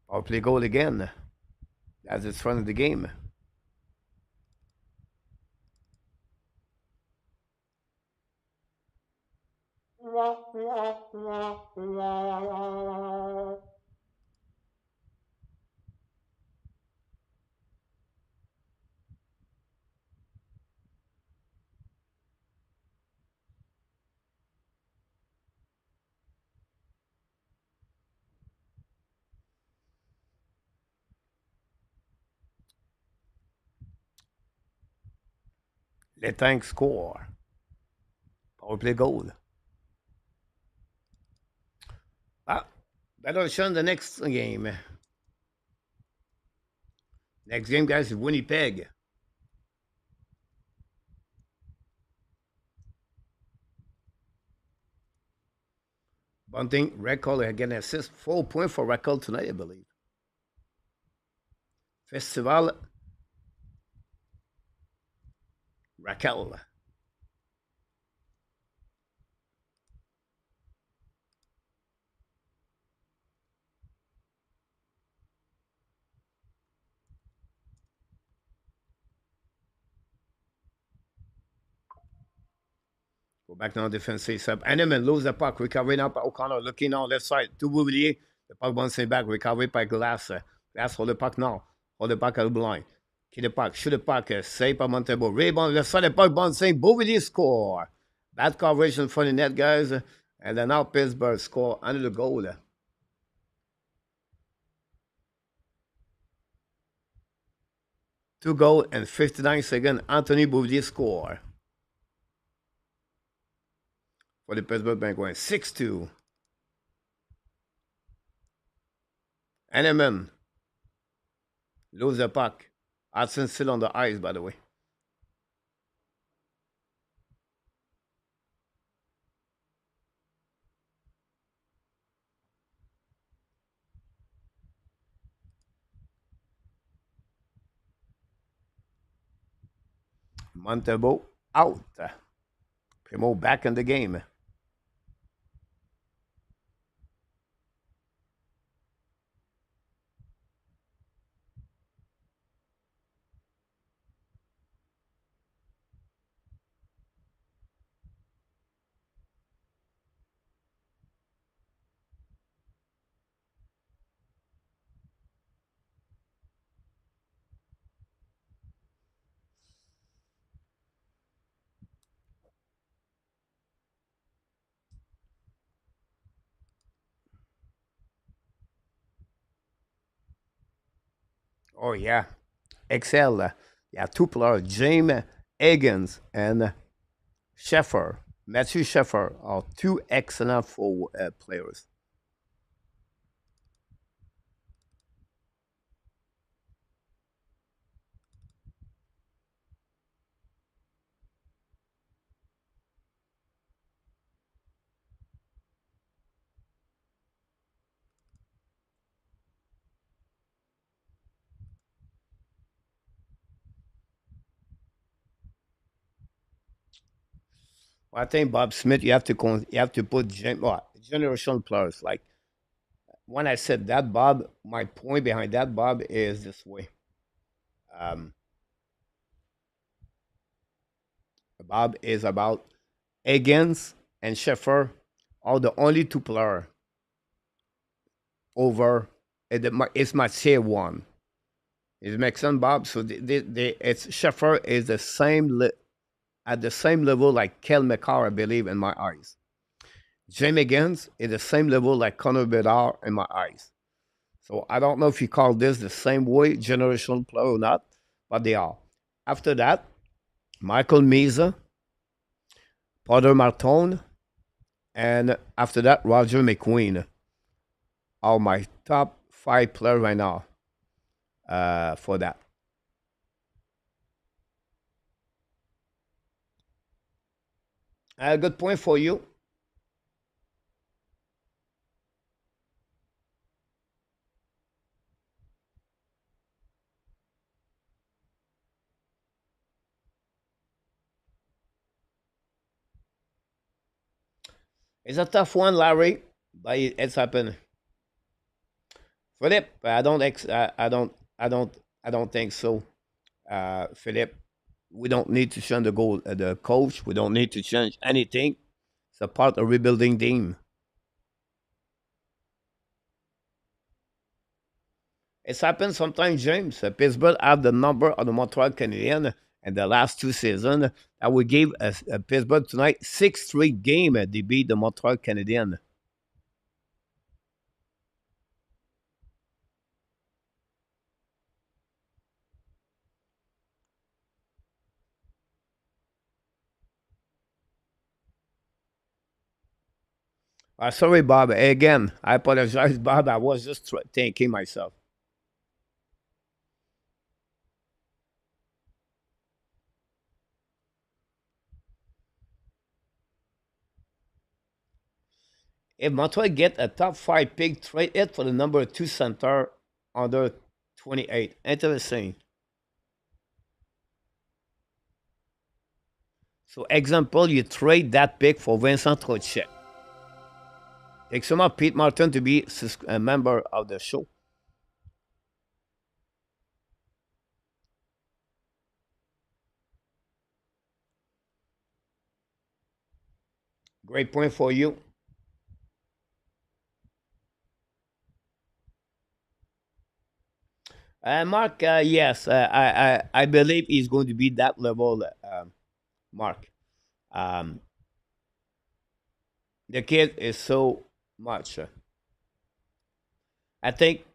Power play goal again. That's its front of the game. Les Tanks score. Power play goal. Better show the next game. Next game, guys, is Winnipeg. Bunting, Raquel again assist. 4 points for Raquel tonight, I believe. Festival. Raquel. Go back now, defensive sub. Animal lose the puck. Recovery now by O'Connor. Looking on left side. To Bouvillier. The puck bouncing back. Recovery by Glass. Glass hold the puck now. Hold the puck at the blind. Keep the puck. Shoot the puck. Save by Montembeault. Rebound left side. The puck bouncing. Bouvillier score. Bad coverage in front of the net, guys. And then now Pittsburgh score under the goal. 2 goals and 59 seconds. Anthony Bouvillier score. For the Pittsburgh Penguins, 6-2. Henneman lose the puck. Hutson still on the ice, by the way. Montembeault out. Primo back in the game. Oh, yeah. Excel. Yeah, two players, James Higgins and Sheffer. Matthew Sheffer are two excellent players. Well, I think Bob Smith, you have to put generational players. Like when I said that, Bob, my point behind that, Bob, is this way. Um, Bob is about Higgins and Sheffer are the only two players over. It's my tier one. It makes sense, Bob. So it's Sheffer is the at the same level like Kel McCarr, I believe, in my eyes. Jamie Higgins is the same level like Connor Bedard in my eyes. So I don't know if you call this the same way, generational player or not, but they are. After that, Michael Meza, Potter Martone, and after that, Roger McQueen are my top 5 players right now for that. A good point for you. It's a tough one, Larry, but it's happened. Philip, I don't think so. Philip, we don't need to change the coach. We don't need to change anything. It's a part of rebuilding team. It's happened sometimes, James. Pittsburgh have the number of the Montreal Canadiens in the last 2 seasons. That we gave Pittsburgh tonight 6 straight games. They beat the Montreal Canadiens. Sorry, Bob. Again, I apologize, Bob. I was just thinking myself. If Montreal get a top 5 pick, trade it for the number 2 center under 28. Interesting. So, example, you trade that pick for Vincent Trochet. Take some of Pete Martin to be a member of the show. Great point for you. Mark, yes, I believe he's going to be that level, Mark. Um, the kid is so much. I think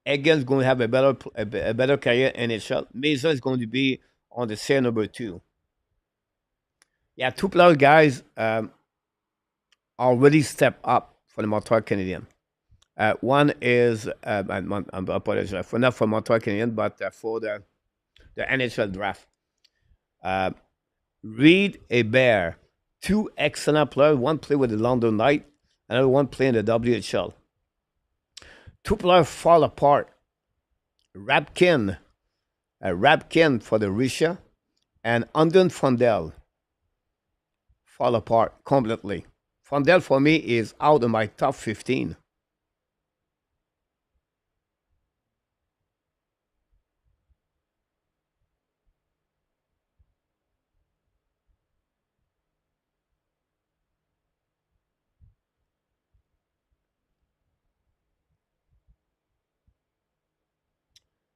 Egan's going to have a better career in NHL. Mesa is going to be on the tier number 2. Yeah, 2 player guys already stepped up for the Montreal Canadiens. One is, I apologize, for not for Montreal Canadiens, but for the NHL draft. Reed Hebert, 2 excellent players. One play with the London Knight, another one playing the WHL. 2 players fall apart. Rabkin for the Russia, and Andon Fondel fall apart completely. Fondel for me is out of my top 15.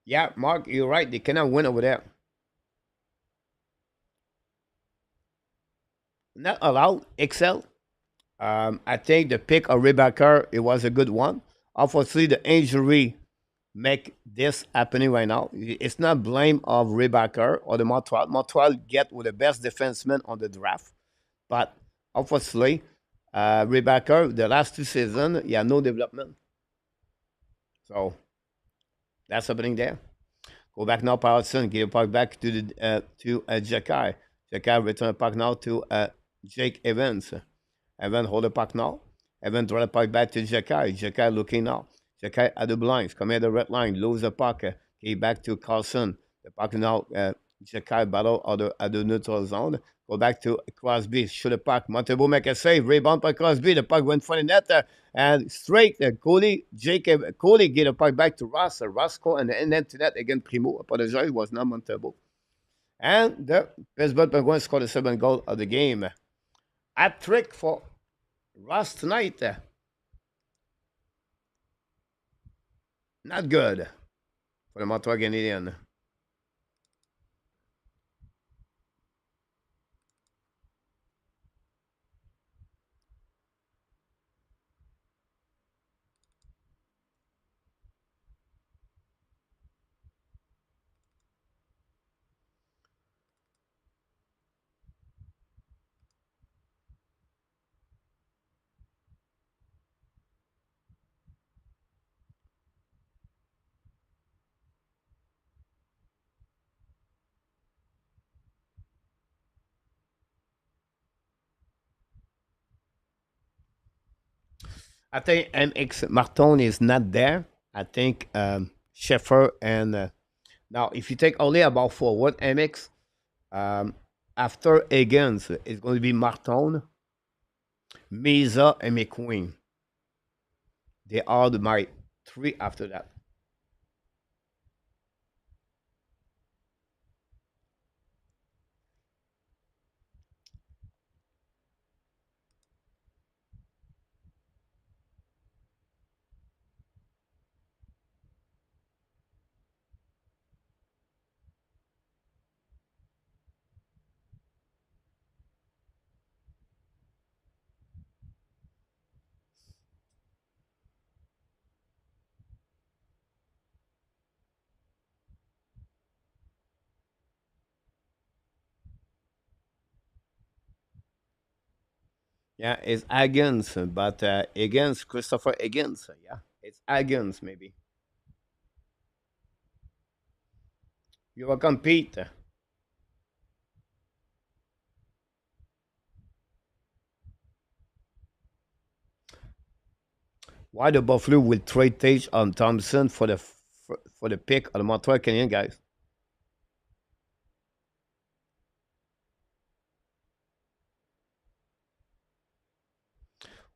Yeah, Mark, you're right. They cannot win over there. Not allowed. Excel. I think the pick of Rebecca, it was a good one. Obviously, the injury make this happening right now. It's not blame of Rebecca or the Montreal. Montreal get with the best defenseman on the draft, but obviously, Rebecca, the last 2 seasons, yeah, no development. So that's happening there. Go back now, Hutson. Give the puck back to Jacky. Jacky return the puck now to Jake Evans. Evan hold the puck now. Evan draw the puck back to Jacky. Jacky looking now. Jacky at the blinds. Come at the red line. Lose the puck. Back to Carlson. The puck now. Jacky battle at the neutral zone. Go back to Crosby. Shoot the puck. Montembeault make a save. Rebound by Crosby. The puck went for the net. And straight. Cody get the puck back to Ross. Ross score and then to that again. Primo. Apologize. It was not Montembeault. And the Pittsburgh Penguins scored the 7th goal of the game. Hat trick for Ross tonight. Not good for the Montreal Canadiens. I think MX Martin is not there. I think Sheffer and now if you take only about forward MX, after Higgins, it's going to be Martin, Misa, and McQueen. They are my 3 after that. Yeah, it's Higgins, but Higgins, Christopher Higgins. Yeah, it's Higgins maybe. You will compete. Why the Buffalo will trade Tage on Thompson for the pick of the Montreal Canadiens guys?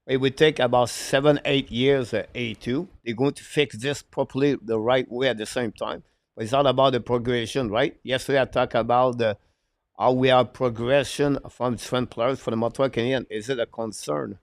It would take about 7, 8 years at A2. They're going to fix this properly the right way at the same time. But it's all about the progression, right? Yesterday I talked about how we are progression from different players for the Montreal Canadiens. Is it a concern?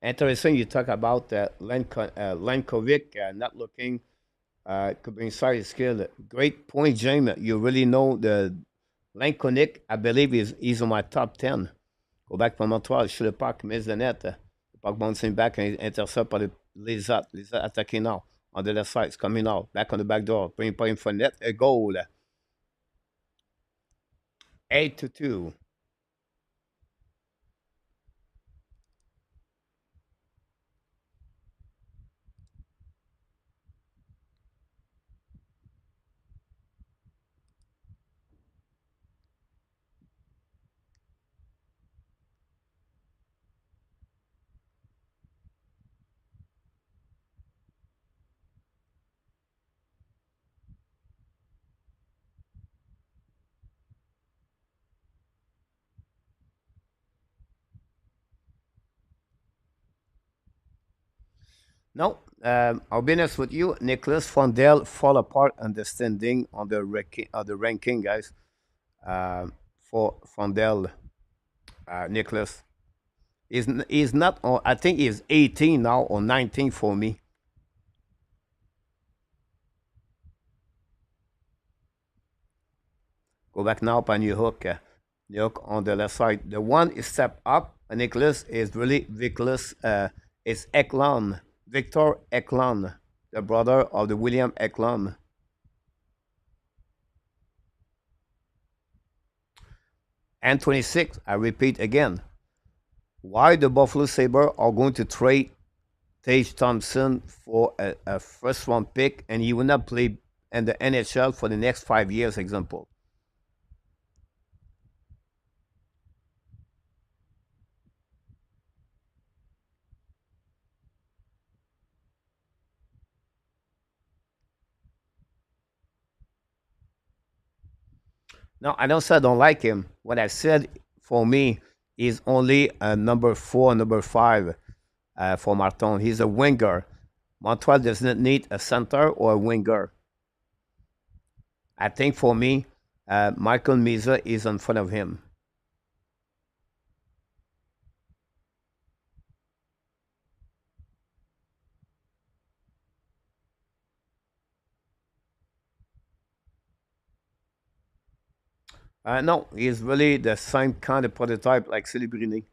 Interesting, you talk about Lankovic not looking could be inside skill. Great point, James. You really know the Lankovic, I believe, he's on my top 10. Go back from Montreal, shoot the puck, miss the net. The puck bouncing back and intercept par Lizat. Lizat attacking now. On the left side, it's coming out. Back on the back door. Bring point for net. A goal. 8-2. No, I'll be honest with you. Nicholas Fondel fall apart on the standing on the ranking, guys. For Fondel, Nicholas is not. I think he's 18 now or 19 for me. Go back now on your hook. New hook on the left side. The one is step up. Nicholas is really Nicholas. It's Eklund, Victor Eklund, the brother of the William Eklund. And 26. I repeat again. Why the Buffalo Sabres are going to trade Tage Thompson for a first round pick and he will not play in the NHL for the next 5 years, example. No, I don't say I don't like him. What I said for me is only a number 4, number 5 for Martin. He's a winger. Montreal does not need a center or a winger. I think for me, Michael Misa is in front of him. No, he's really the same kind of prototype like Celebrini.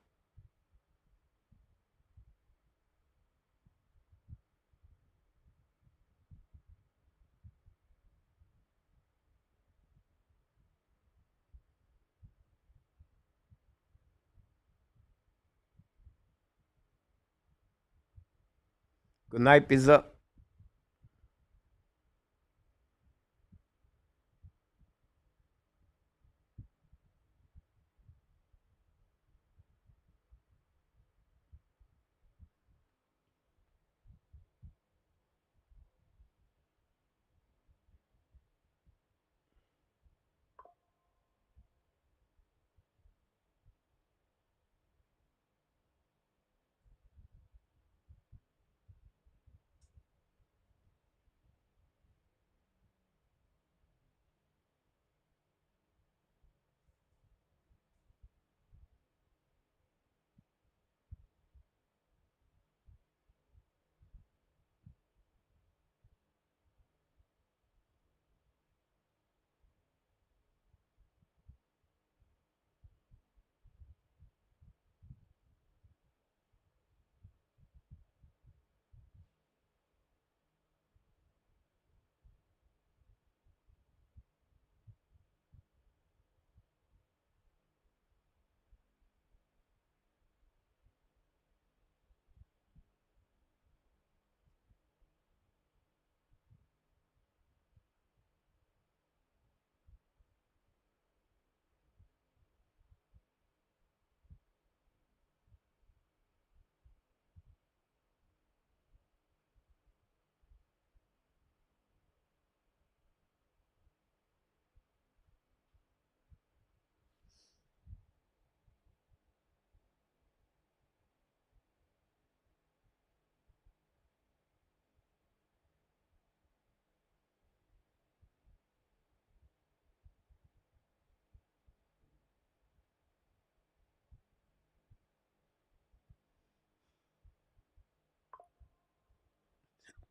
Good night, Pizza.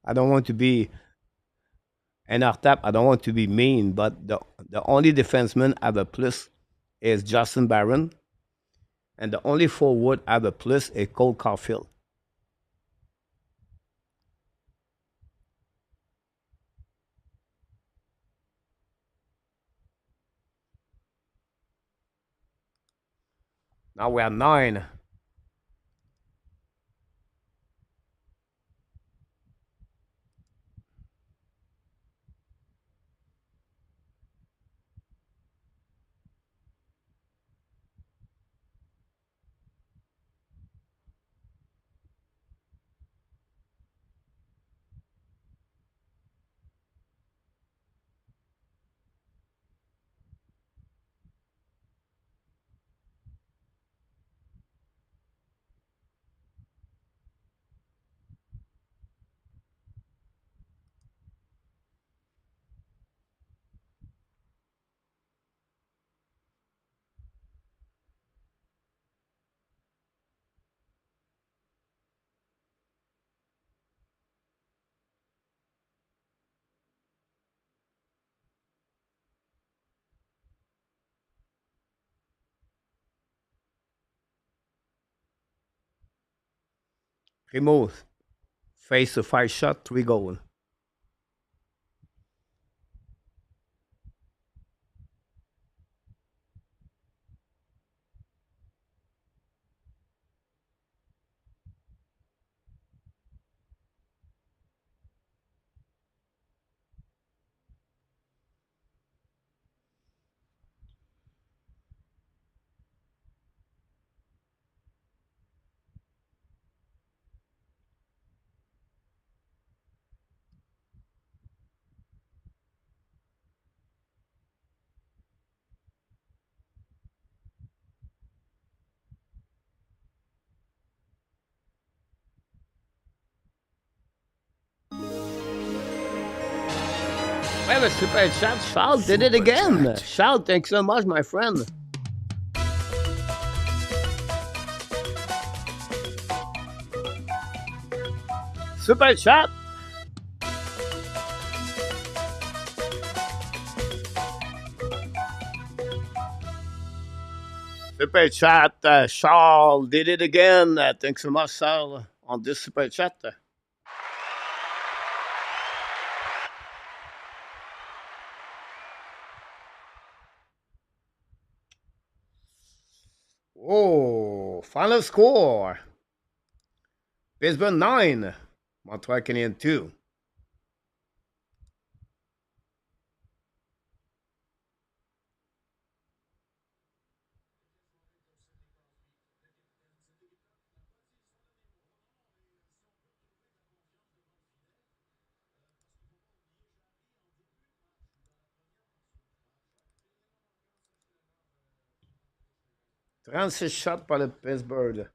I don't want to be an tap. I don't want to be mean, but the only defenseman I have a plus is Justin Barron, and the only forward I have a plus is Cole Caulfield. Now we are 9. Primo, face to 5 shot, 3 goal. Well, a super chat. Charles did it again. Charles, thanks so much, my friend. Super chat. Super chat. Charles did it again. Thanks so much, Charles, on this super chat. Oh, final score. Pittsburgh 9, Montreal Canadiens 2. Six shots par le Pittsburgh.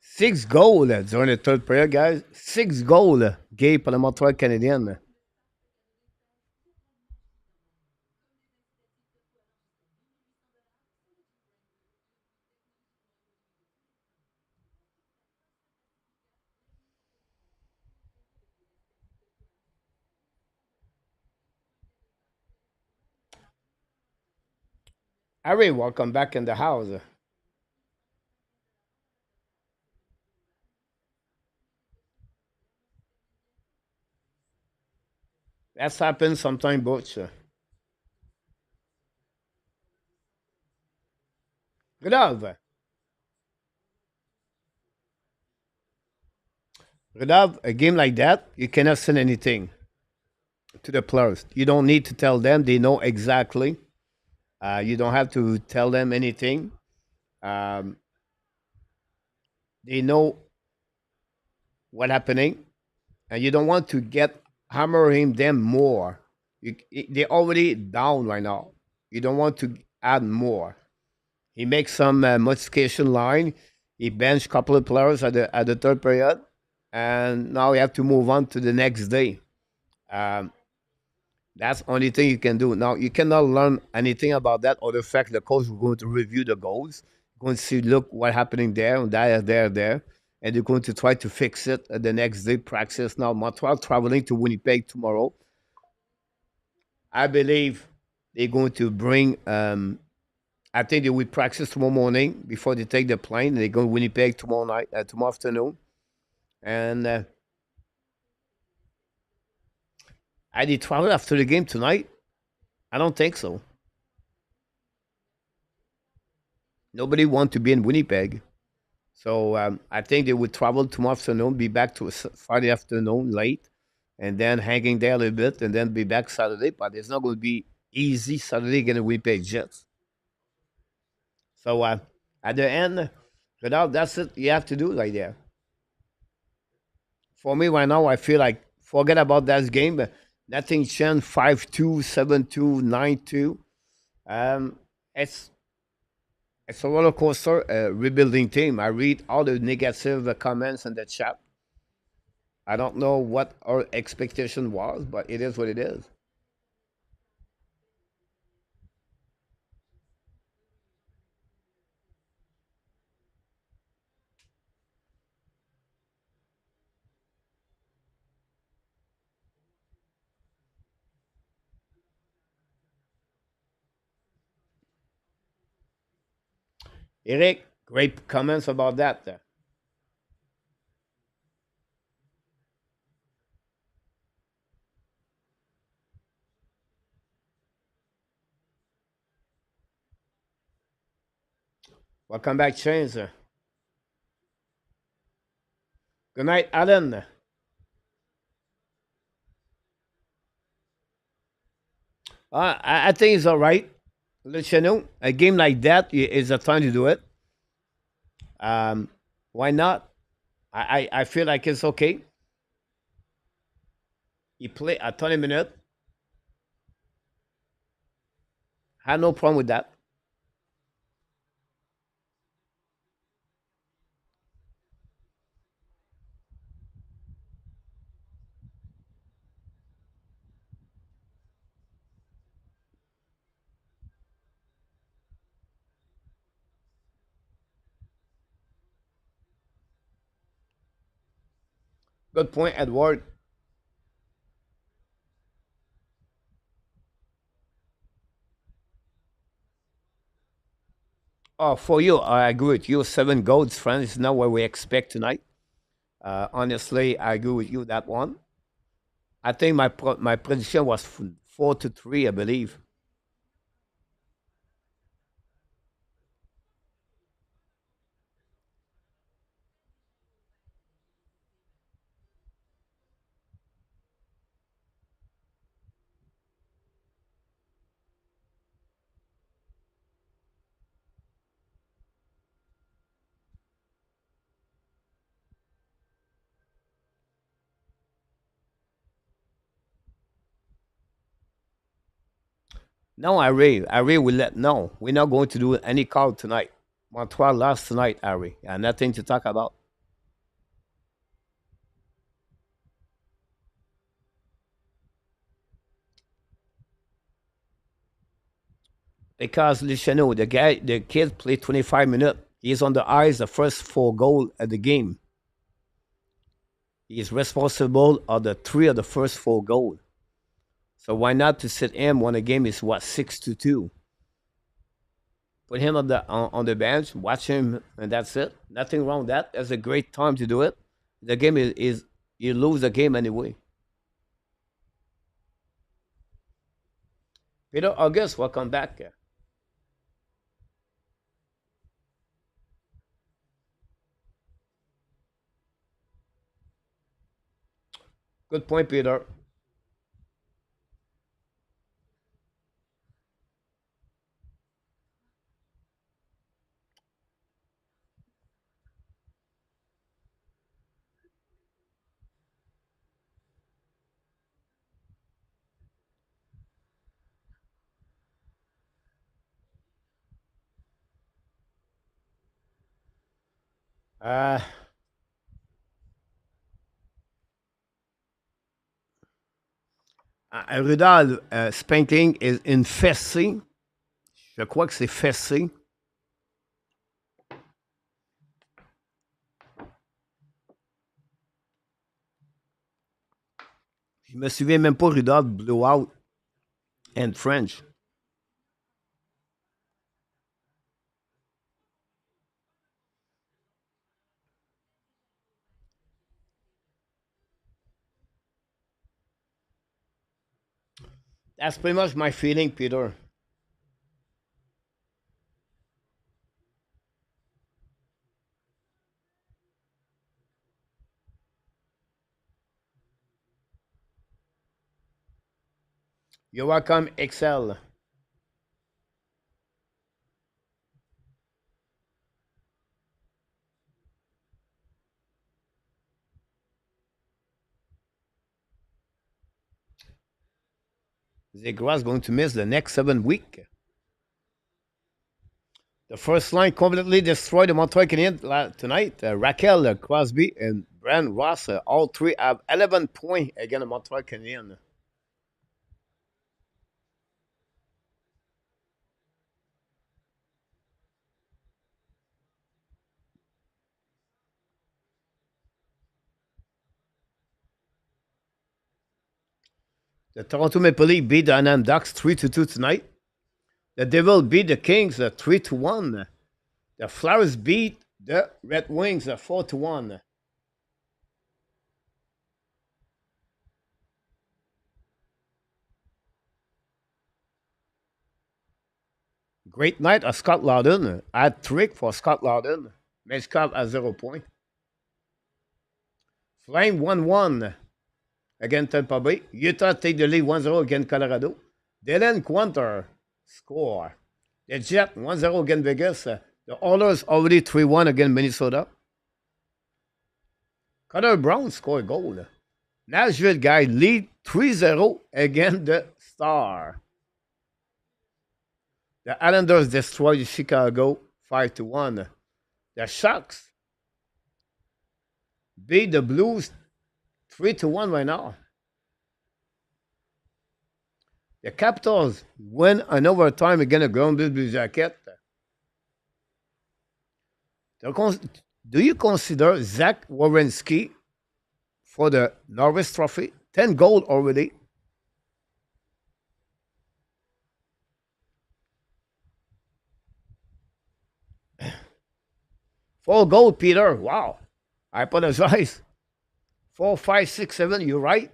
Six goals during the third period, guys. 6 goals gay pour le Montreal Canadien. Harry, welcome back in the house. That's happened sometime, Butch. Redav. Redav, a game like that, you cannot send anything to the players. You don't need to tell them. They know exactly. You don't have to tell them anything. Um, they know what happening, and you don't want to get hammering them more. They're already down right now. You don't want to add more. He makes some modification line. He bench a couple of players at the third period, and now you have to move on to the next day. Um, that's the only thing you can do. Now you cannot learn anything about that or the fact the coach is going to review the goals, going to see look what happening there and there, and they're going to try to fix it the next day. Practice now. Montreal traveling to Winnipeg tomorrow. I believe they're going to bring. I think they will practice tomorrow morning before they take the plane. They go to Winnipeg tomorrow night, tomorrow afternoon, and I did travel after the game tonight. I don't think so. Nobody want to be in Winnipeg. So I think they would travel tomorrow afternoon, be back to Friday afternoon late, and then hanging there a little bit, and then be back Saturday. But it's not going to be easy Saturday getting Winnipeg Jets. So at the end, without that's it, you have to do like that. For me right now, I feel like forget about that game. Nothing changed 5-2, 7-2, 9-2. Um, it's it's a roller coaster rebuilding team. I read all the negative comments in the chat. I don't know what our expectation was, but it is what it is. Eric, great comments about that. Welcome back, James. Good night, Alan. I think it's all right. Let you know, a game like that is a time to do it. Um, why not? I feel like it's okay. You play a 20 minute. Had no problem with that. Good point, Edward. Oh, for you, I agree with you. 7 goals, friends, is not what we expect tonight. Honestly, I agree with you that one. I think my prediction was 4-3, I believe. No, I really will let no. We're not going to do any call tonight. Montreal lost tonight, Ari. And nothing to talk about. Because Licheno, the kid played 25 minutes. He's on the ice the first 4 goals of the game. He's responsible of the 3 of the first 4 goals. So why not to sit him when the game is what 6-2? Put him on the bench, watch him, and that's it. Nothing wrong with that. That's a great time to do it. The game is you lose the game anyway. Peter August, welcome back. Good point, Peter. Uh, Rudal, spanking is in fessé. Je crois que c'est fessé. Je me souviens même pas Rudal blowout and French. That's pretty much my feeling, Peter. You're welcome, Excel. Zegras going to miss the next 7 weeks. The first line completely destroyed the Montreal Canadiens tonight. Raquel, Crosby, and Brand Ross, all three have 11 points against the Montreal Canadiens. The Toronto Maple Leafs beat the Anaheim Ducks 3-2 tonight. The Devils beat the Kings 3-1. The Flyers beat the Red Wings 4-1. Great night of Scott Loudon. Hat trick for Scott Loudon. Mais Scott at 0 point. Flame 1-1 against Tampa Bay. Utah take the lead 1-0 against Colorado. Dylan Quanter score. The Jet 1-0 against Vegas. The Oilers already 3-1 against Minnesota. Connor Brown score a goal. Nashville guy lead 3-0 against the Star. The Islanders destroyed Chicago 5-1. The Sharks beat the Blues 3-1 right now. The Capitals win an overtime against the Columbus Blue Jacket. Do you consider Zach Werenski for the Norris Trophy? 10 goals already. 4 goals, Peter. Wow. I apologize. 4, 5, 6, 7. You're right.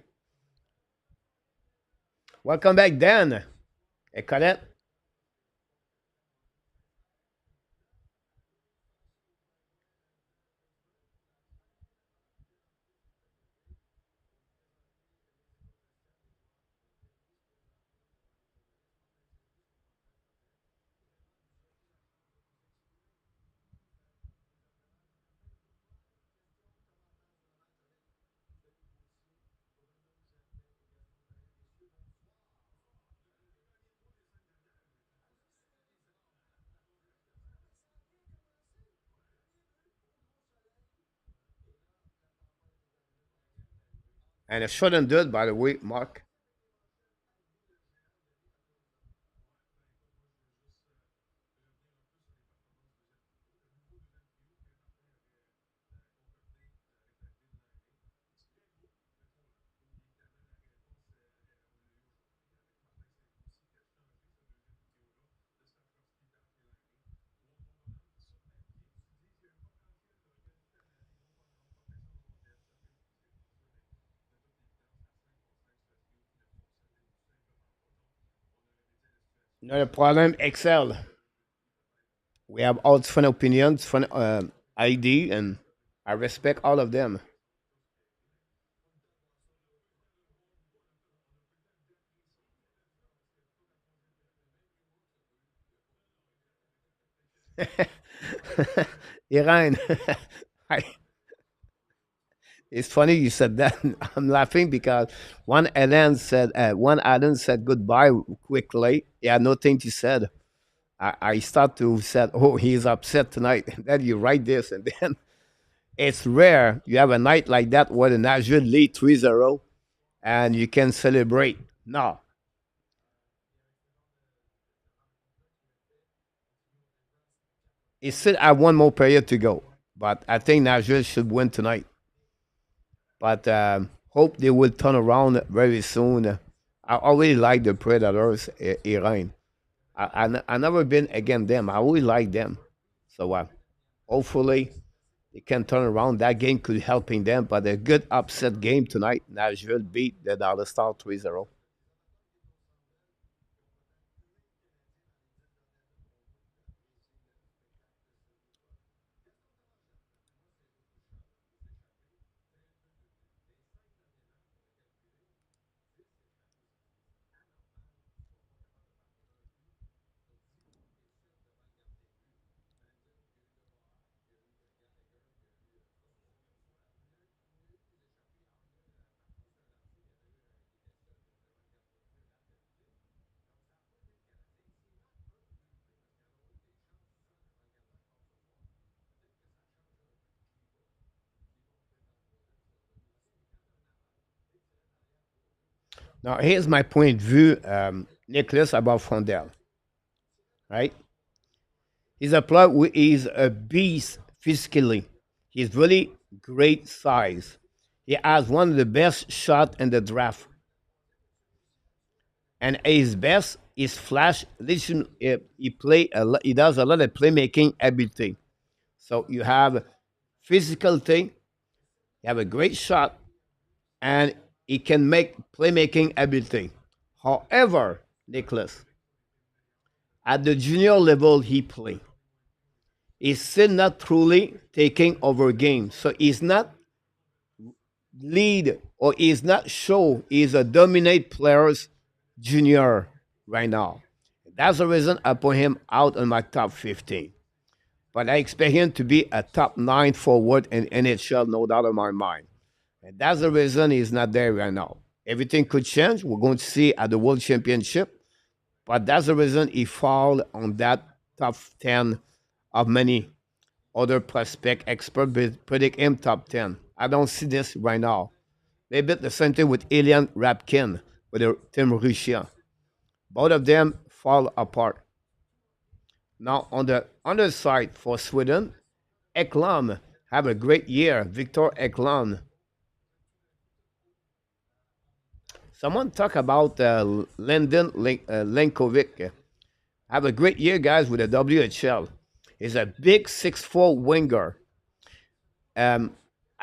Welcome back, Dan. Hey, Colette. And it shouldn't do it, by the way, Mark. Not a problem. Excel. We have all different opinions, different ID, and I respect all of them. Iran. It's funny you said that. I'm laughing because one Alan said goodbye quickly. He had nothing to said. I start to said, oh, he's upset tonight. And then you write this, and then It's rare you have a night like that where the Nashville lead 3-0 and you can celebrate. No. It's still have one more period to go. But I think Nashville should win tonight. But hope they will turn around very soon. I always like the Predators, Iran. I never been against them. I always like them. So hopefully they can turn around. That game could helping them. But a good upset game tonight. Nashville beat the Dallas Star 3-0. Now here's my point of view, Nicholas, about Fondel. Right? He's a player who is a beast physically. He's really great size. He has one of the best shot in the draft. And his best is flash. Listen, he play a lot, he does a lot of playmaking ability. So you have physical thing, you have a great shot, and he can make playmaking ability. However, Nicholas, at the junior level he play, he's still not truly taking over games. So he's not lead or he's not show he's a dominate players junior right now. That's the reason I put him out on my top 15. But I expect him to be a top 9 forward in NHL, no doubt in my mind. And that's the reason he's not there right now. Everything could change. We're going to see at the World Championship. But that's the reason he fall on that top 10 of many other prospect experts predict him top 10. I don't see this right now. Maybe the same thing with Elian Rapkin with Tim Russia. Both of them fall apart. Now on the other side for Sweden, Eklam have a great year. Victor Eklam. Someone talk about Lyndon Lenkovic. Have a great year, guys, with the WHL. He's a big 6'4" winger. I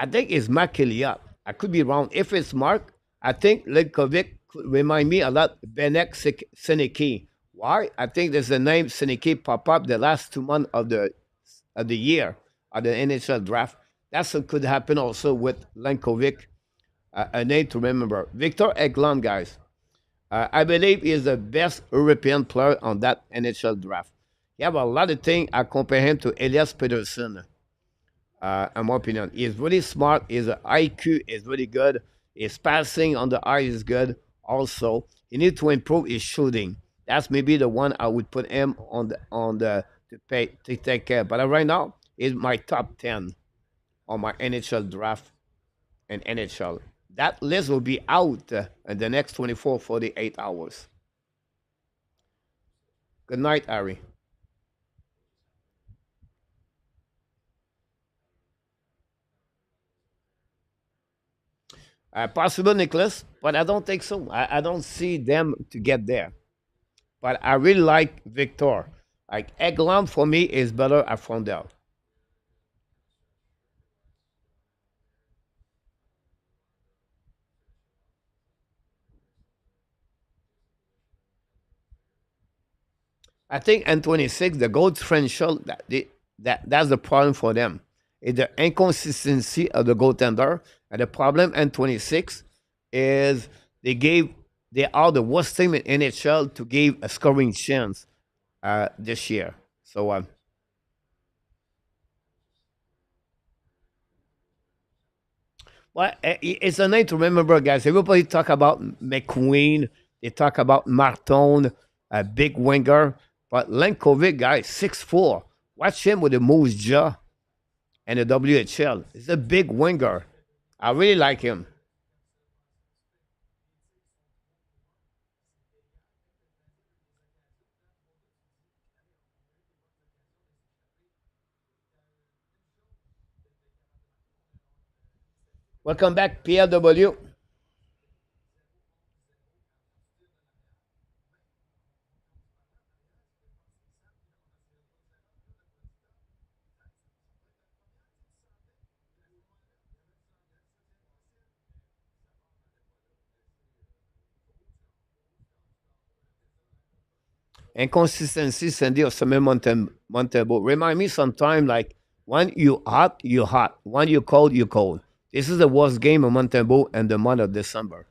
think it's Mark Elliott. I could be wrong. If it's Mark, I think Lenkovic could remind me a lot of Benek Seneki. Why? I think there's the name Seneki pop up the last 2 months of the year of the NHL draft. That's what could happen also with Lenkovic. A name to remember. Victor Ekland, guys. I believe he is the best European player on that NHL draft. He have a lot of things I compare him to Elias Peterson, in my opinion. He's really smart. His IQ is really good. His passing on the ice is good. Also, he needs to improve his shooting. That's maybe the one I would put him on the to take care. But right now, he's my top 10 on my NHL draft and NHL. That list will be out in the next 24, 48 hours. Good night, Ari. Possible, Nicholas, but I don't think so. I don't see them to get there. But I really like Victor. Like Eglon for me is better at Fondel. I think in 26, the goal differential, that's the problem for them. It's the inconsistency of the goaltender. And the problem in 26 is they are the worst team in NHL to give a scoring chance this year. So well, it's a name to remember, guys. Everybody talk about McQueen. They talk about Martin, a big winger. But Lenkovic, guys, 6'4". Watch him with the moose jaw. and the WHL. He's a big winger. I really like him. Welcome back, PLW. Inconsistency, Cindy, or some Montembeault. Remind me sometime like when you hot, you hot. When you cold, you cold. This is the worst game of Montembeault in the month of December.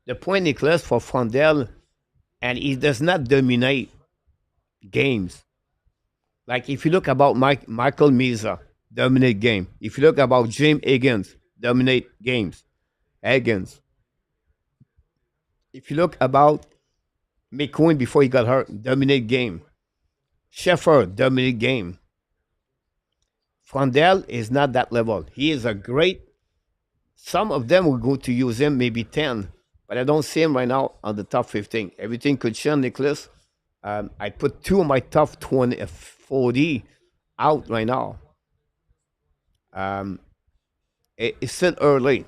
The point Nicholas for Fondel, and he does not dominate games. Like if you look about Michael Misa, dominate game. If you look about James Higgins, dominate games. Higgins. If you look about McQueen before he got hurt, dominate game. Sheffer, dominate game. Frondel is not that level. He is a great. Some of them will go to use him, maybe 10, but I don't see him right now on the top 15. Everything could change, Nicholas. I put two of my top 20, 40 out right now. It's still early,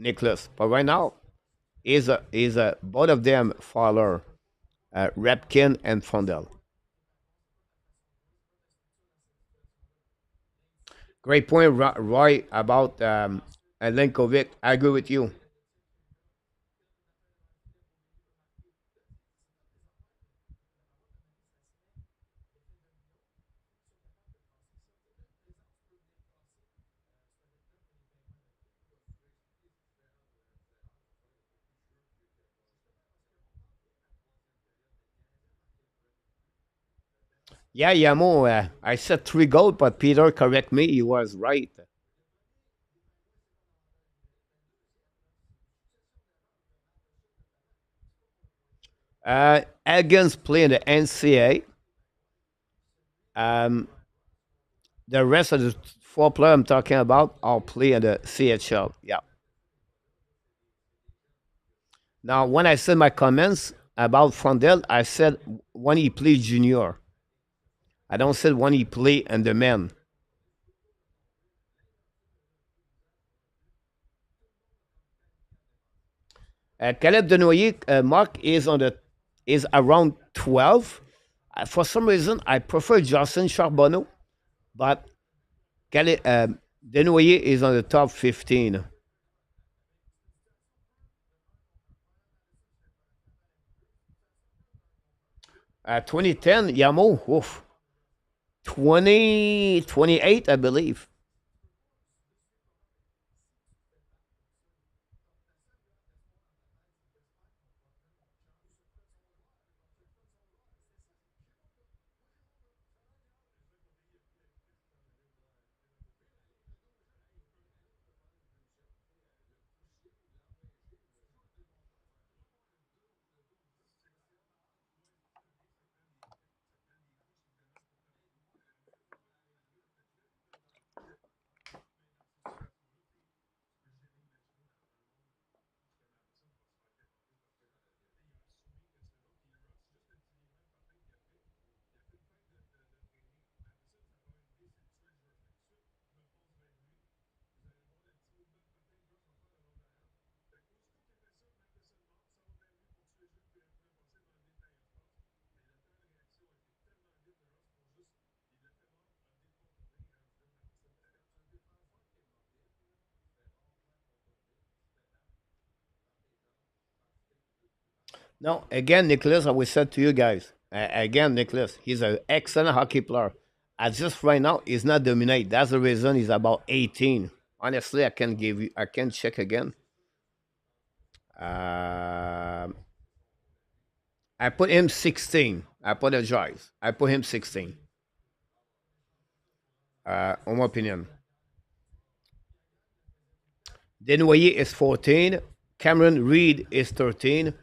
Nicholas, but right now is a both of them follow Repkin and Frondel. Great point, Roy, about Lenkovic. I agree with you. Yeah, Yamo, I said 3 goals, but Peter correct me. He was right. Against playing the NCA. Um, the rest of the 4 players I'm talking about are playing the CHL. Yeah. Now, when I said my comments about Frondel, I said when he played junior. I don't say when he played in the men. Caleb Denoyer, Mark is around 12. For some reason, I prefer Justin Charbonneau, but Caleb Denoyer is on the top 15. 2010, Yamo, oof, 28, I believe. No, again, Nicholas, I will say to you guys, again, Nicholas, he's an excellent hockey player. As just right now, he's not dominate. That's the reason he's about 18. Honestly, I can check again. Um I put him 16. I apologize. I put him 16. On my opinion. Denoyer is 14. Cameron Reed is 13.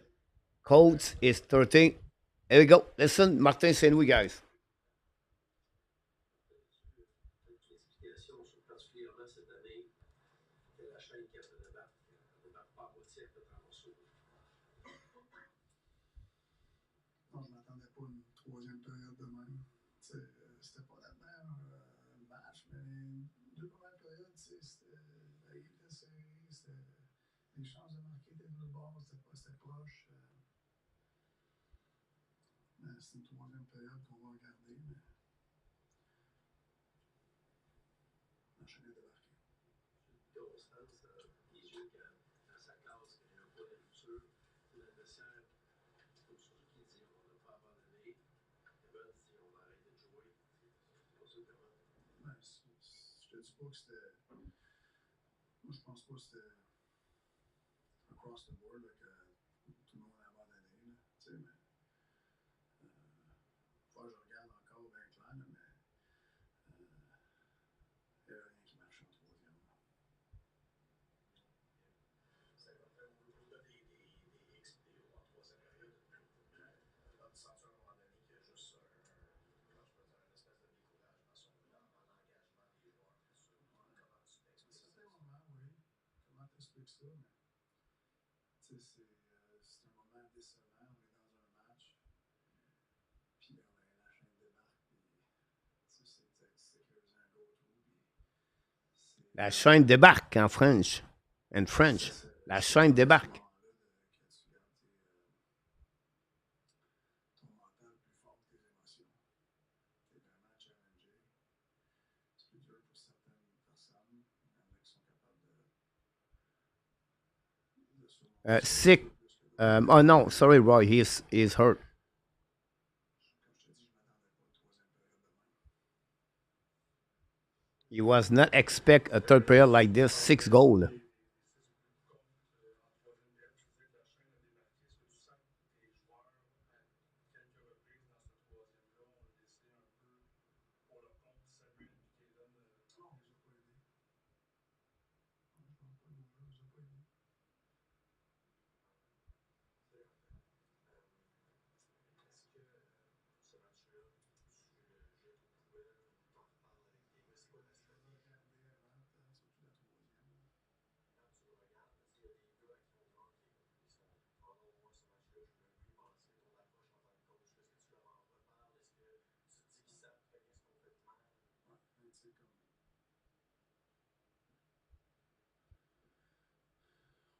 Colts is 13. Here we go. Listen, Martin Saint Louis, guys. Non, je m'attendais pas à une troisième période de même. C'était pas la meilleure match, mais les deux premières périodes, la game était serrée, les chances de marquer des deux bords, c'était proche. C'est une troisième période qu'on va regarder, mais enchaîner de marquer. Ouais, je te dis pas que c'était. Moi, je pense pas que c'était across the board, là, que tout le monde a abandonné. Là, mais faut que je regarde encore bien clair, là, mais il n'y avait rien qui marchait en troisième. Là. Certains moments, oui. Comment t'expliques ça? Mais c'est un moment décevant. On est dans un match. Puis là, ben, la chaîne débarque. Puis sécuriser un go-to. La chaîne débarque en French. En French. La chaîne débarque. Ton mental plus fort que tes émotions. T'es vraiment challengé. C'est plus dur pour certaines personnes. Il y en a qui sont capables de surmonter. Sick. Oh no, sorry, Roy. He's hurt. Comme je te dis, je m'attendais pas à une troisième période de même. He was not expect a third player like this. 6 goals.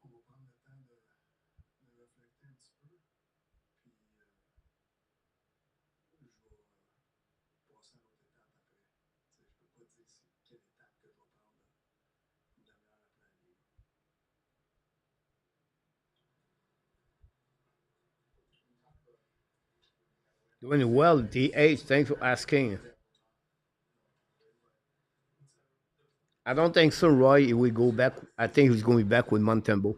On va prendre le temps de réfléchir un petit peu. Puis je vais passer à l'autre étape après. Je peux pas dire c'est quelle étape que je vais prendre une demi-heure après la game. Doing well, DH. Thanks for asking. I don't think so, Roy. He will go back. I think he's going to be back with Montembeault.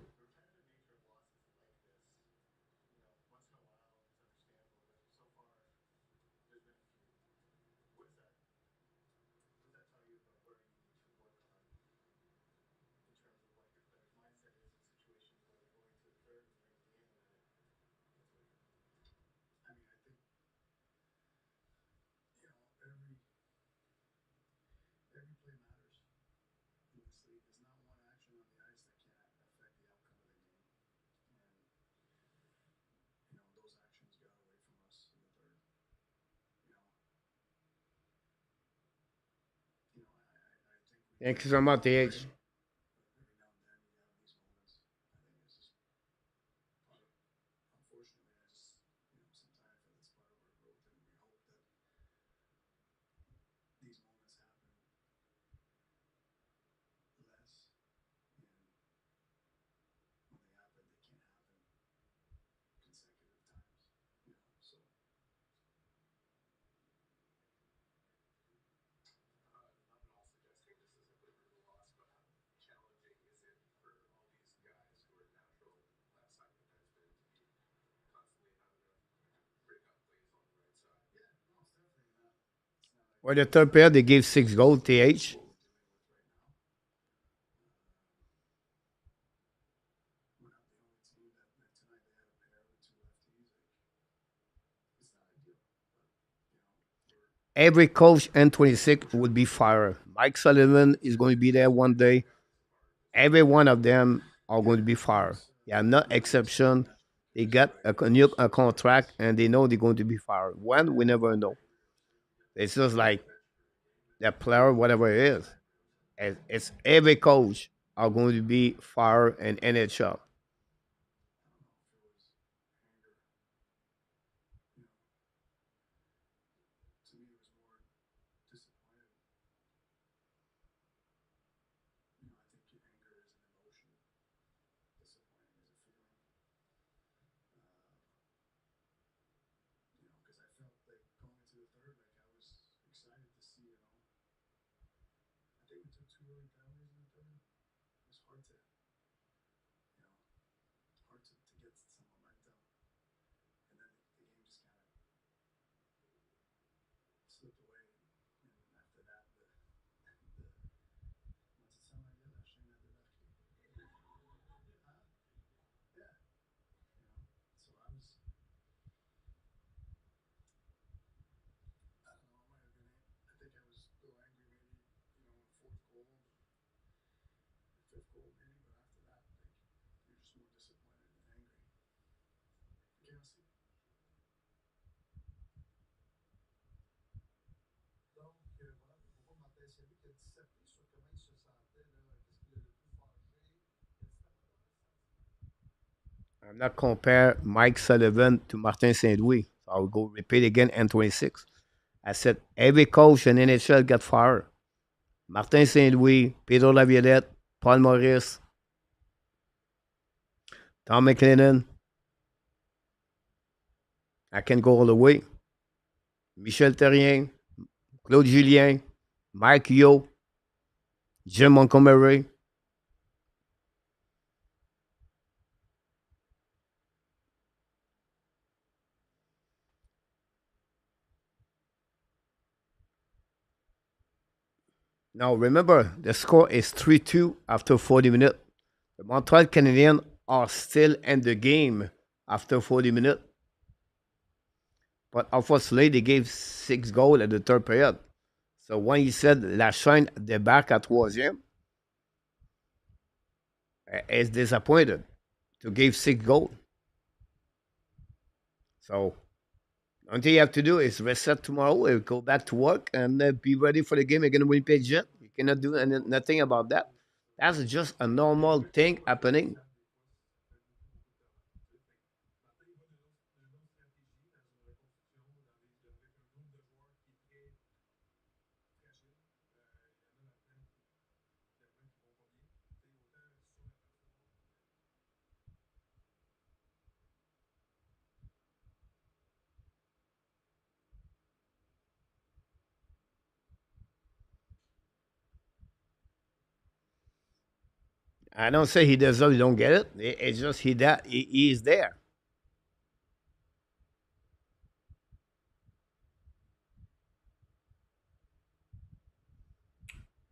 I mean, I think, every play matters in this league. There's not one action on the ice that can't affect the outcome of the game. And, those actions got away from us in the third. I think Thank you so much, DH. every now and then you have these moments. I think it's just part of, unfortunately, sometimes I feel it's part of our growth, and we hope that these moments happen less, and when they happen, they can't happen consecutive times. So yeah, no, it's definitely not. It's not like For the third player, they gave 6 goals, TH. we're not the only team that tonight they had a pair with two lefties. every coach and 26 would be fired. Mike Sullivan is going to be there one day. Every one of them are going to be fired. Yeah, no exception. They got new a contract and they know they're going to be fired. When we never know. It's just like that player, whatever it is. It's every coach are going to be fired in NHL. To me, it was more disappointed. I think anger is an emotion. Disappointing is a feeling. Because I felt like going into the third, like I was excited to see, I think we took two early penalties in the third. It was hard to get some momentum. And then the game just kind of slipped away. And after that, Montembeault Back. Yeah. So I don't know, I might have been, I think I was a little angry maybe, fourth goal, fifth goal maybe, but after that, like, you're just more disappointed and angry. Merci. Donc, voilà, pourquoi Martin Saint-Louis qui a disserté sur comment il se sentait, là, qu'est-ce qui l'avait plus fâché, I'm not compare Mike Sullivan to Martin Saint Louis. So I'll go repeat again N26. I said every coach in NHL got fired. Martin Saint Louis, Pedro Laviolette, Paul Maurice, Tom McLennan. I can go all the way. Michel Terrien, Claude Julien, Mike Yo, Jim Montgomery. Now remember, the score is 3-2 after 40 minutes. The Montreal Canadiens are still in the game after 40 minutes. But unfortunately, they gave 6 goals at the third period. So when he said La Chaîne débarque à troisième, is disappointed to give 6 goals. So only thing you have to do is reset tomorrow and go back to work and be ready for the game against Winnipeg Jet. You cannot do nothing about that. That's just a normal thing happening. I don't say he deserves, he don't get it. It's just he is there.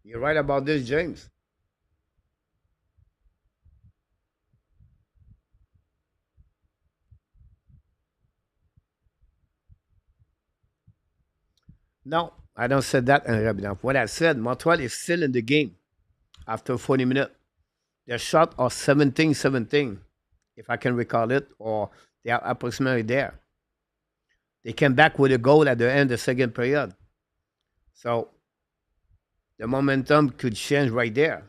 You're right about this, James. No, I don't say that in Rabidon. What I said, Montreal is still in the game after 40 minutes. Their shot are 17-17, if I can recall it, or they are approximately there. They came back with a goal at the end of the second period. So the momentum could change right there.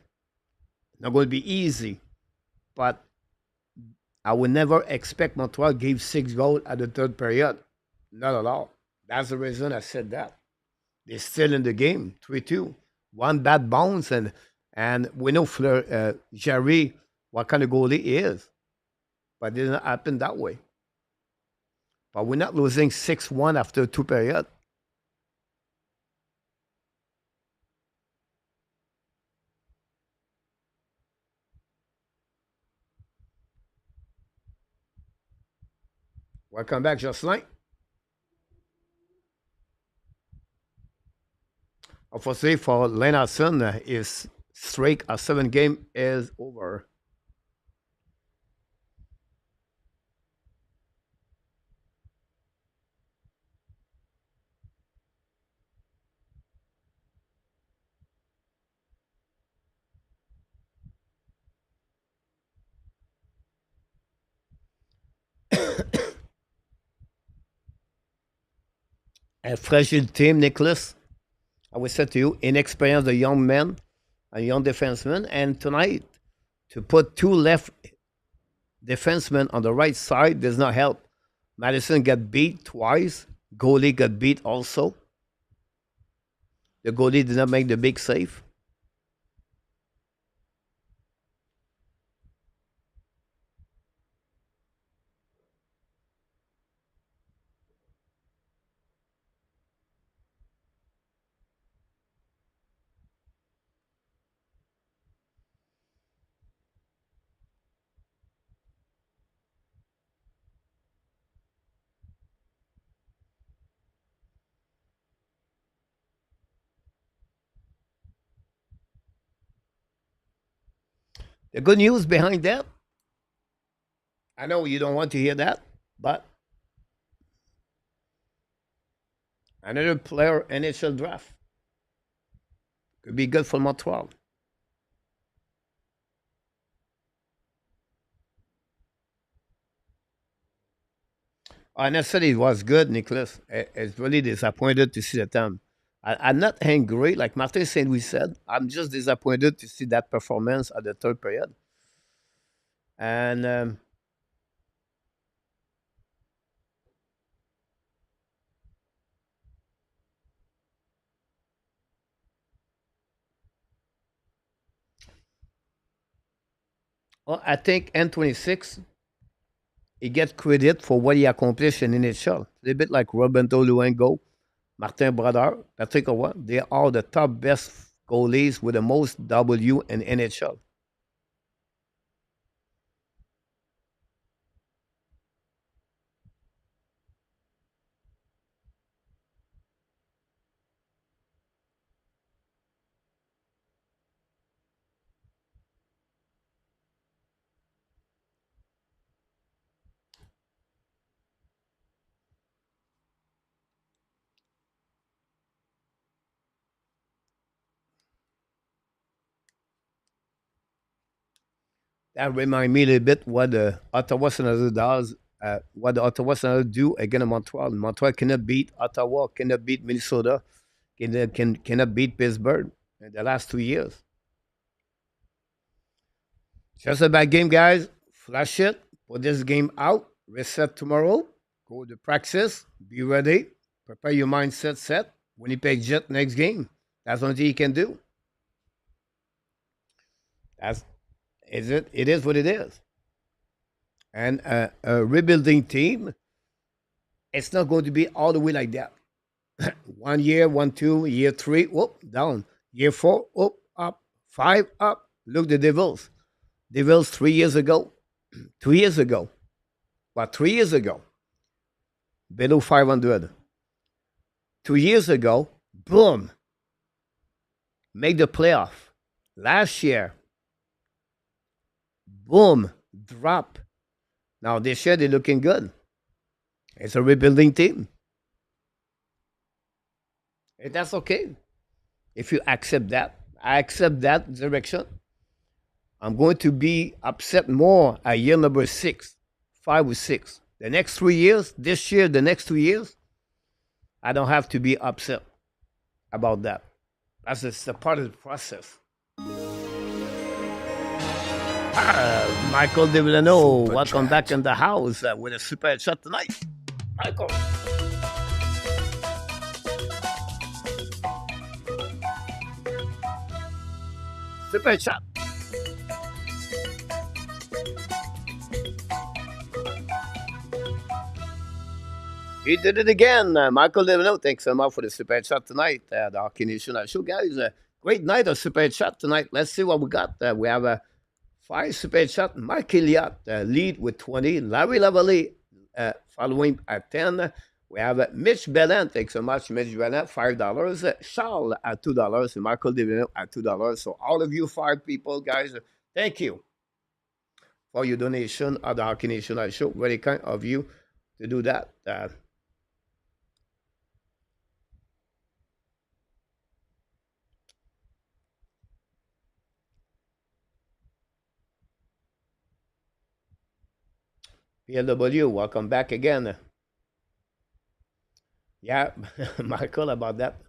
Not going to be easy, but I would never expect Montreal gave 6 goals at the third period. Not at all. That's the reason I said that. They're still in the game, 3-2. One bad bounce, and we know Jerry, what kind of goalie he is. But it didn't happen that way. But we're not losing 6-1 after 2 periods. Welcome back, Jocelyn. Unfortunately for Lennartson, his streak of 7 games is over. A fragile team, Nicholas. I would say to you, inexperienced the young men, a young defenseman, and tonight to put two left defensemen on the right side does not help. Madison got beat twice. Goalie got beat also. The goalie did not make the big save. The good news behind that, I know you don't want to hear that, but another player NHL draft could be good for Montreal. Honestly, it was good, Nicholas. It's really disappointed to see the time. I'm not angry, like Martin St. Louis said. I'm just disappointed to see that performance at the third period. And well, I think N26, he gets credit for what he accomplished in NHL. A little bit like Roberto Luengo, Martin Brodeur, Patrick Roy. They are the top best goalies with the most W in NHL. That reminds me a little bit what the Ottawa Senators does, what the Ottawa Senators do against Montreal. Montreal cannot beat Ottawa, cannot beat Minnesota, cannot beat Pittsburgh in the last 2 years. Just a bad game, guys. Flash it, put this game out, reset tomorrow, go to practice, be ready, prepare your mindset set. Winnipeg Jet next game. That's the only thing you can do. That's is it. It is what it is. And a rebuilding team, it's not going to be all the way like that. 1 year, 1, 2, year 3, whoop, down. Year 4, up. 5, up. Look, the Devils. Devils 3 years ago, 2 years ago, what, 3 years ago, below 500. 2 years ago, boom, make the playoff. Last year, boom, drop. Now this year they're looking good. It's a rebuilding team. And that's okay. If you accept that, I accept that direction. I'm going to be upset more at year number 6, 5 or 6. The next 3 years, this year, the next 2 years, I don't have to be upset about that. That's just a part of the process. Michael DeVillano, welcome back in the house with a super shot tonight. Michael. Super shot. He did it again. Michael DeVillano, thanks so much for the super shot tonight. The Hockey Nation show, guys. Great night of super shot tonight. Let's see what we got. We have a 5 super chat. Mike Elliott lead with 20. Larry Lavalley following at 10. We have Mitch Bellin. Thanks so much, Mitch Bellin, $5. Charles at $2. And Michael DeVino at $2. So all of you 5 people, guys, thank you for your donation at the Hockey Nation show. Very kind of you to do that. PLW, welcome back again. Yeah, Michael, about that.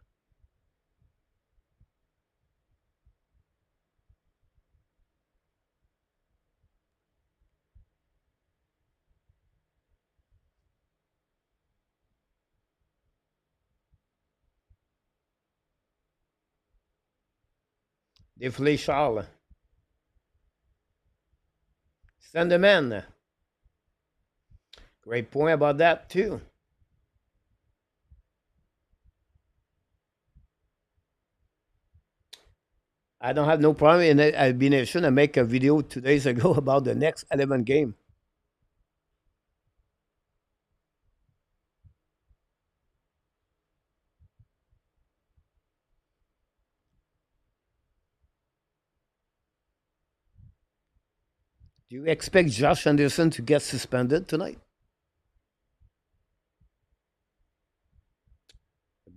Défilé Charles. Send them in. Great point about that, too. I don't have no problem in it. I've been able to make a video 2 days ago about the next 11 game. Do you expect Josh Anderson to get suspended tonight?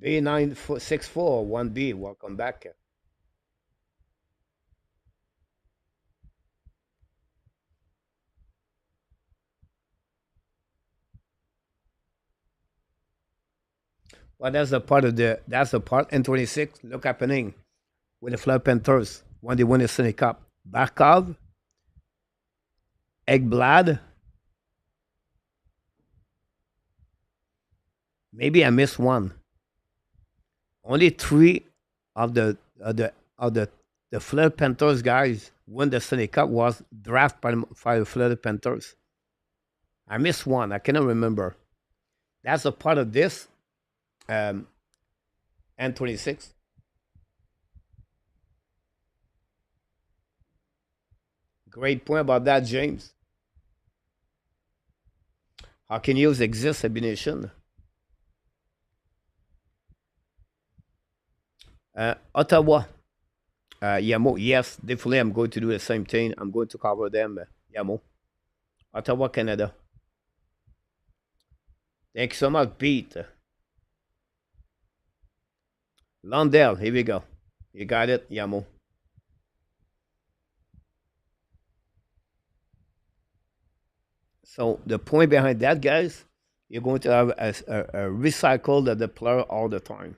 B964 1B, welcome back. Well, that's the part in 26. Look happening with the Florida Panthers when they win the Stanley Cup. Barkov, Eggblad. Maybe I missed one. Only three of the Florida Panthers guys win the Stanley Cup was drafted by the Florida Panthers. I missed one. I cannot remember. That's a part of this. And 26. Great point about that, James. Hockey News exists, Habs Nation. Ottawa. Yamo, yes, definitely I'm going to do the same thing. I'm going to cover them. Yamo. Ottawa, Canada. Thanks so much, Pete. Lundell, here we go. You got it, Yamo. So the point behind that, guys, you're going to have a recycle of the player all the time.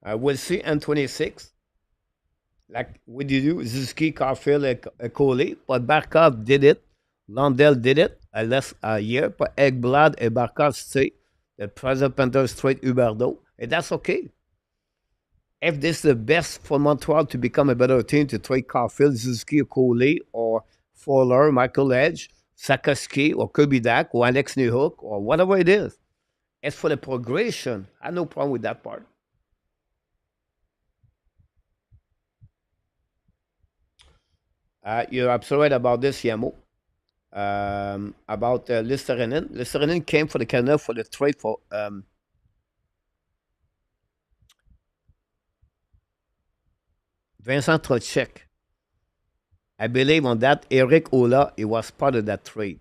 We'll see in 26. Like what did you do? Suzuki, Caulfield, and Coley, but Barkov did it. Lundell did it less a year, but Eggblad and Barkov stay. The present Panthers straight Huberdeau, and that's okay. If this is the best for Montreal to become a better team, to trade Caulfield, Suzuki, Coley, or Fowler, Michael Edge, Sakaski, or Kirby Dak, or Alex Newhook, or whatever it is. As for the progression, I have no problem with that part. You're absolutely right about this, Yamo. About Listerinen. Listerinen came for the Canada for the trade for Vincent Trocek. I believe on that, Eric Ola, he was part of that trade.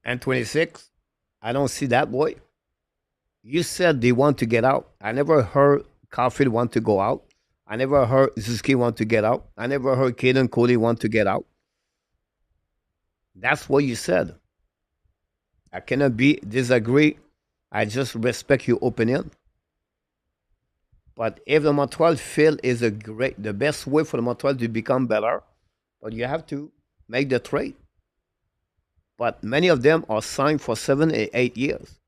And 26, I don't see that, boy. You said they want to get out. I never heard Caulfield want to go out. I never heard Suzuki want to get out. I never heard Caden Cody want to get out. That's what you said. I cannot disagree I just respect your opinion. But if the Montreal feel is the best way for the Montreal to become better, but you have to make the trade. But many of them are signed for 7 or 8 years.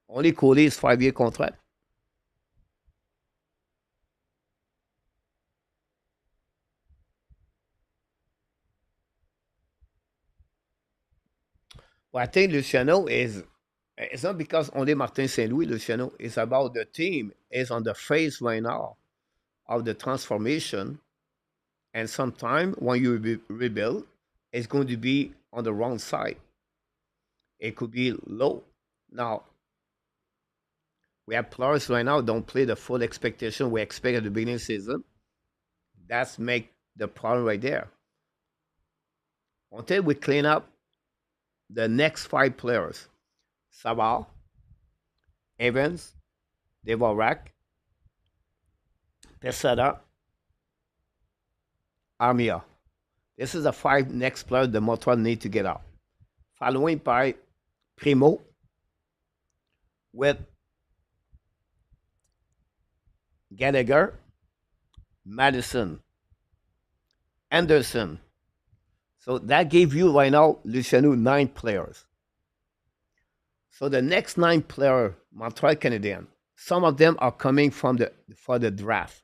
Only Cody is 5-year contract. Well, I think Luciano is it's not because only Martin St. Louis, Luciano, it's about the team is on the phase right now of the transformation. And sometime when you rebuild, it's going to be on the wrong side. It could be low. Now, we have players right now don't play the full expectation we expect at the beginning of the season. That's make the problem right there. Until we clean up the next 5 players, Savard, Evans, Devorak, Pesada, Armia. This is the 5 next players the Montreal need to get out. Following by Primo with Gallagher, Madison, Anderson. So that gave you right now, Luciano, 9 players. So the next 9 player, Montreal Canadiens, some of them are coming for the draft.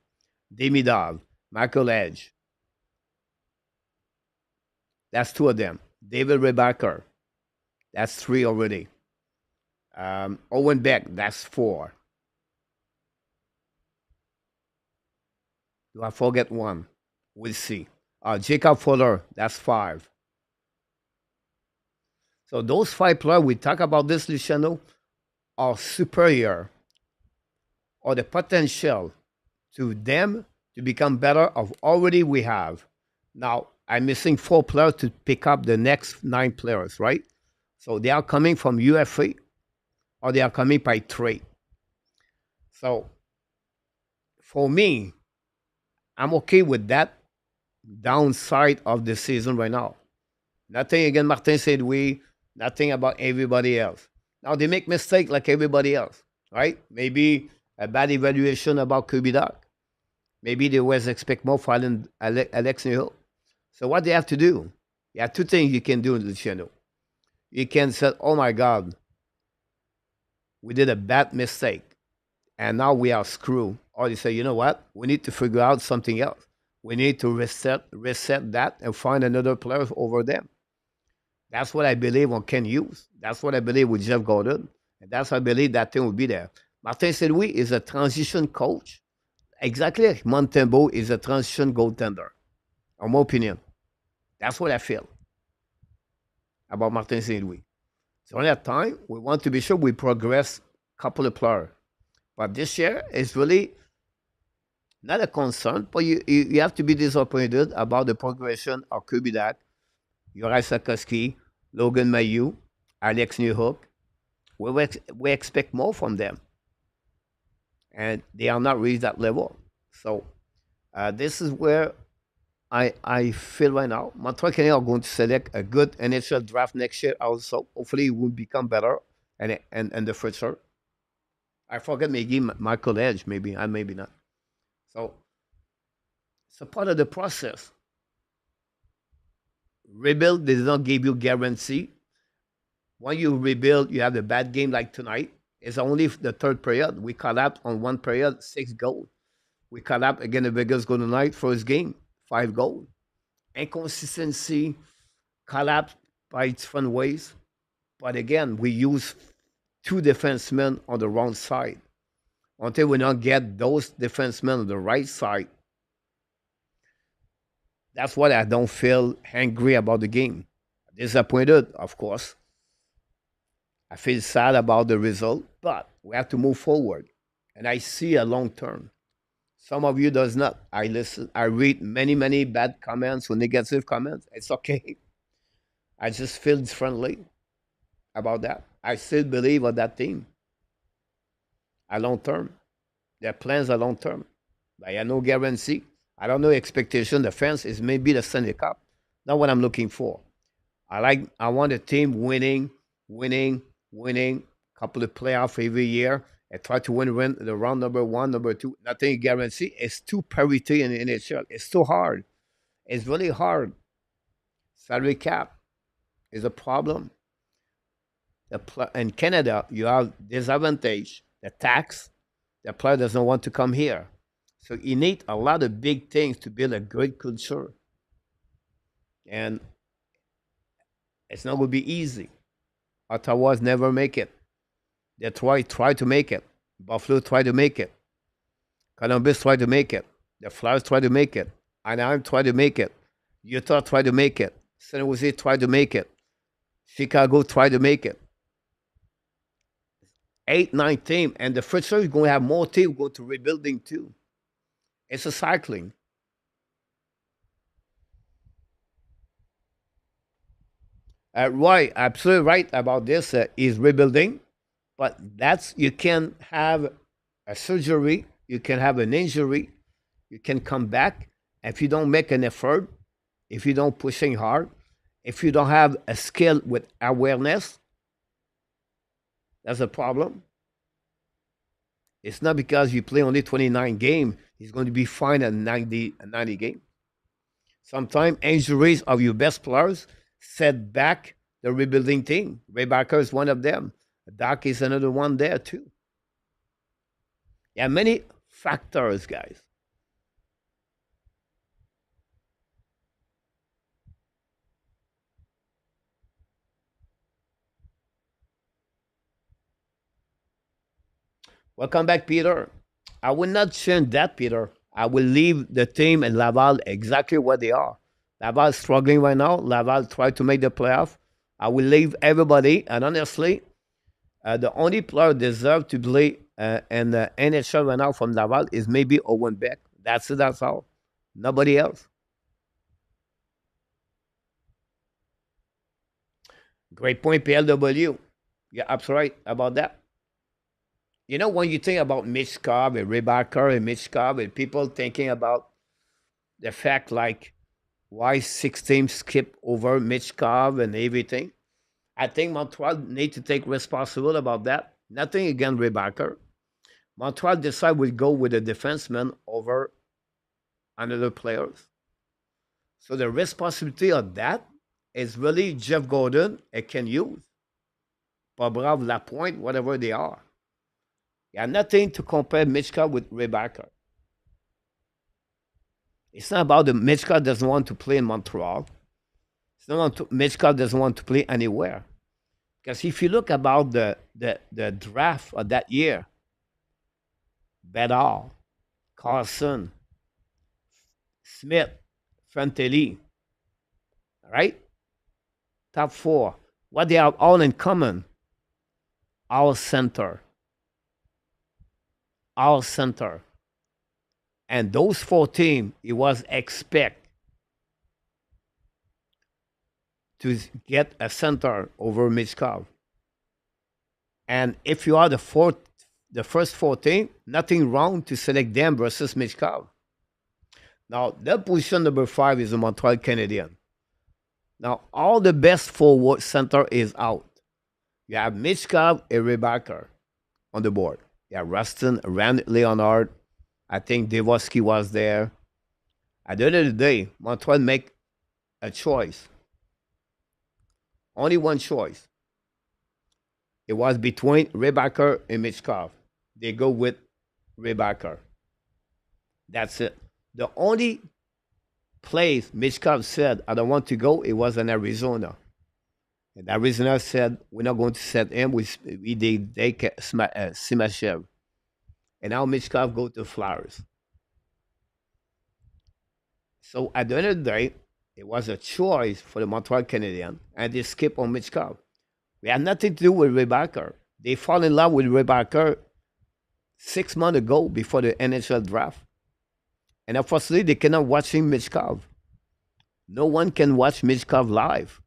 Demidov, Michael Edge. That's 2 of them. David Rebacker. That's 3 already. Owen Beck, that's 4. Do I forget one? We'll see. Jacob Fuller, that's 5. So those 5 players, we talk about this, Luciano, are superior or the potential to them to become better of already we have. Now, I'm missing 4 players to pick up the next 9 players, right? So they are coming from UFA or they are coming by trade. So for me, I'm okay with that downside of the season right now. Nothing against Martin St. Louis, nothing about everybody else. Now they make mistakes like everybody else, right? Maybe a bad evaluation about Kirby Doc. Maybe they always expect more from Alex Newell. So what they have to do, you have 2 things you can do in Luciano. You can say, oh my God, we did a bad mistake and now we are screwed. Or you say, you know what, we need to figure out something else. We need to reset that and find another player over them. That's what I believe on Ken Hughes. That's what I believe with Jeff Gordon. And that's what I believe that thing will be there. Martin St. Louis is a transition coach. Exactly like Montembeault is a transition goaltender. In my opinion. That's what I feel about Martin St. Louis. So at that time, we want to be sure we progress a couple of players. But this year is really not a concern, but you have to be disappointed about the progression of Kirby Dak, Juraj Slavkovsky, Logan Mailloux, Alex Newhook. We expect more from them. And they are not reached that level. So this is where I feel right now. Montreal Canadiens are going to select a good NHL draft next year also. Hopefully it will become better and the future. I forget maybe Michael Edge, maybe, and maybe not. So it's a part of the process. Rebuild does not give you guarantee. When you rebuild, you have the bad game like tonight. It's only the 3rd period. We collapsed on 1 period, 6 goals. We collapsed again the Vegas Golden Knights, first game, 5 goals. Inconsistency, collapse by different ways. But again, we use 2 defensemen on the wrong side. Until we don't get those defensemen on the right side, that's why I don't feel angry about the game. Disappointed, of course. I feel sad about the result, but we have to move forward. And I see a long term. Some of you does not. I read many bad comments or negative comments. It's okay. I just feel differently about that. I still believe on that team. A long term. Their plans are long term. But I have no guarantee. I don't know expectation. The fans is maybe the Stanley Cup. Not what I'm looking for. I want a team winning, couple of playoff every year and try to win the round number one, number two. Nothing guaranteed. It's too parity in the NHL. It's too hard. It's really hard. Salary cap is a problem. In Canada, you have disadvantage, the tax. The player doesn't want to come here. So you need a lot of big things to build a great culture. And it's not going to be easy. Ottawa's never make it. Detroit tried to make it. Buffalo tried to make it. Columbus tried to make it. The Flyers tried to make it. Anaheim tried to make it. Utah tried to make it. San Jose tried to make it. Chicago tried to make it. 8, 9 teams. And the future is going to have more teams go to rebuilding too. It's a cycling. Roy, absolutely right about this. Is rebuilding, but that's you can have a surgery, you can have an injury, you can come back if you don't make an effort, if you don't pushing hard, if you don't have a skill with awareness. That's a problem. It's not because you play only 29 games, he's going to be fine at 90 games. Sometimes injuries of your best players set back the rebuilding team. Ray Barker is one of them. Doc is another one there too. Yeah, many factors, guys. Welcome back, Peter. I will not change that, Peter. I will leave the team and Laval exactly where they are. Laval is struggling right now. Laval tried to make the playoff. I will leave everybody. And honestly, the only player deserve to play in the NHL right now from Laval is maybe Owen Beck. That's it. That's all. Nobody else. Great point, PLW. You're absolutely right about that. You know, when you think about Mitch Cobb and Ray Barker and Mitch Cobb, and people thinking about the fact like why 6 teams skip over Mitch Cobb and everything, I think Montreal need to take responsibility about that. Nothing against Ray Barker. Montreal decide will go with a defenseman over another players. So the responsibility of that is really Jeff Gordon and Ken Hughes, Bobrov, Lapointe, whatever they are. You have nothing to compare Mitchka with Ray Barker. It's not about the Mitchka doesn't want to play in Montreal. It's not Mitchka doesn't want to play anywhere. Because if you look about the draft of that year, Bedard, Carlson, Smith, Fantelli, all right? Top 4. What they have all in common? Our center. Our center. And those 4 teams, it was expect to get a center over Michkov. And if you are the first 4 team, nothing wrong to select them versus Michkov. Now, the position number 5 is the Montreal Canadiens. Now, all the best forward center is out. You have Michkov and Ray Barker on the board. You have Rustin, Rand Leonard. I think Devoski was there. At the end of the day, Montreal make a choice. Only one choice. It was between Ray Barker and Michkov. They go with Ray Barker. That's it. The only place Michkov said, I don't want to go, it was in Arizona. And Arizona said, we're not going to set him. We did Simashev. And now Michkov go to Flyers. So at the end of the day, it was a choice for the Montreal Canadiens, and they skip on Michkov. We had nothing to do with Ray Barker. They fall in love with Ray Barker 6 months ago before the NHL draft. And unfortunately, they cannot watch him Michkov. No one can watch Michkov live.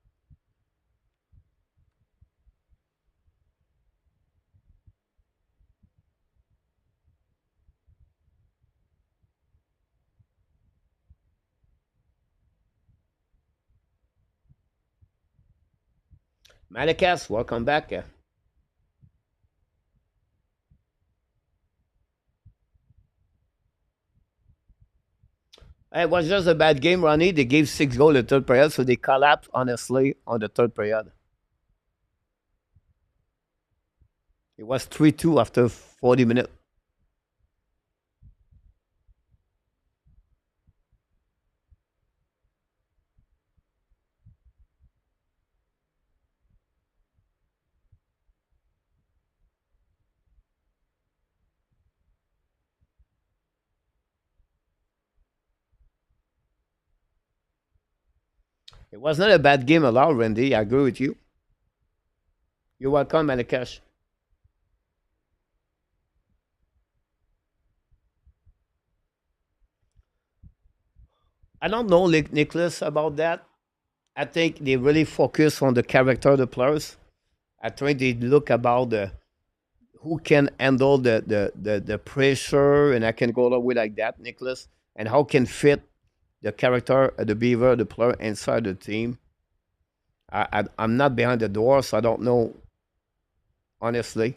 Malakas, welcome back. It was just a bad game, Ronnie. They gave 6 goals in the third period, so they collapsed, honestly, on the third period. It was 3-2 after 40 minutes. It was not a bad game at all, Randy. I agree with you. You're welcome, Malakash. I don't know, Nicholas, about that. I think they really focus on the character of the players. I think they look about who can handle the pressure, and I can go all the way like that, Nicholas, and how can fit the character of the Beaver, the player inside the team. I'm not behind the door, so I don't know, honestly.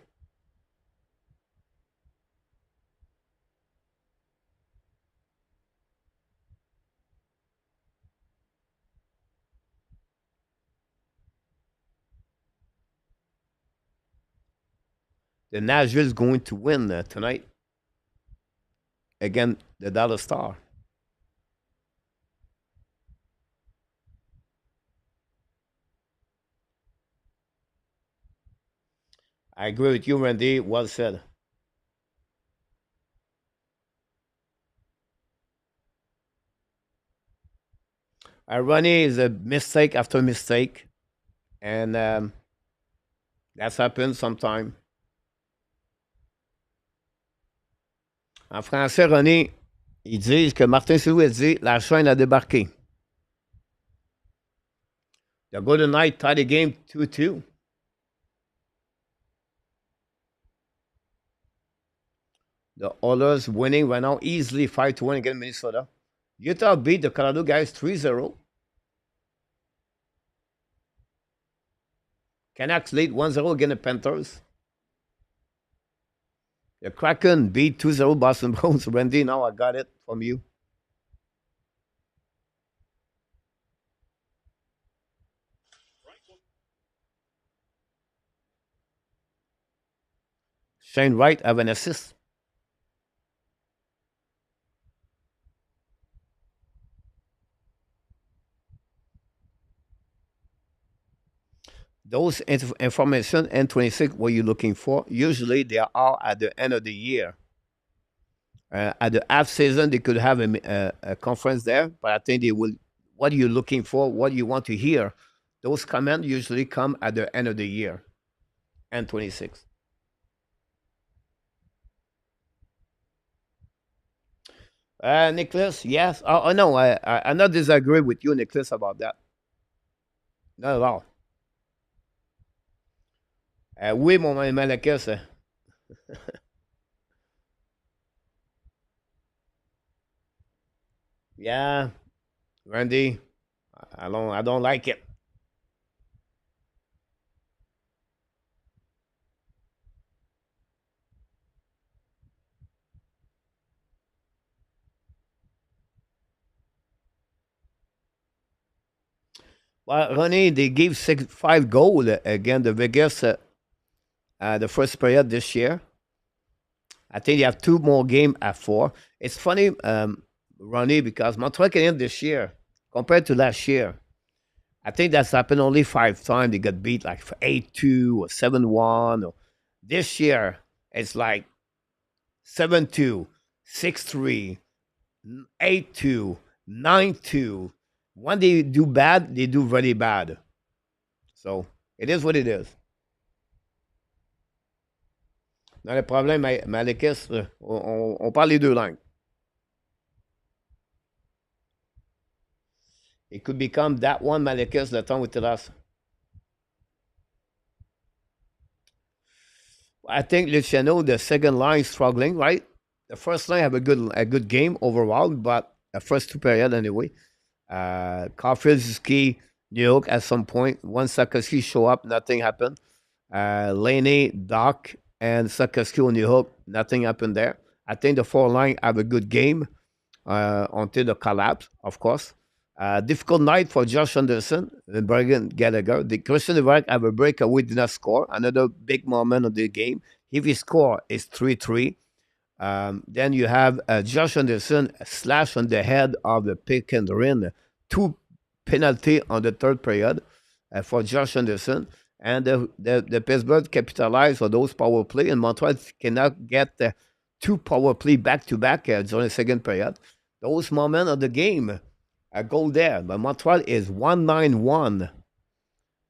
The Nashville is going to win tonight against the Dallas Star. I agree with you, Randy. Well said. Ronnie is a mistake after mistake, and that's happened sometime. En français, René, ils disent que Martin Saint-Louis a dit la chaîne a débarqué. The Golden Knight tied the game 2-2. The Oilers winning right now easily 5-1 against Minnesota. Utah beat the Colorado guys 3-0. Canucks lead 1-0 against the Panthers. The Kraken beat 2-0 Boston Bruins. Randy, now I got it from you. Shane Wright have an assist. Those information N26, what you're looking for, usually they are at the end of the year. At the half season, they could have a conference there, but I think they will. What you're looking for, what you want to hear, those comments usually come at the end of the year. N26. Nicholas, yes. Oh, no, I not disagree with you, Nicholas, about that. Not at all. Oui, mon Malakis. Yeah, Randy, I don't like it. Well, Ronnie, they gave 5 goals again the Vegas the first period this year. I think they have 2 more games at 4. It's funny, Ronnie, because Montreal Canadiens this year, compared to last year, I think that's happened only 5 times. They got beat like 8-2 or 7-1. Or this year, it's like 7-2, 6-3, 8-2, 9-2. When they do bad, they do very bad. So it is what it is. Dans le problème, Malekis, on parle les 2 langues. It could become that one Malekis le temps with us. I think Luciano, the second line, is struggling, right? The first line have a good game overall, but the first 2 periods anyway. Caulfield, Suzuki, New York at some point. Once Sakoski show up, nothing happened. Laney, Doc, and Sakoski on New York, nothing happened there. I think the 4 line have a good game. until the collapse, of course. Difficult night for Josh Anderson and Brian Gallagher. The Christian Everett have a breakaway, did not score. Another big moment of the game. If he score, it's 3-3. Then you have Josh Anderson slash on the head of the pick and rin. 2 penalty on the third period for Josh Anderson. And the Pittsburgh capitalized on those power play, and Montreal cannot get 2 power play back-to-back during the second period. Those moments of the game, a goal there. But Montreal is 1-9-1.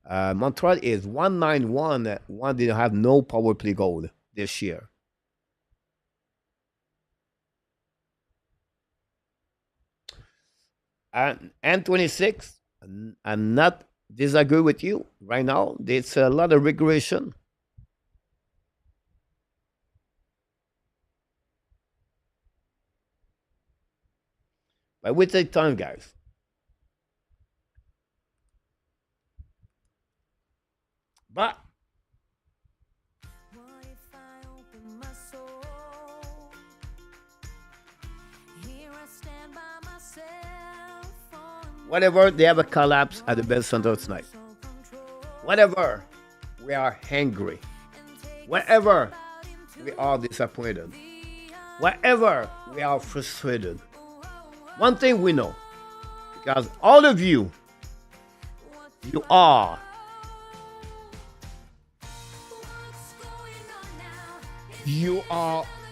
Montreal is 1-9-1. One didn't have no power play goal this year. And 26, I'm not disagree with you right now. There's a lot of regression. But we take time, guys. But whatever, they have a collapse at the Bell Center tonight. Whatever, we are angry. Wherever, we are disappointed. Wherever, we are frustrated. One thing we know, because all of you are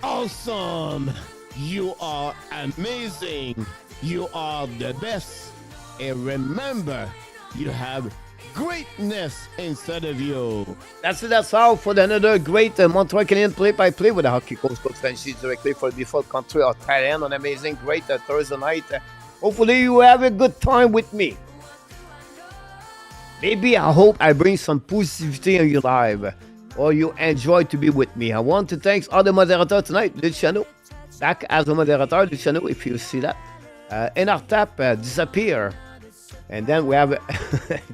awesome. You are amazing. You are the best. And remember, you have greatness inside of you. That's all for another great Montreal Canadiens play-by-play with the hockey coach Frenchie directly for the default country of Thailand on amazing great Thursday night. Hopefully you have a good time with me. Maybe I hope I bring some positivity in your life, or you enjoy to be with me. I want to thank all the moderators tonight. Luciano, back as a moderator. Luciano, if you see that. Enartap disappear. And then we have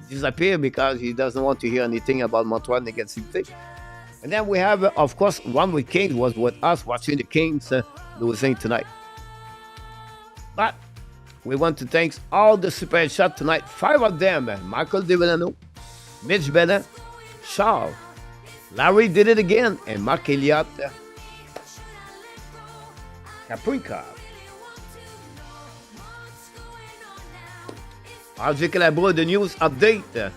disappear because he doesn't want to hear anything about Montreal negativity. And then we have, of course, One with Kings was with us watching the Kings losing tonight. But we want to thank all the super chat tonight. 5 of them: Michael DeVillano, Mitch Bennett, Charles, Larry did it again, and Mark Elliott, Caprica. RJ Calabro, the news update.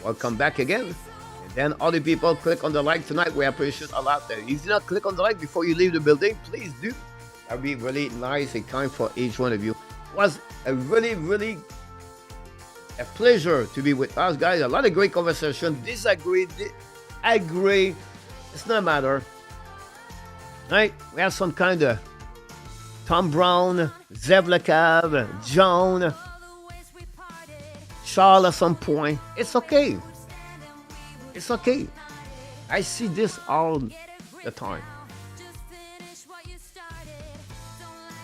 Welcome back again. And then all the people click on the like tonight. We appreciate a lot. If you did not click on the like before you leave the building, please do. That would be really nice and kind for each one of you. It was a really a pleasure to be with us, guys. A lot of great conversation. Disagree, agree. It's not a matter. Right? We have some kind of Tom Brown, Zevlakov, John, Charles at some point. It's okay. It's okay. I see this all the time.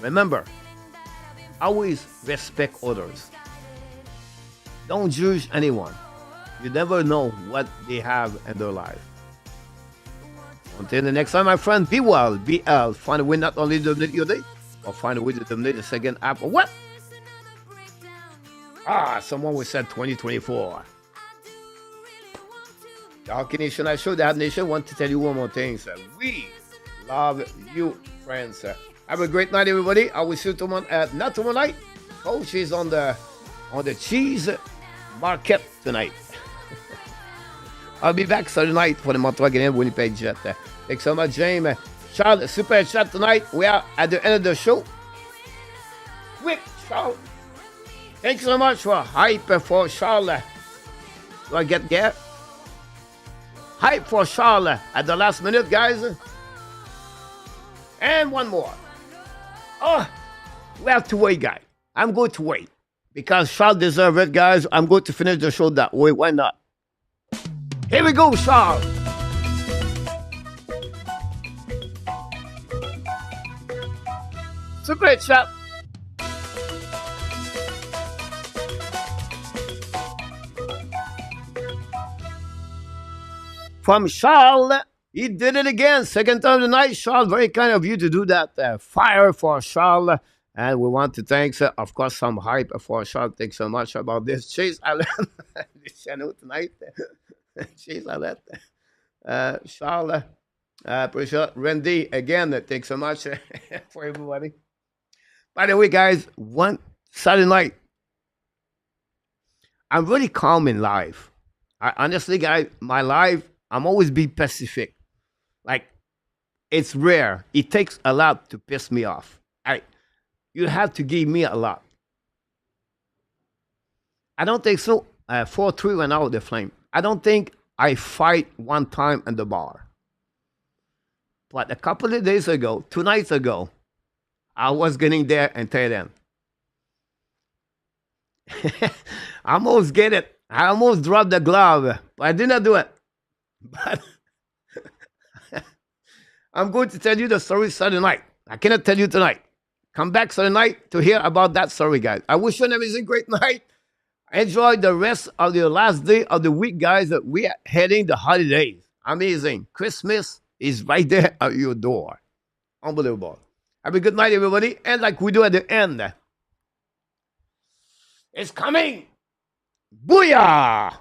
Remember, always respect others. Don't judge anyone. You never know what they have in their life. Until the next time, my friend, be well, be well. Find a way not only to dominate your day, but find a way to dominate the second half. What? Someone was said 2024. The Hockey Nation, I show the Habs Nation. Want to tell you one more thing, sir. We love you, friends. Have a great night, everybody. I will see you tomorrow. Not tomorrow night. Coach is on the cheese market tonight. I'll be back Saturday night for the Montreal Canadiens Winnipeg Jet. Thanks so much, James. Charles, super chat tonight. We are at the end of the show. Quick, Charles. Thanks so much for hype for Charles. Do I get there? Hype for Charles at the last minute, guys. And one more. Oh, we have to wait, guys. I'm going to wait. Because Charles deserves it, guys. I'm going to finish the show that way. Why not? Here we go, Charles. Super chat. From Charles, he did it again. Second time tonight, Charles. Very kind of you to do that. Fire for Charles. And we want to thank, of course, some hype for Charles. Thanks so much about this. Chase Allen, this channel tonight. Chase Allen, Charles, appreciate Randy again. Thanks so much for everybody. By the way, guys, one Saturday night, I'm really calm in life. Honestly, guys, my life, I'm always be pacific. Like, it's rare. It takes a lot to piss me off. You have to give me a lot. I don't think so. 4-3 went out the flame. I don't think I fight one time in the bar. But a couple of days ago, 2 nights ago, I was getting there and tell them. I almost get it. I almost dropped the glove, but I did not do it. But I'm going to tell you the story Saturday night. I cannot tell you tonight. Come back Saturday night to hear about that story, guys. I wish you an amazing, great night. Enjoy the rest of the last day of the week, guys. We are heading the holidays. Amazing. Christmas is right there at your door. Unbelievable. Have a good night, everybody. And like we do at the end, it's coming. Booyah!